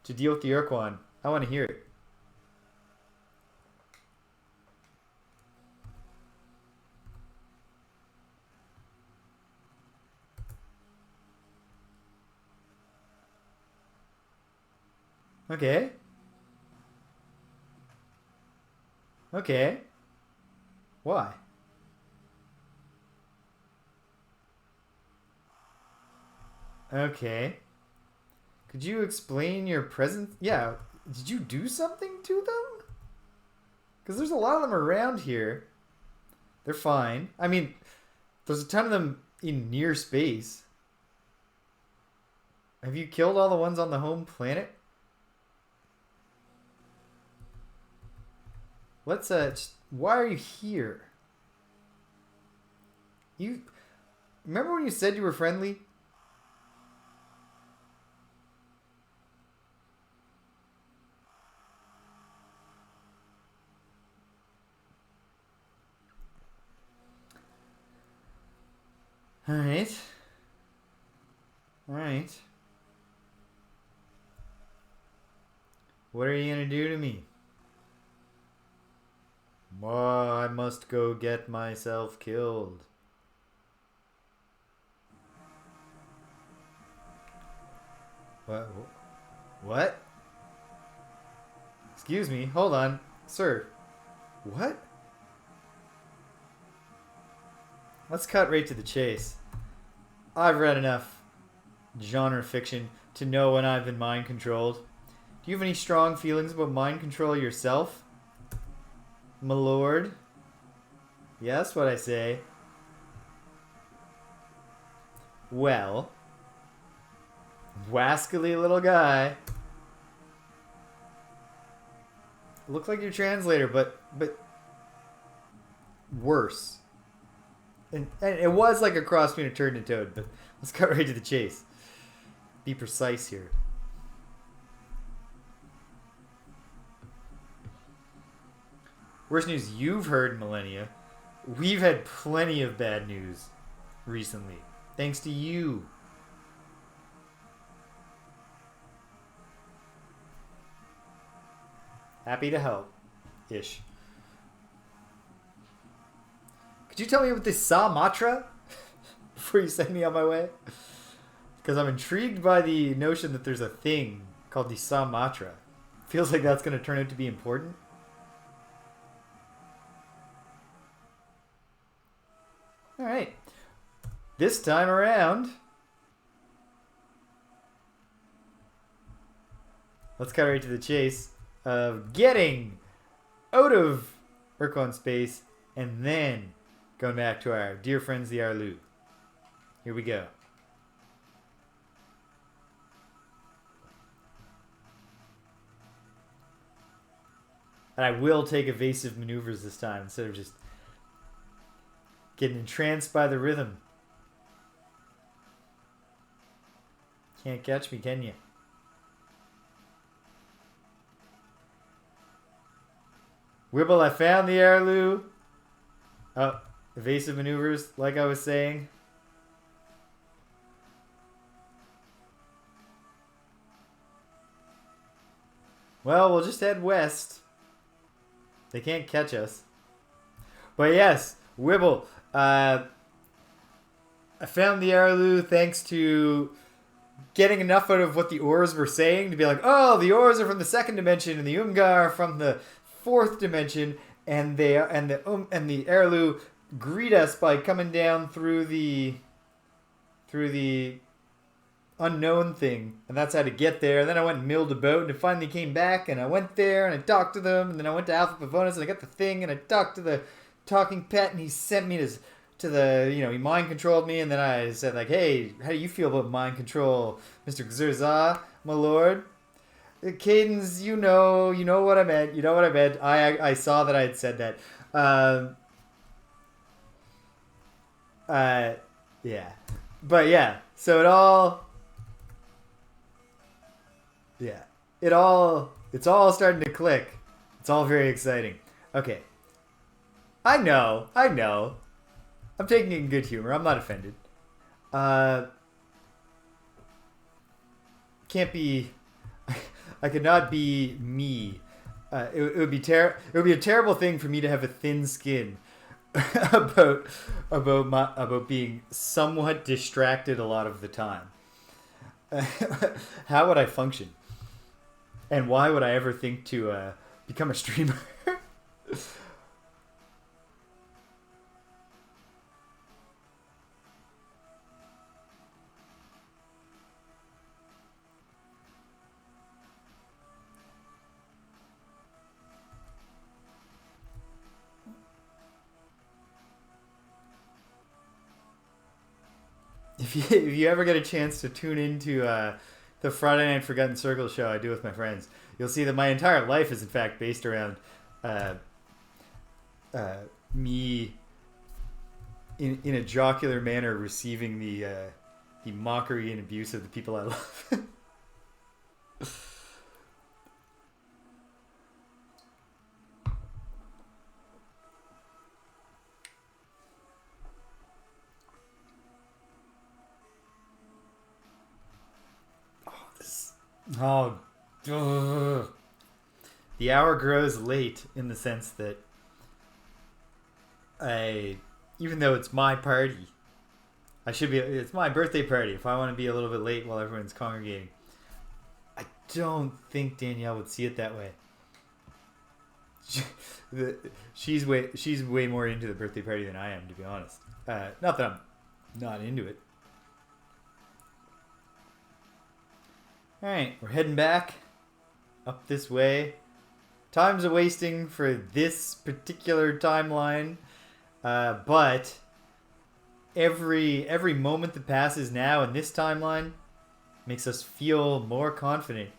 to deal with the Urquan, I want to hear it. Okay. Okay. Why? Okay. Could you explain your presence? Yeah. Did you do something to them? Because there's a lot of them around here. They're fine. I mean, there's a ton of them in near space. Have you killed all the ones on the home planet? Let's, why are you here? You... Remember when you said you were friendly? Alright. Alright. What are you gonna do to me? Oh, I must go get myself killed. What? What? Excuse me. Hold on. Sir. What? Let's cut right to the chase. I've read enough genre fiction to know when I've been mind controlled. Do you have any strong feelings about mind control yourself? My lord? Yes, what I say. Well, wascally little guy. Look like your translator, but worse. And it was like a cross between a turd and a toad, but let's cut right to the chase. Be precise here. Worst news you've heard, Millennia. We've had plenty of bad news recently. Thanks to you. Happy to help. Ish. Could you tell me about this Sa-Matra before you send me on my way? Because I'm intrigued by the notion that there's a thing called the Sa-Matra. Feels like that's going to turn out to be important. Alright. This time around, let's cut right to the chase of getting out of Urkon space and then going back to our dear friends the Arilouleelay. Here we go. And I will take evasive maneuvers this time instead of just getting entranced by the rhythm. Can't catch me, can you? Wibble, I found the Arilouleelay. Oh, evasive maneuvers, like I was saying. Well, we'll just head west. They can't catch us. But yes, Wibble. I found the Arilouleelay thanks to getting enough out of what the oars were saying to be like, oh, the oars are from the second dimension and the Umgah are from the fourth dimension, and the Arilouleelay greet us by coming down through the unknown thing, and that's how to get there. And then I went and milled about, and it finally came back, and I went there and I talked to them, and then I went to Alpha Pavonis and I got the thing, and I talked to the talking pet, and he sent me to the, he mind controlled me, and then I said like, hey, how do you feel about mind control, Mr. Xurza, my lord? Cadence, you know what I meant. You know what I meant. I saw that I had said that. Yeah. But yeah, so it's all starting to click. It's all very exciting. Okay. I know. I'm taking it in good humor. I'm not offended. Can't be. I could not be me. It would be a terrible thing for me to have a thin skin about being somewhat distracted a lot of the time. How would I function? And why would I ever think to become a streamer? If you ever get a chance to tune into the Friday Night Forgotten Circle show I do with my friends, you'll see that my entire life is in fact based around me in a jocular manner receiving the mockery and abuse of the people I love. Oh, ugh. The hour grows late in the sense that I, even though it's my party, I should be. It's my birthday party. If I want to be a little bit late while everyone's congregating, I don't think Danielle would see it that way. She's way more into the birthday party than I am, to be honest. Not that I'm not into it. All right, we're heading back up this way. Time's a wasting for this particular timeline, but every moment that passes now in this timeline makes us feel more confident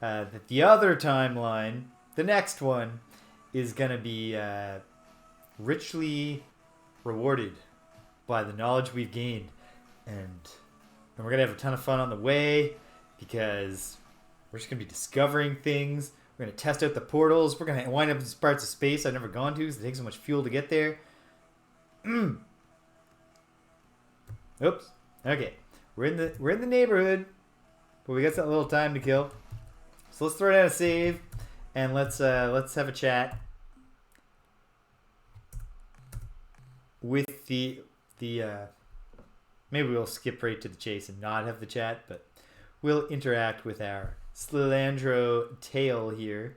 that the other timeline, the next one, is gonna be richly rewarded by the knowledge we've gained, and we're gonna have a ton of fun on the way because we're just gonna be discovering things. We're gonna test out the portals. We're gonna wind up in parts of space I've never gone to because it takes so much fuel to get there. Oops. Okay, we're in the neighborhood, but we got that little time to kill. So let's throw down a save, and let's have a chat with the maybe we'll skip right to the chase and not have the chat, but we'll interact with our Slilandro tail here.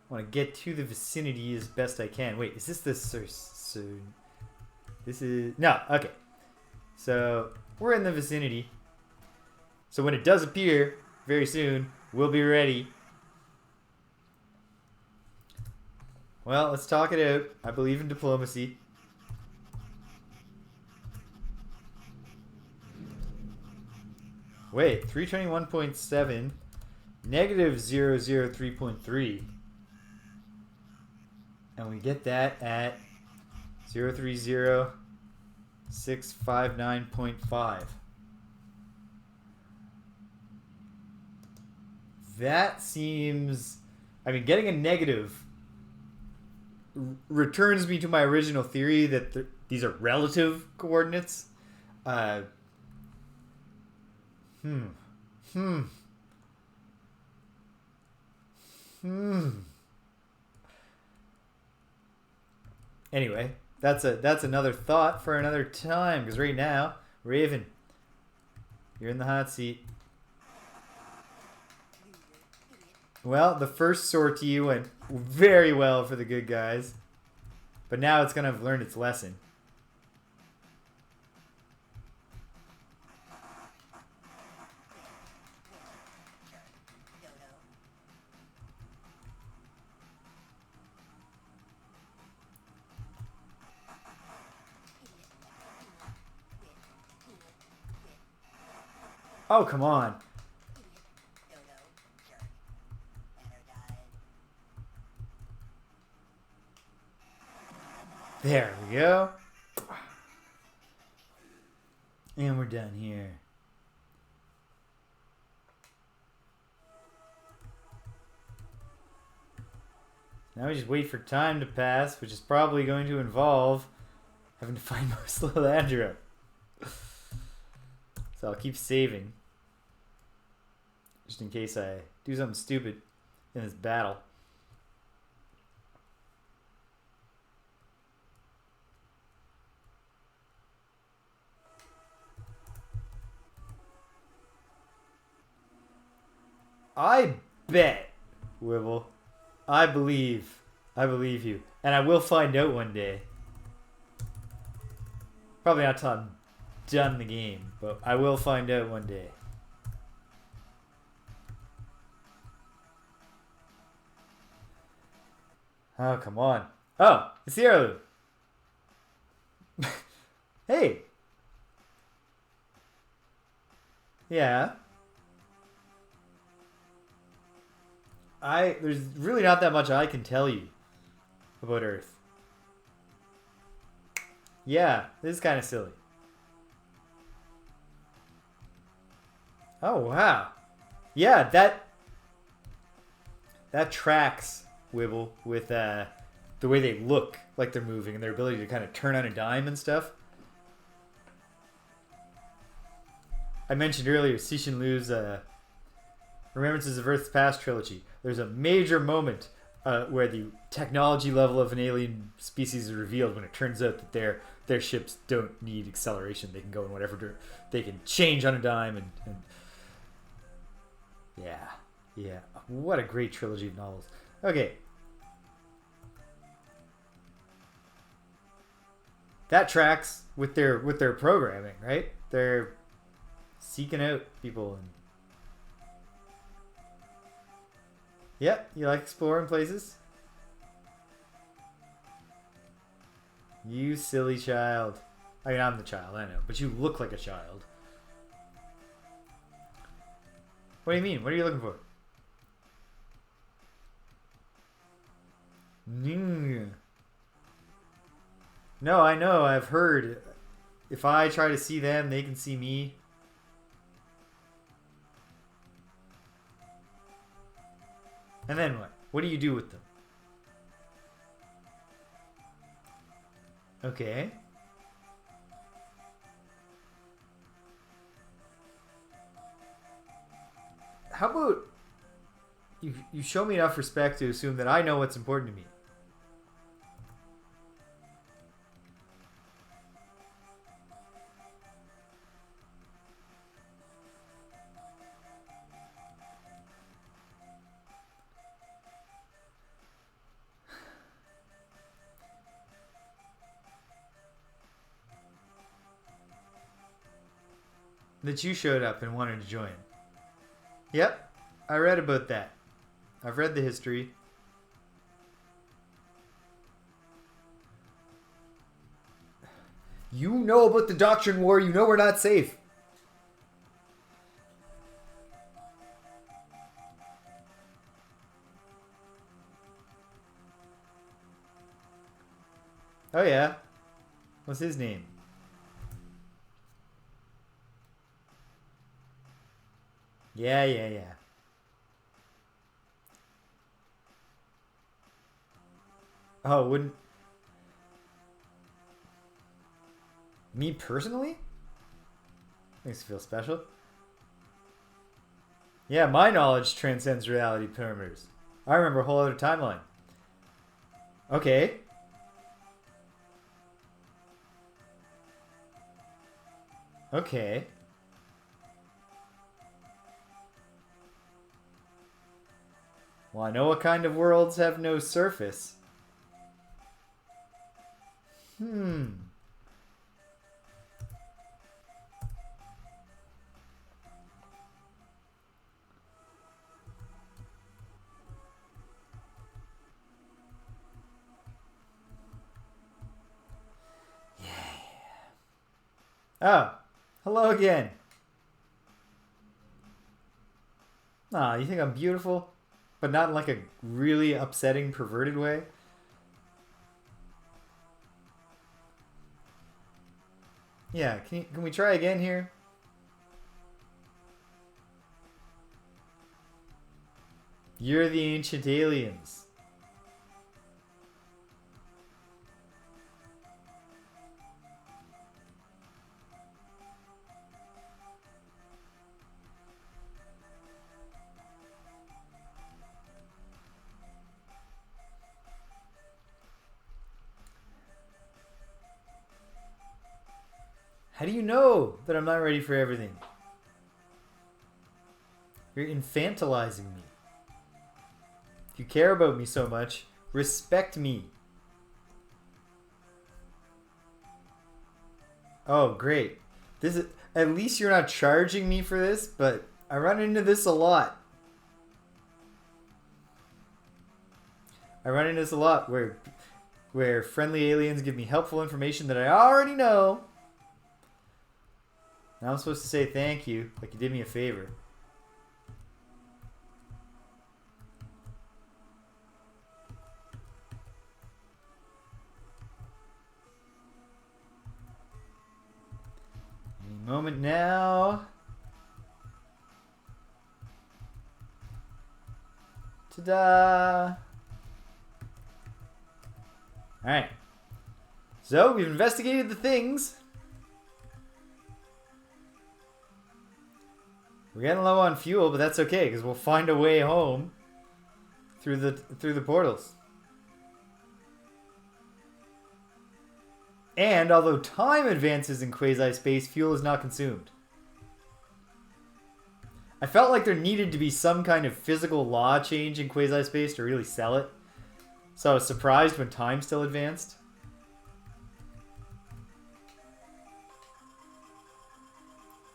I want to get to the vicinity as best I can. Wait, is this the this is no, okay. So we're in the vicinity. So when it does appear very soon, we'll be ready. Well, let's talk it out. I believe in diplomacy. Wait, 321.7, negative 003.3. And we get that at 030,659.5. That seems... I mean, getting a negative returns me to my original theory that these are relative coordinates. Anyway, that's another thought for another time, because right now, Raven, you're in the hot seat. Well, the first sortie went very well for the good guys, but now it's going to have learned its lesson. Oh, come on. There we go. And we're done here. Now we just wait for time to pass, which is probably going to involve having to find most little Andrew. So I'll keep saving, just in case I do something stupid in this battle. I bet, Wibble. I believe you. And I will find out one day. Probably not till I'm done the game, but I will find out one day. Oh, come on. Oh, it's the Arilouleay. Hey. Yeah. There's really not that much I can tell you about Earth. Yeah, this is kind of silly. Oh, wow. Yeah, that tracks, Wibble, with the way they look like they're moving and their ability to kind of turn on a dime and stuff. I mentioned earlier, Cixin Liu's Remembrances of Earth's Past trilogy. There's a major moment where the technology level of an alien species is revealed when it turns out that their ships don't need acceleration. They can go in whatever they can change on a dime and yeah. What a great trilogy of novels. Okay. That tracks with their programming, right? They're seeking out people and yep, you like exploring places? You silly child. I mean, I'm the child, I know, but you look like a child. What do you mean? What are you looking for? No, I know. I've heard. If I try to see them, they can see me. And then what? What do you do with them? Okay. How about you show me enough respect to assume that I know what's important to me? That you showed up and wanted to join. Yep, I read about that. I've read the history. You know about the Doctrine War. You know we're not safe. Oh yeah. What's his name? Yeah. Oh, wouldn't... Me personally? Makes me feel special. Yeah, my knowledge transcends reality parameters. I remember a whole other timeline. Okay. Okay. Well, I know what kind of worlds have no surface. Any Oh, hello again. Aw, you think I'm beautiful? But not in like a really upsetting, perverted way? Yeah, can we try again here? You're the ancient aliens. How do you know that I'm not ready for everything? You're infantilizing me. If you care about me so much, respect me. Oh, great. This is, at least you're not charging me for this, but I run into this a lot. Where friendly aliens give me helpful information that I already know. Now I'm supposed to say thank you, like you did me a favor. Any moment now. Ta-da! Alright. So, we've investigated the things. We're getting low on fuel, but that's okay because we'll find a way home through the portals. And although time advances in quasi-space, fuel is not consumed. I felt like there needed to be some kind of physical law change in quasi-space to really sell it. So I was surprised when time still advanced.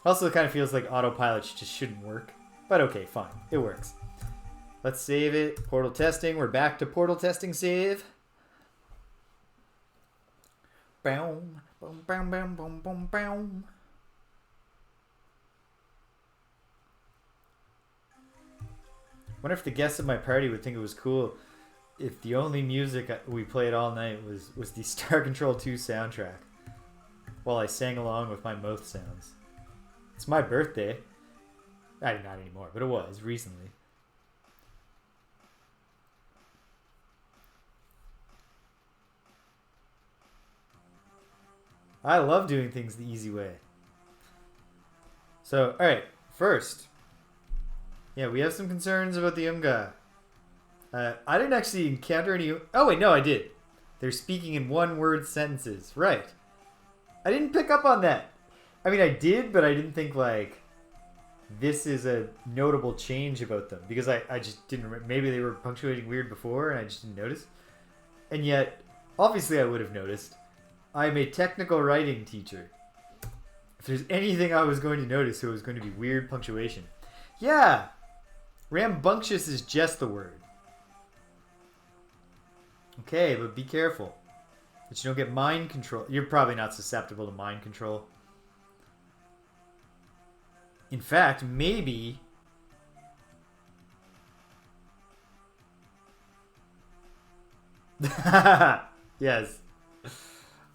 Also, it kind of feels like autopilot just shouldn't work. But okay, fine. It works. Let's save it. Portal testing. We're back to portal testing save. Boom, boom, boom, boom, boom, boom, boom. Wonder if the guests at my party would think it was cool if the only music we played all night was the Star Control 2 soundtrack while I sang along with my mouth sounds. It's my birthday. Not anymore, but it was recently. I love doing things the easy way. So, alright, first. Yeah, we have some concerns about the Umgah. I didn't actually encounter any... Oh, wait, no, I did. They're speaking in one-word sentences. Right. I didn't pick up on that. I mean, I did, but I didn't think, like, this is a notable change about them. Because I just didn't... Maybe they were punctuating weird before, and I just didn't notice. And yet, obviously I would have noticed. I'm a technical writing teacher. If there's anything I was going to notice, it was going to be weird punctuation. Yeah! Rambunctious is just the word. Okay, but be careful. That you don't get mind control. You're probably not susceptible to mind control. In fact, maybe... Yes.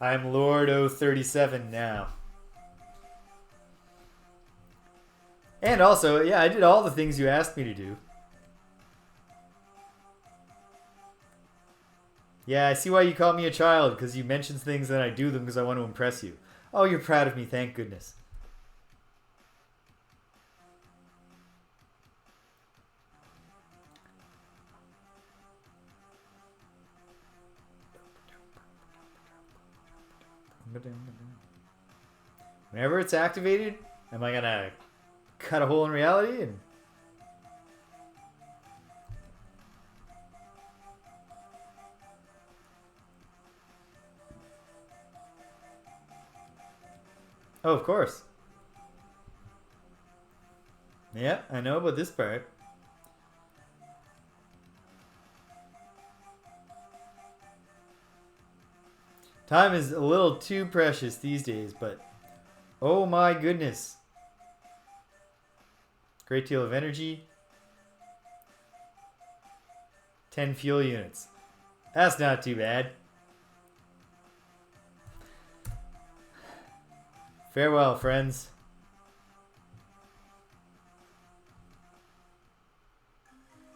I'm Lord 037 now. And also, yeah, I did all the things you asked me to do. Yeah, I see why you call me a child, because you mention things and I do them because I want to impress you. Oh, you're proud of me, thank goodness. Whenever it's activated, am I gonna cut a hole in reality and... Oh, of course. Yeah, I know about this part. Time is a little too precious these days, but oh my goodness. Great deal of energy. 10 fuel units. That's not too bad. Farewell, friends.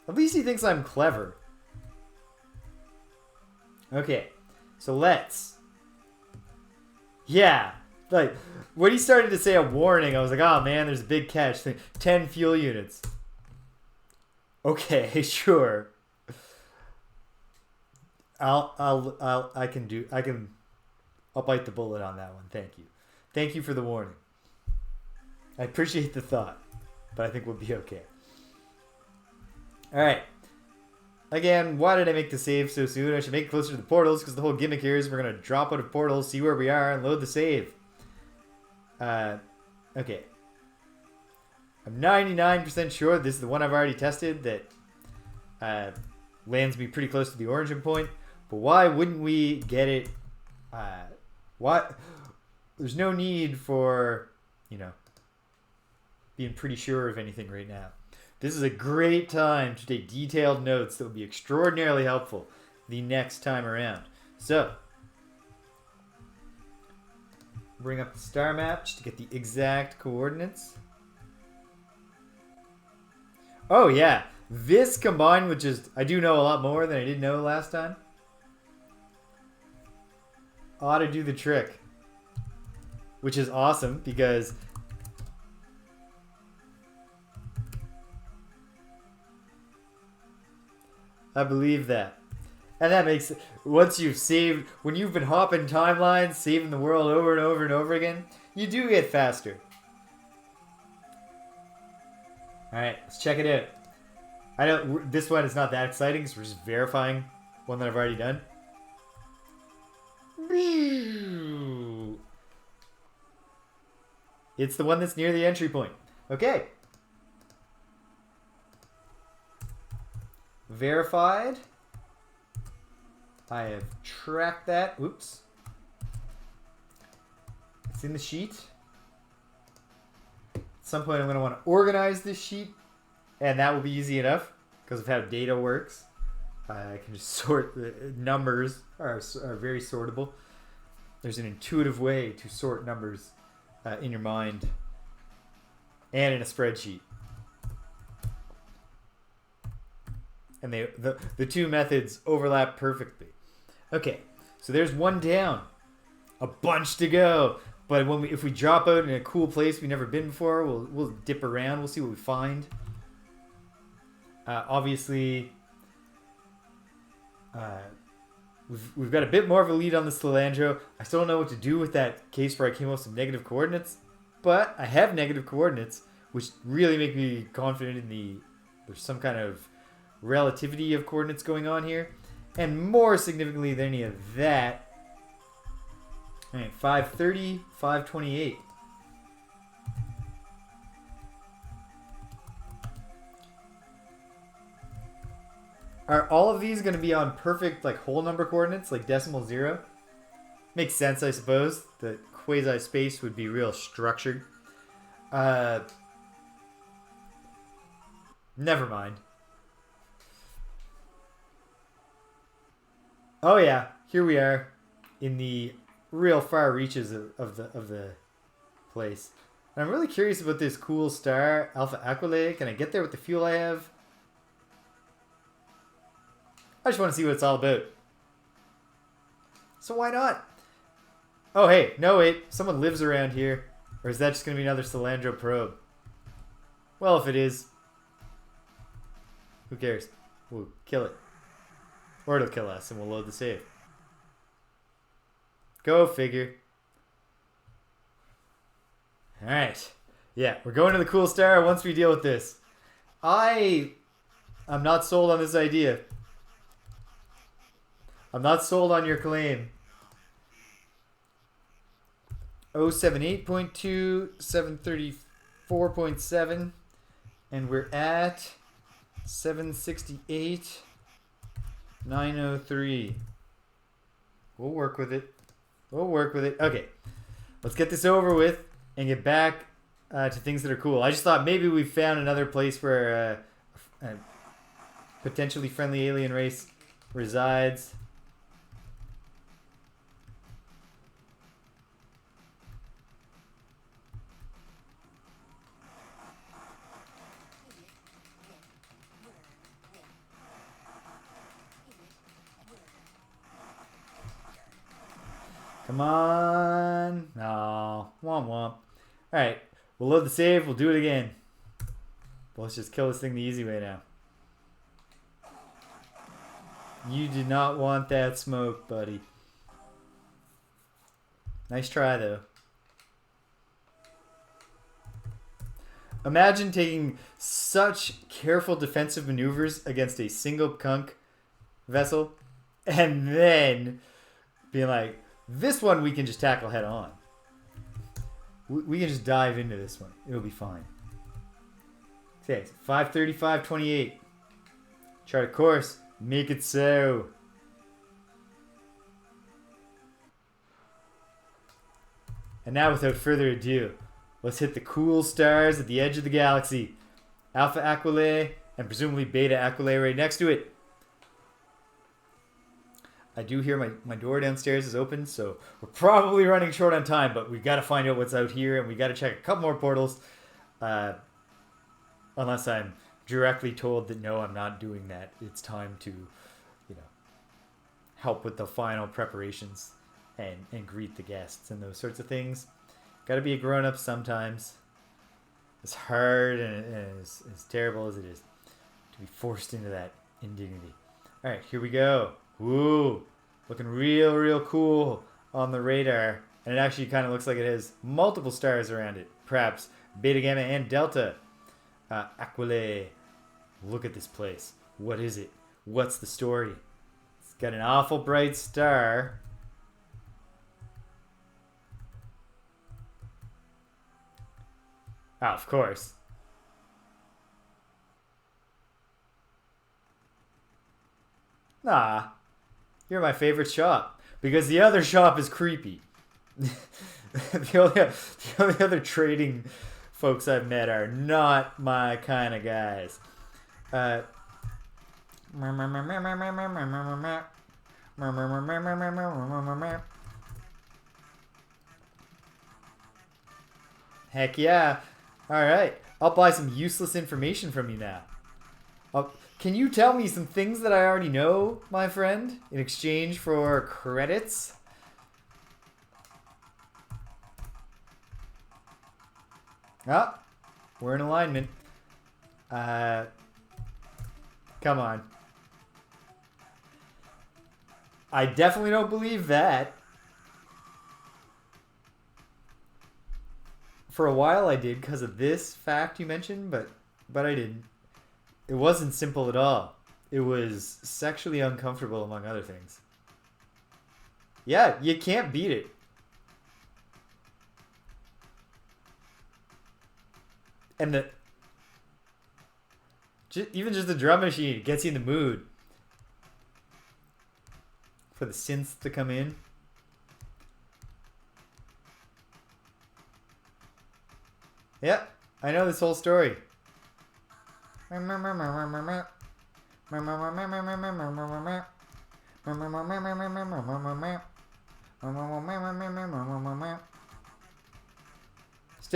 At least he thinks I'm clever. Okay, so let's... Yeah, like, when he started to say a warning, I was like, oh man, there's a big catch. 10 fuel units. Okay, sure. I'll bite the bullet on that one. Thank you. Thank you for the warning. I appreciate the thought, but I think we'll be okay. Alright. Again, why did I make the save so soon? I should make it closer to the portals, because the whole gimmick here is we're going to drop out of portals, see where we are, and load the save. Okay. I'm 99% sure this is the one I've already tested that lands me pretty close to the origin point. But why wouldn't we get it? What? There's no need for, you know, being pretty sure of anything right now. This is a great time to take detailed notes that will be extraordinarily helpful the next time around. So, bring up the star map just to get the exact coordinates. Oh yeah, this combined with just, I do know a lot more than I did know last time. Ought to do the trick. Which is awesome because I believe that. And that makes once you've saved, when you've been hopping timelines, saving the world over and over and over again, you do get faster. All right, let's check it out. I know this one is not that exciting because we're just verifying one that I've already done. It's the one that's near the entry point. Okay. Verified. I have tracked that. Oops. It's in the sheet. At some point I'm going to want to organize this sheet, and that will be easy enough because of how data works. I can just sort the numbers are very sortable. There's an intuitive way to sort numbers in your mind and in a spreadsheet. And the two methods overlap perfectly. Okay, so there's one down. A bunch to go. But if we drop out in a cool place we've never been before, we'll dip around. We'll see what we find. Obviously, we've got a bit more of a lead on the Slandro. I still don't know what to do with that case where I came up with some negative coordinates. But I have negative coordinates, which really make me confident in there's some kind of relativity of coordinates going on here. And more significantly than any of that, all right, 530, 528. Are all of these going to be on perfect like whole number coordinates, like decimal 0? Makes sense, I suppose. The quasi-space would be real structured. Never mind. Oh yeah, here we are in the real far reaches of the place. And I'm really curious about this cool star, Alpha Aquilay. Can I get there with the fuel I have? I just want to see what it's all about. So why not? Oh hey, no wait, someone lives around here. Or is that just going to be another Slandro probe? Well, if it is, who cares? We'll kill it. Or it'll kill us and we'll load the save. Go figure. Alright. Yeah, we're going to the cool star once we deal with this. I'm not sold on this idea. I'm not sold on your claim. 078.2, 734.7, and we're at 768. 903. We'll work with it. We'll work with it. Okay. Let's get this over with and get back to things that are cool. I just thought maybe we found another place where a potentially friendly alien race resides. Come on. No. Womp womp. Alright. We'll load the save. We'll do it again. But let's just kill this thing the easy way now. You did not want that smoke, buddy. Nice try, though. Imagine taking such careful defensive maneuvers against a single kunk vessel and then being like, this one we can just tackle head on. We can just dive into this one. It'll be fine. Okay, 530, 528. Chart a course. Make it so. And now, without further ado, let's hit the cool stars at the edge of the galaxy. Alpha Aquilay and presumably Beta Aquilay right next to it. I do hear my door downstairs is open, so we're probably running short on time, but we've got to find out what's out here, and we've got to check a couple more portals. Unless I'm directly told that no, I'm not doing that. It's time to, help with the final preparations and greet the guests and those sorts of things. Got to be a grown-up sometimes. As hard and as terrible as it is to be forced into that indignity. All right, here we go. Woo, looking real cool on the radar, and it actually kind of looks like it has multiple stars around it. Perhaps Beta, Gamma, and Delta. Aquilay. Look at this place. What is it? What's the story? It's got an awful bright star. Oh, of course. Nah, you're my favorite shop because the other shop is creepy. the only other trading folks I've met are not my kind of guys. Heck yeah. Alright, I'll buy some useless information from you now. Can you tell me some things that I already know, my friend, in exchange for credits? Ah, we're in alignment. Come on. I definitely don't believe that. For a while I did because of this fact you mentioned, but I didn't. It wasn't simple at all. It was sexually uncomfortable, among other things. Yeah, you can't beat it. And even just the drum machine gets you in the mood for the synths to come in. Yep, I know this whole story. Still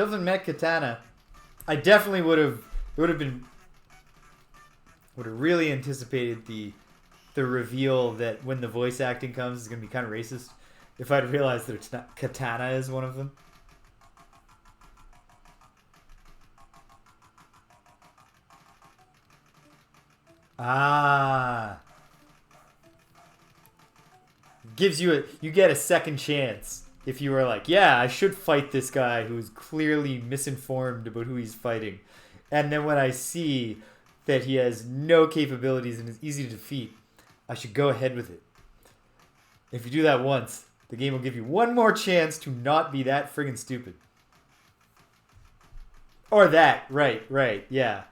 haven't met Katana. I definitely would have really anticipated the reveal that when the voice acting comes is going to be kind of racist if I'd realized that it's not Katana is one of them. Ah. Gives you you get a second chance if you were like, yeah, I should fight this guy who's clearly misinformed about who he's fighting. And then when I see that he has no capabilities and is easy to defeat, I should go ahead with it. If you do that once, the game will give you one more chance to not be that friggin' stupid. Or that, right, yeah.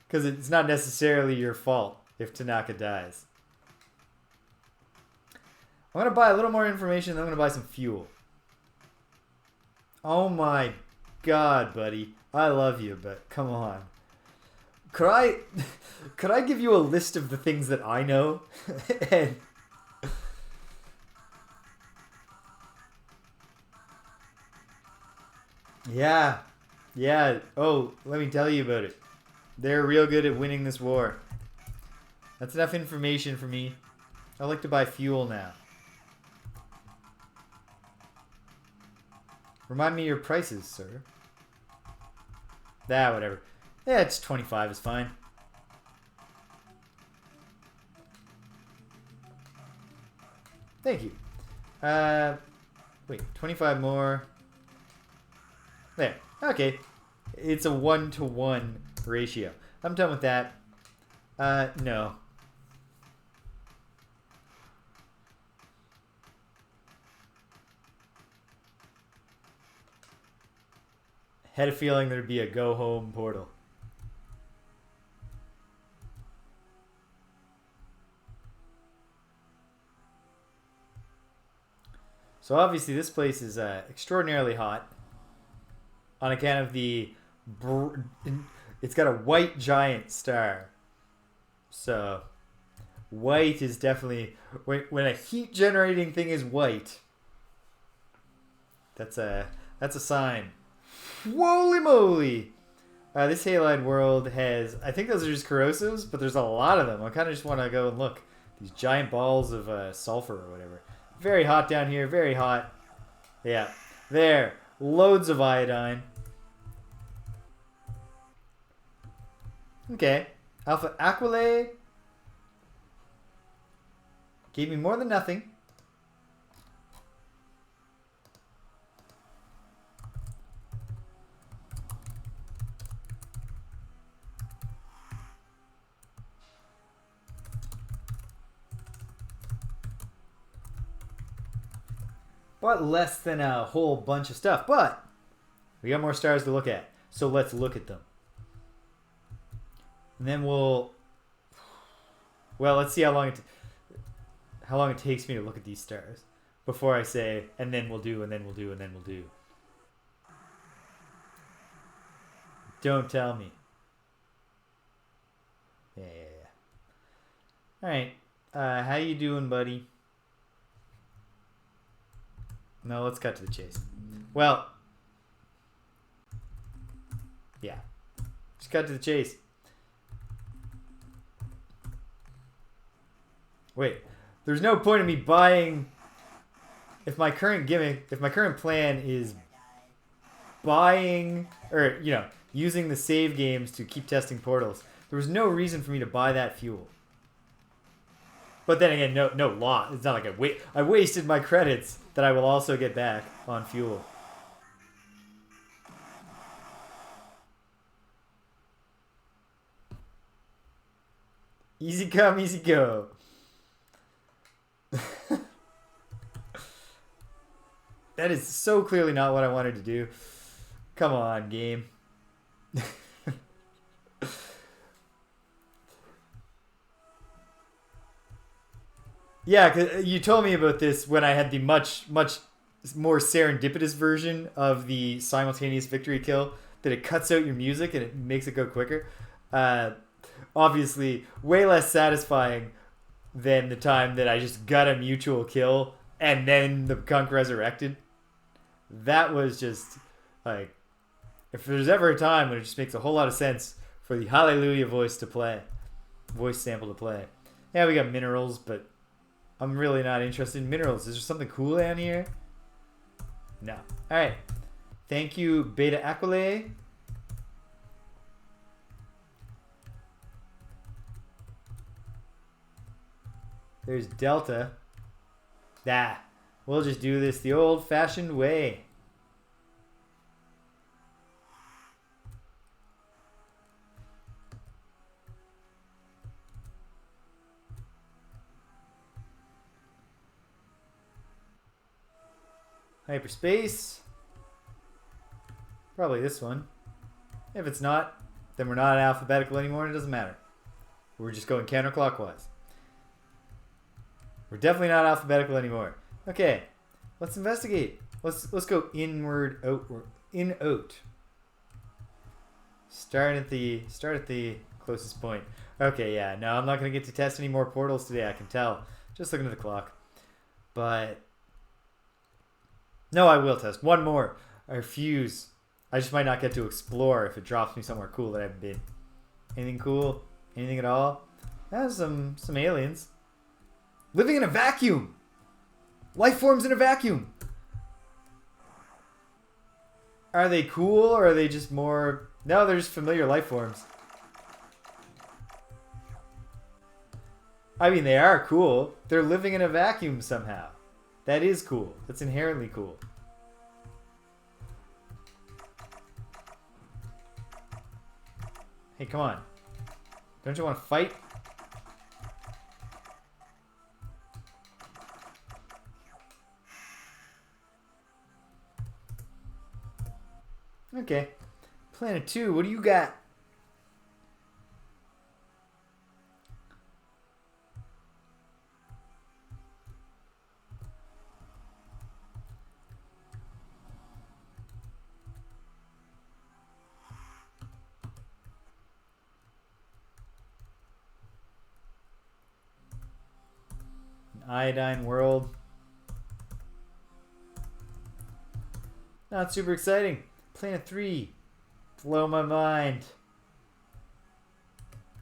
Because it's not necessarily your fault if Tanaka dies. I'm going to buy a little more information, then I'm going to buy some fuel. Oh my god, buddy. I love you, but come on. Could I give you a list of the things that I know? And yeah. Oh, let me tell you about it. They're real good at winning this war. That's enough information for me. I'd like to buy fuel now. Remind me your prices, sir. Whatever. Yeah, it's 25 is fine. Thank you. Wait, 25 more. There. Okay. It's a 1-to-1 ratio. I'm done with that. No. Had a feeling there'd be a go home portal. So obviously this place is extraordinarily hot on account of the it's got a white giant star. So white is definitely when a heat generating thing is white, that's a sign. Holy moly! This halide world has, I think those are just corrosives, but there's a lot of them. I kind of just want to go and look. These giant balls of sulfur or whatever. Very hot down here, very hot. Yeah, there. Loads of iodine. Okay. Alpha Aquilay. Gave me more than nothing. But less than a whole bunch of stuff. But we got more stars to look at. So let's look at them. And then we'll... Well, let's see how long it takes me to look at these stars before I say, and then we'll do, and then we'll do, and then we'll do. Don't tell me. Yeah. All right. How you doing, buddy? No, let's cut to the chase. Well, yeah. Just cut to the chase. Wait, there's no point in me buying... If my current plan is buying, or, you know, using the save games to keep testing portals, there was no reason for me to buy that fuel. But then again, no lot. It's not like I wasted my credits that I will also get back on fuel. Easy come, easy go. That is so clearly not what I wanted to do. Come on, game. Yeah, 'cause you told me about this when I had the much more serendipitous version of the simultaneous victory kill, that it cuts out your music and it makes it go quicker. Obviously, way less satisfying than the time that I just got a mutual kill and then the Kunk resurrected. That was just, like, if there's ever a time when it just makes a whole lot of sense for the Hallelujah voice sample to play. Yeah, we got minerals, but I'm really not interested in minerals. Is there something cool down here? No. Alright. Thank you, Beta Aquilay. There's Delta. We'll just do this the old-fashioned way. Hyperspace. Probably this one. If it's not, then we're not alphabetical anymore and it doesn't matter. We're just going counterclockwise. We're definitely not alphabetical anymore. Okay, let's investigate. Let's go inward, outward, in out. Start at the closest point. Okay, yeah. No, I'm not gonna get to test any more portals today. I can tell. Just looking at the clock. But no, I will test one more. Our fuse. I just might not get to explore if it drops me somewhere cool that I haven't been. Anything cool? Anything at all? Some aliens. Living in a vacuum! Life forms in a vacuum! Are they cool or are they just more... No, they're just familiar life forms. I mean, they are cool. They're living in a vacuum somehow. That is cool. That's inherently cool. Hey, come on. Don't you want to fight? Okay. Planet 2, what do you got? An iodine world. Not super exciting. Planet 3. Blow my mind.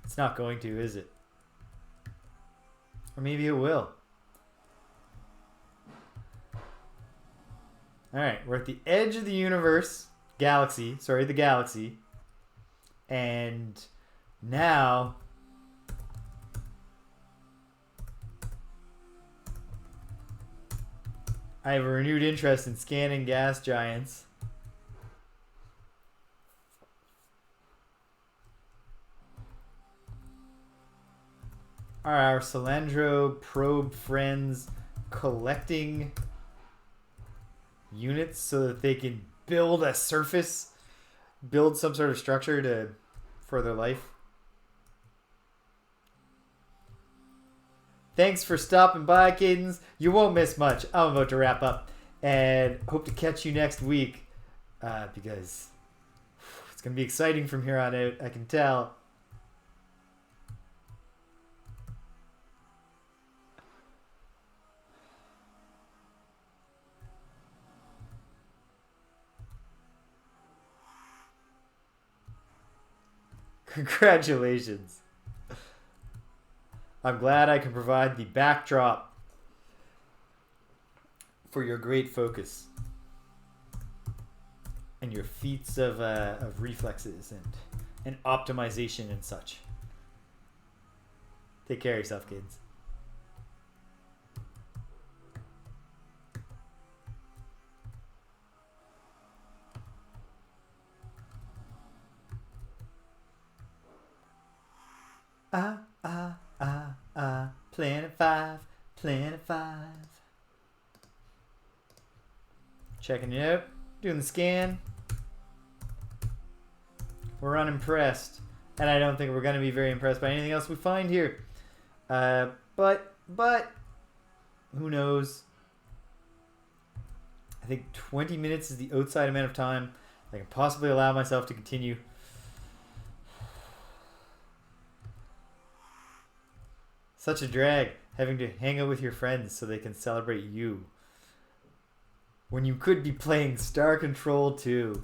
It's not going to, is it? Or maybe it will. Alright, we're at the edge of the universe. Galaxy. Sorry, the galaxy. And now... I have a renewed interest in scanning gas giants. Are our Salandro probe friends collecting units so that they can build a surface, build some sort of structure to further life? Thanks for stopping by, Cadence. You won't miss much. I'm about to wrap up and hope to catch you next week because it's going to be exciting from here on out. I can tell. Congratulations. I'm glad I can provide the backdrop for your great focus and your feats of reflexes and optimization and such. Take care of yourself, kids. Planet 5, Planet 5. Checking it out, doing the scan. We're unimpressed, and I don't think we're going to be very impressed by anything else we find here. But who knows? I think 20 minutes is the outside amount of time I can possibly allow myself to continue. Such a drag, having to hang out with your friends so they can celebrate you. When you could be playing Star Control 2.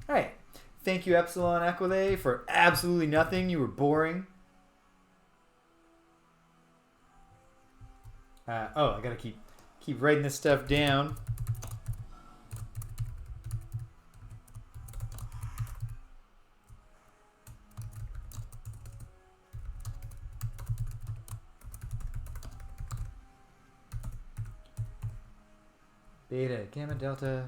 Alright. Thank you, Epsilon Aquilay, for absolutely nothing. You were boring. I gotta keep writing this stuff down. Beta, gamma, delta.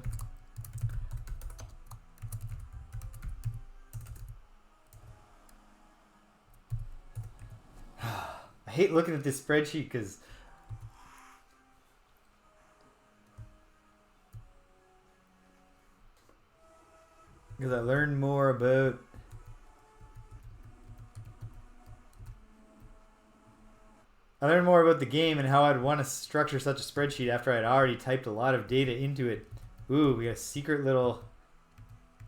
I hate looking at this spreadsheet because I learned more about the game and how I'd want to structure such a spreadsheet after I'd already typed a lot of data into it. Ooh, we got a secret little...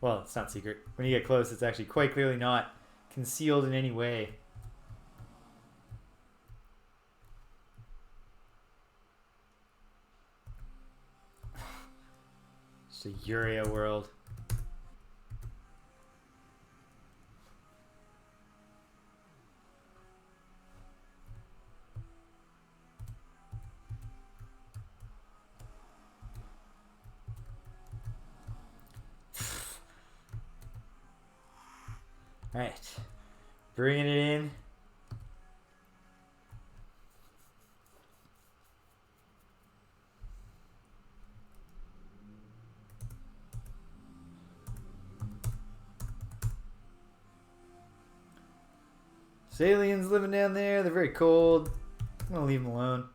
Well, it's not secret. When you get close, it's actually quite clearly not concealed in any way. It's a Urea world. Alright, bringing it in. Aliens living down there, they're very cold. I'm gonna leave them alone.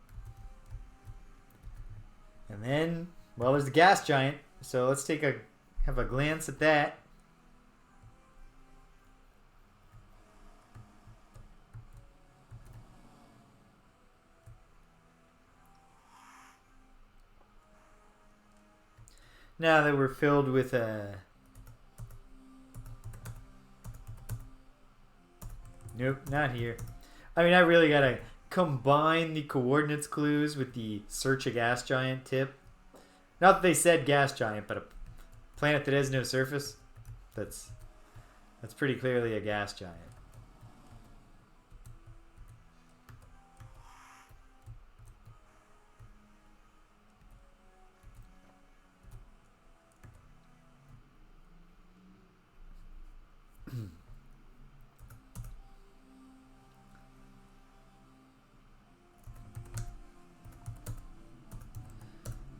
And then, well, there's the gas giant, so let's have a glance at that. Now that we're filled with nope, not here. I mean, I really gotta combine the coordinates clues with the search a gas giant tip. Not that they said gas giant, but a planet that has no surface. That's pretty clearly a gas giant.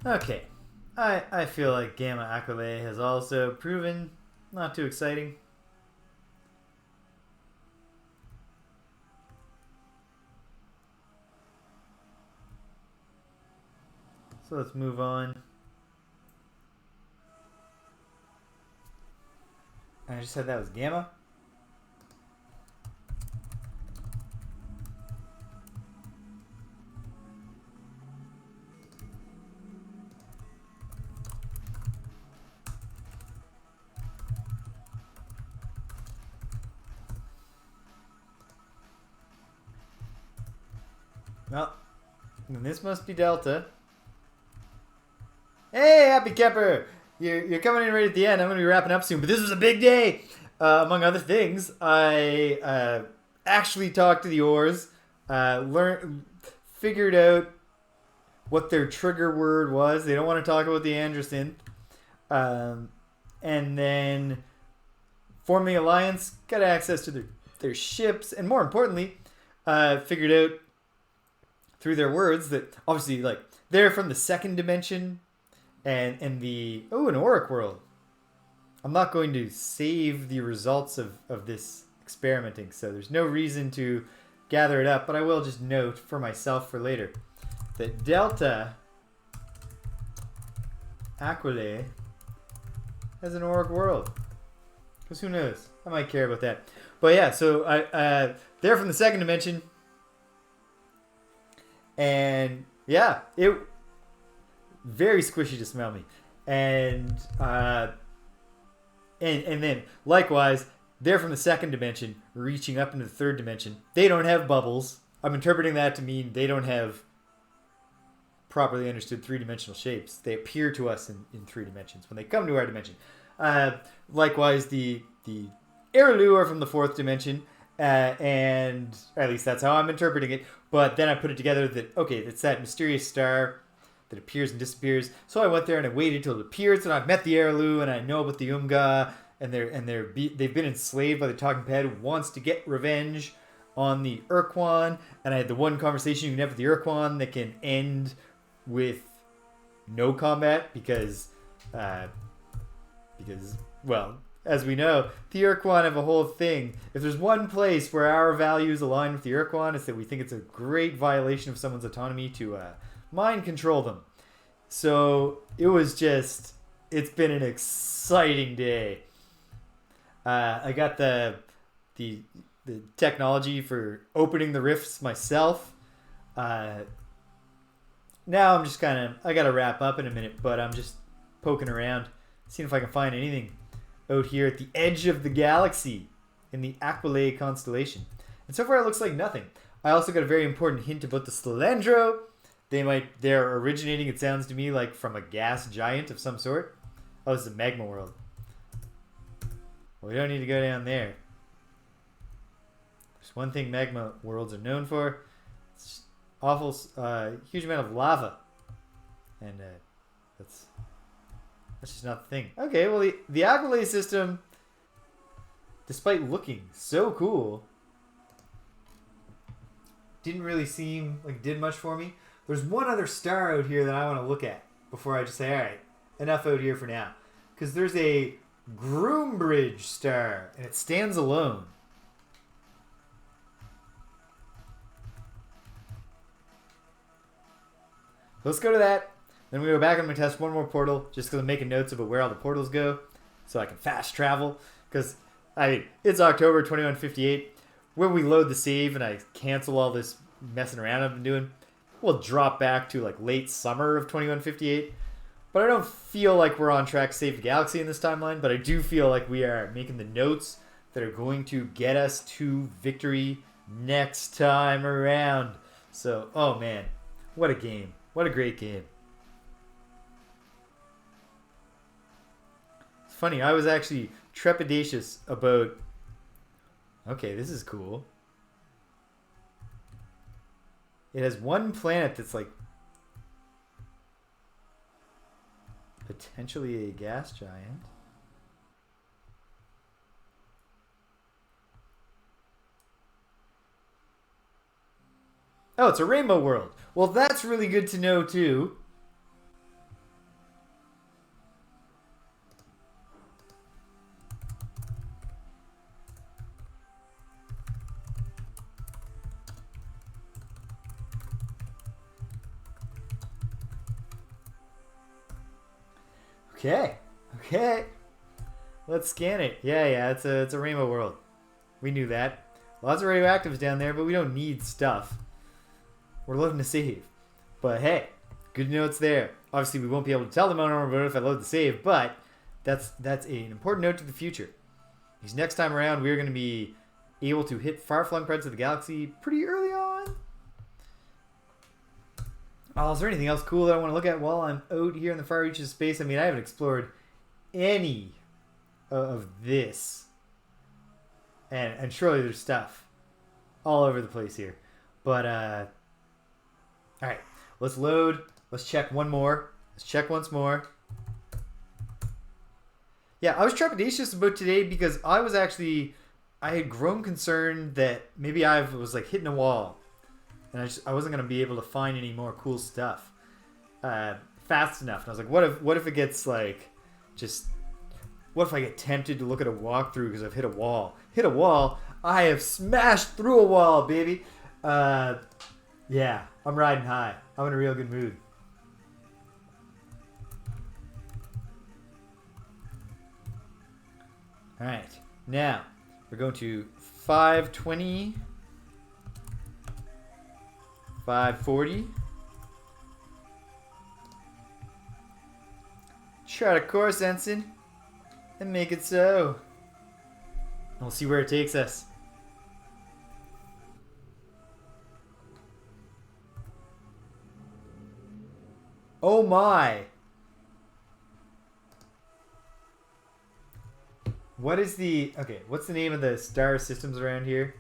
Okay. I feel like Gamma Aquilay has also proven not too exciting. So let's move on. I just said that was Gamma. Well, then this must be Delta. Hey, Happy Kemper! You're coming in right at the end. I'm going to be wrapping up soon, but this was a big day. Among other things, I actually talked to the Oars, figured out what their trigger word was. They don't want to talk about the Androsynth. And then formed the alliance, got access to their ships, and more importantly, figured out through their words that obviously, like, they're from the second dimension and an Auric world. I'm not going to save the results of this experimenting, so there's no reason to gather it up, but I will just note for myself for later that Delta Aquilay has an Auric world. Because who knows? I might care about that. But yeah, so they're from the second dimension. And yeah, it very squishy to smell me. And then likewise, they're from the second dimension, reaching up into the third dimension. They don't have bubbles. I'm interpreting that to mean they don't have properly understood three-dimensional shapes. They appear to us in three dimensions when they come to our dimension. Likewise, the Arilouleay are from the fourth dimension, and at least that's how I'm interpreting it. But then I put it together that, okay, it's that mysterious star that appears and disappears. So I went there and I waited till it appeared, and I've met the Arilouleay, and I know about the Umgah, and they've been enslaved by the talking pet who wants to get revenge on the Urquan. And I had the one conversation you can have with the Urquan that can end with no combat because well, as we know, the Urquan have a whole thing. If there's one place where our values align with the Urquan, it's that we think it's a great violation of someone's autonomy to mind control them. So it's been an exciting day. I got the technology for opening the rifts myself. Now I'm just I gotta wrap up in a minute, but I'm just poking around, seeing if I can find anything out here at the edge of the galaxy in the Aquilay constellation. And so far it looks like nothing. I also got a very important hint about the Slandro. They're originating, it sounds to me, like from a gas giant of some sort. Oh, this is a magma world. Well, we don't need to go down there. There's one thing magma worlds are known for. It's just awful, huge amount of lava. And that's just not the thing. Okay, well, the Aquilay system, despite looking so cool, didn't really seem like it did much for me. There's one other star out here that I want to look at before I just say, all right, enough out here for now. Because there's a Groombridge star, and it stands alone. Let's go to that. Then we go back and I'm going to test one more portal just because I'm making notes about where all the portals go so I can fast travel. Because, it's October 2158. When we load the save and I cancel all this messing around I've been doing, we'll drop back to like late summer of 2158. But I don't feel like we're on track to save the galaxy in this timeline, but I do feel like we are making the notes that are going to get us to victory next time around. So, oh man, what a game. What a great game. It's funny, I was actually trepidatious about... Okay, this is cool. It has one planet that's like potentially a gas giant. Oh, it's a rainbow world. Well, that's really good to know too. Okay. Okay. Let's scan it. Yeah, it's a rainbow world. We knew that. Lots of radioactives down there, but we don't need stuff. We're looking to save. But hey, good to know it's there. Obviously, we won't be able to tell the Melnorme about it if I load the save, but that's an important note to the future. Because next time around, we're going to be able to hit far-flung parts of the galaxy pretty early on. Oh, is there anything else cool that I want to look at while I'm out here in the far reaches of space? I mean, I haven't explored any of this. And surely there's stuff all over the place here. But, alright. Let's load. Let's check one more. Let's check once more. Yeah, I was trepidatious about today because I had grown concerned that maybe I was like hitting a wall. And I wasn't going to be able to find any more cool stuff fast enough. And I was like, what if it gets like just... What if I get tempted to look at a walkthrough because I've hit a wall? Hit a wall? I have smashed through a wall, baby. Yeah, I'm riding high. I'm in a real good mood. All right, now we're going to 520, 540. Chart a course, Ensign. And make it so. And we'll see where it takes us. Oh my! What is the... Okay, what's the name of the star systems around here?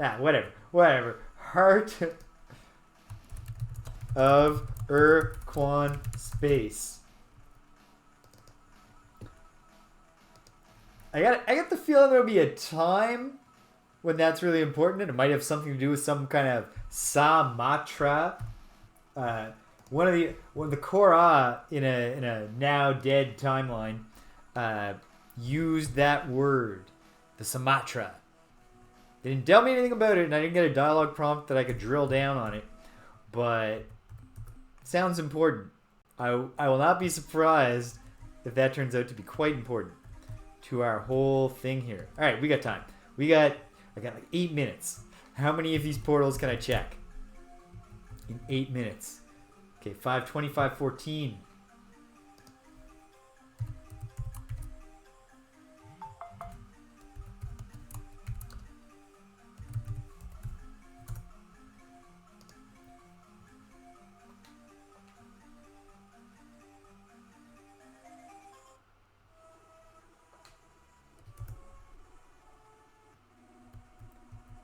Ah, whatever. Heart of Urquan space. I got the feeling there'll be a time when that's really important, and it might have something to do with some kind of Samatra. One of the Korra in a now dead timeline used that word, the Samatra. They didn't tell me anything about it, and I didn't get a dialogue prompt that I could drill down on it, but sounds important. I will not be surprised if that turns out to be quite important to our whole thing here. All right, we got time. I got like 8 minutes. How many of these portals can I check in 8 minutes? Okay, 520, 514.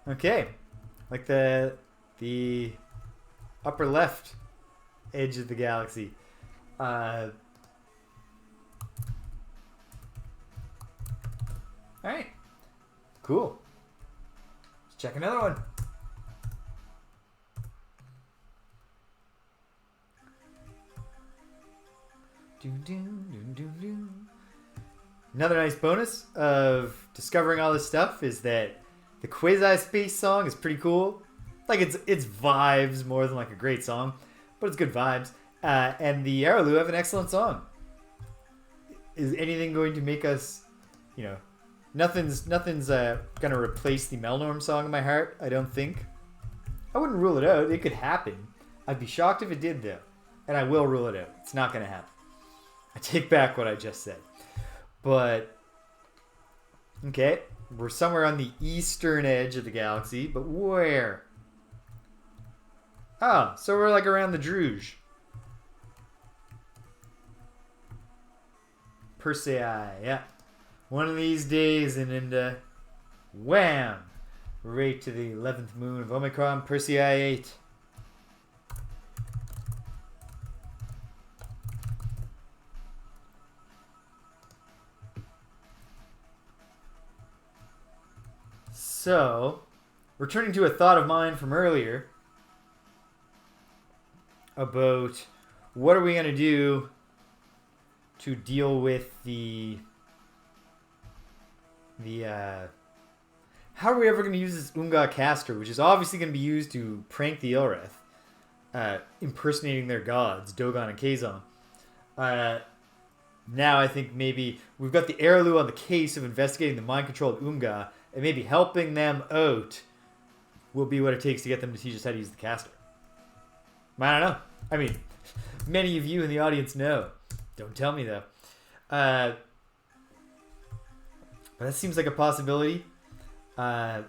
Okay, like the upper left edge of the galaxy. All right, cool. Let's check another one. Another nice bonus of discovering all this stuff is that the Quasi-Space song is pretty cool. Like, it's vibes more than like a great song, but it's good vibes. And the Arilouleelay have an excellent song. Is anything going to make us, nothing's gonna replace the Melnorme song in my heart, I don't think. I wouldn't rule it out. It could happen. I'd be shocked if it did, though. And I will rule it out. It's not gonna happen. I take back what I just said. But, okay. We're somewhere on the eastern edge of the galaxy, but where? Oh, so we're like around the Druge. Persei, yeah. One of these days and into wham! Right to the 11th moon of Omicron, Persei 8. So, returning to a thought of mine from earlier about what are we going to do to deal with the How are we ever going to use this Umgah caster, which is obviously going to be used to prank the Ilrith, impersonating their gods, Dogon and Kazon. Now I think maybe we've got the Arilouleay on the case of investigating the mind-controlled Umgah, and maybe helping them out will be what it takes to get them to teach us how to use the caster. I don't know. I mean, many of you in the audience know. Don't tell me, though. But that seems like a possibility. I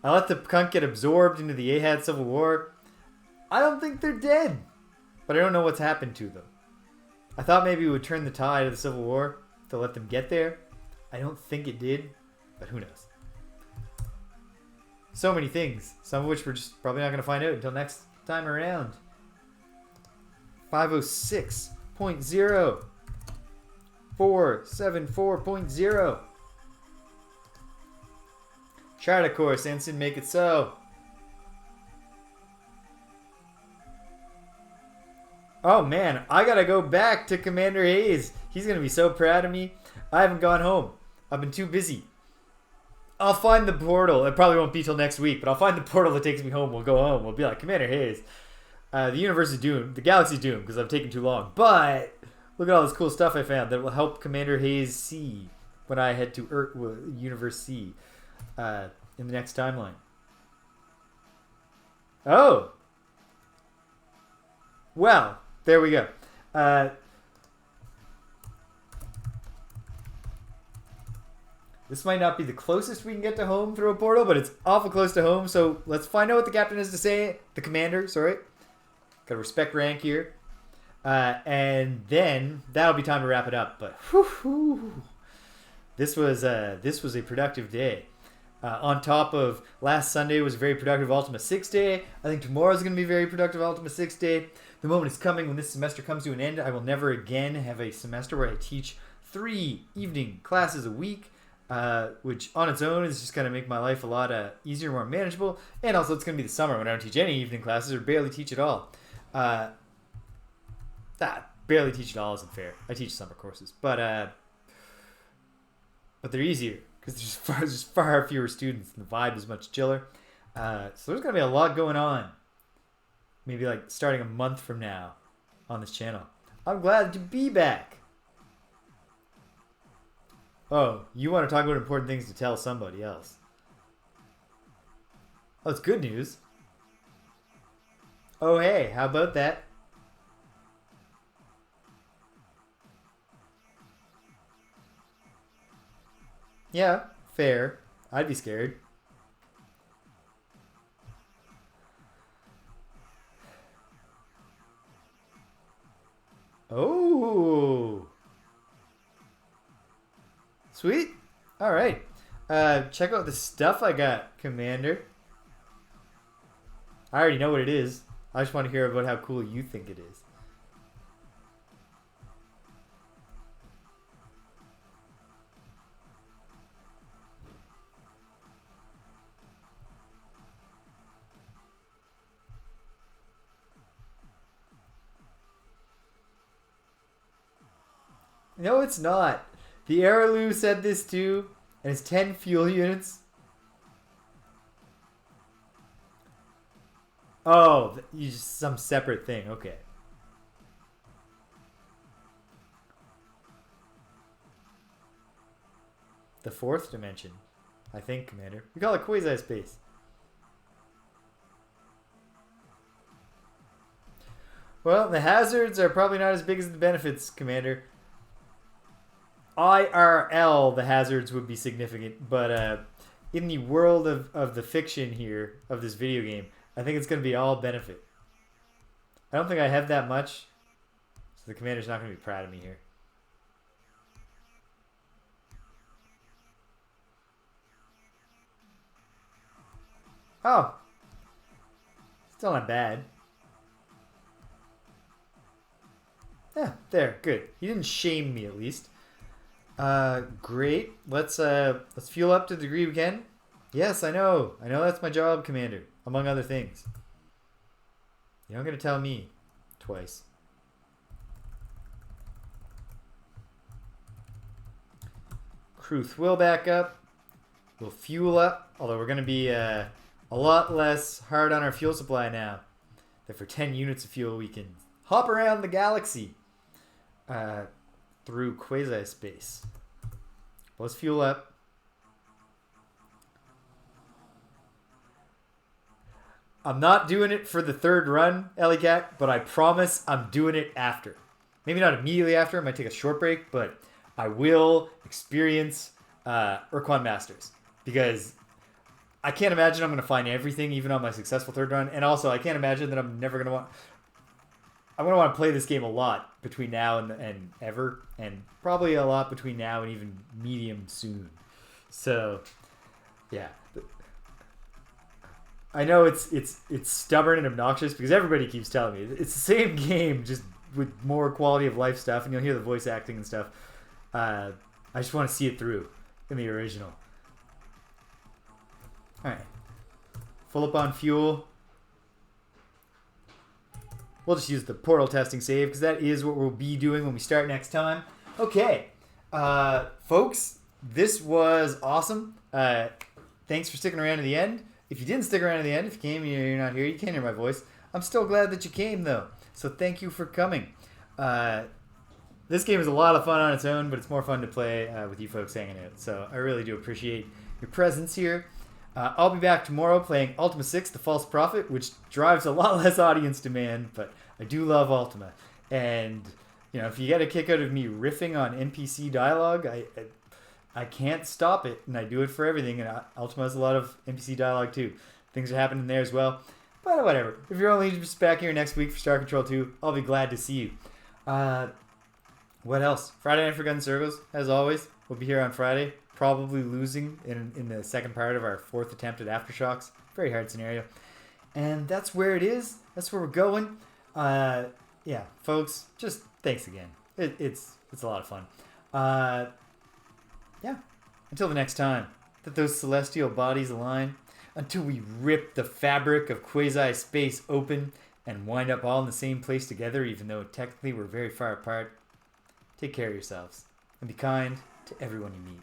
let the Pkunk get absorbed into the Yehat Civil War. I don't think they're dead. But I don't know what's happened to them. I thought maybe it would turn the tide of the Civil War to let them get there. I don't think it did. But who knows? So many things. Some of which we're just probably not going to find out until next time around. 506.0. 474.0. Chart a course, Ensign, make it so. Oh man, I gotta go back to Commander Hayes. He's gonna be so proud of me. I haven't gone home. I've been too busy. I'll find the portal. It probably won't be till next week, but I'll find the portal that takes me home. We'll go home. We'll be like, Commander Hayes, the universe is doomed. The galaxy's doomed because I've taken too long. But look at all this cool stuff I found that will help Commander Hayes see when I head to Universe C in the next timeline. Oh. Well, there we go. This might not be the closest we can get to home through a portal, but it's awful close to home. So let's find out what the captain has to say. The commander, sorry. Gotta respect rank here. And then that'll be time to wrap it up. But this was a productive day. On top of last Sunday was a very productive Ultima 6 day. I think tomorrow's going to be a very productive Ultima 6 day. The moment is coming when this semester comes to an end. I will never again have a semester where I teach 3 evening classes a week, which on its own is just going to make my life a lot easier, more manageable. And also it's going to be the summer when I don't teach any evening classes or barely teach at all. Barely teach at all isn't fair. I teach summer courses, but they're easier because there's far fewer students and the vibe is much chiller. So there's going to be a lot going on. Maybe like starting a month from now on this channel. I'm glad to be back. Oh, you want to talk about important things to tell somebody else. Oh, it's good news. Oh, hey, how about that? Yeah, fair. I'd be scared. Oh. Sweet. All right. Check out the stuff I got, Commander. I already know what it is. I just want to hear about how cool you think it is. No, it's not. The Arilouleay said this too, and it's 10 fuel units. Oh, you just some separate thing. Okay. The 4th dimension, I think, Commander. We call it quasi-space. Well, the hazards are probably not as big as the benefits, Commander. IRL, the hazards would be significant, but in the world of the fiction here, of this video game, I think it's going to be all benefit. I don't think I have that much, so the commander's not going to be proud of me here. Oh. Still not bad. Yeah, there, good. He didn't shame me, at least. Great. Let's fuel up to the degree we can. Yes, I know. I know that's my job, Commander, among other things. You're not going to tell me twice. Cruth will back up. We'll fuel up, although we're going to be a lot less hard on our fuel supply now. That for 10 units of fuel, we can hop around the galaxy through quasi-space. Let's fuel up. I'm not doing it for the third run, Ellicat, but I promise I'm doing it after. Maybe not immediately after. I might take a short break, but I will experience Urquan Masters. Because I can't imagine I'm going to find everything, even on my successful third run. And also, I can't imagine that I'm never going to want... I'm going to want to play this game a lot between now and ever. And probably a lot between now and even medium soon. So, yeah. I know it's stubborn and obnoxious because everybody keeps telling me. It's the same game, just with more quality of life stuff. And you'll hear the voice acting and stuff. I just want to see it through in the original. Alright. Full up on fuel. We'll just use the portal testing save because that is what we'll be doing when we start next time. Okay. Folks, this was awesome. Thanks for sticking around to the end. If you didn't stick around to the end, if you came and you're not here, you can't hear my voice. I'm still glad that you came, though. So thank you for coming. This game is a lot of fun on its own, but it's more fun to play with you folks hanging out. So I really do appreciate your presence here. I'll be back tomorrow playing Ultima 6, The False Prophet, which drives a lot less audience demand, but I do love Ultima. And, you know, if you get a kick out of me riffing on NPC dialogue, I can't stop it, and I do it for everything. And Ultima has a lot of NPC dialogue, too. Things are happening there as well. But whatever. If you're only just back here next week for Star Control 2, I'll be glad to see you. What else? Friday Night for Guns Circles, as always. We'll be here on Friday. Probably losing in the second part of our fourth attempt at Aftershocks. Very hard scenario. And that's where it is. That's where we're going. Yeah, folks, just thanks again. It's a lot of fun. Yeah, until the next time that those celestial bodies align, until we rip the fabric of quasi-space open and wind up all in the same place together, even though technically we're very far apart, take care of yourselves and be kind to everyone you meet.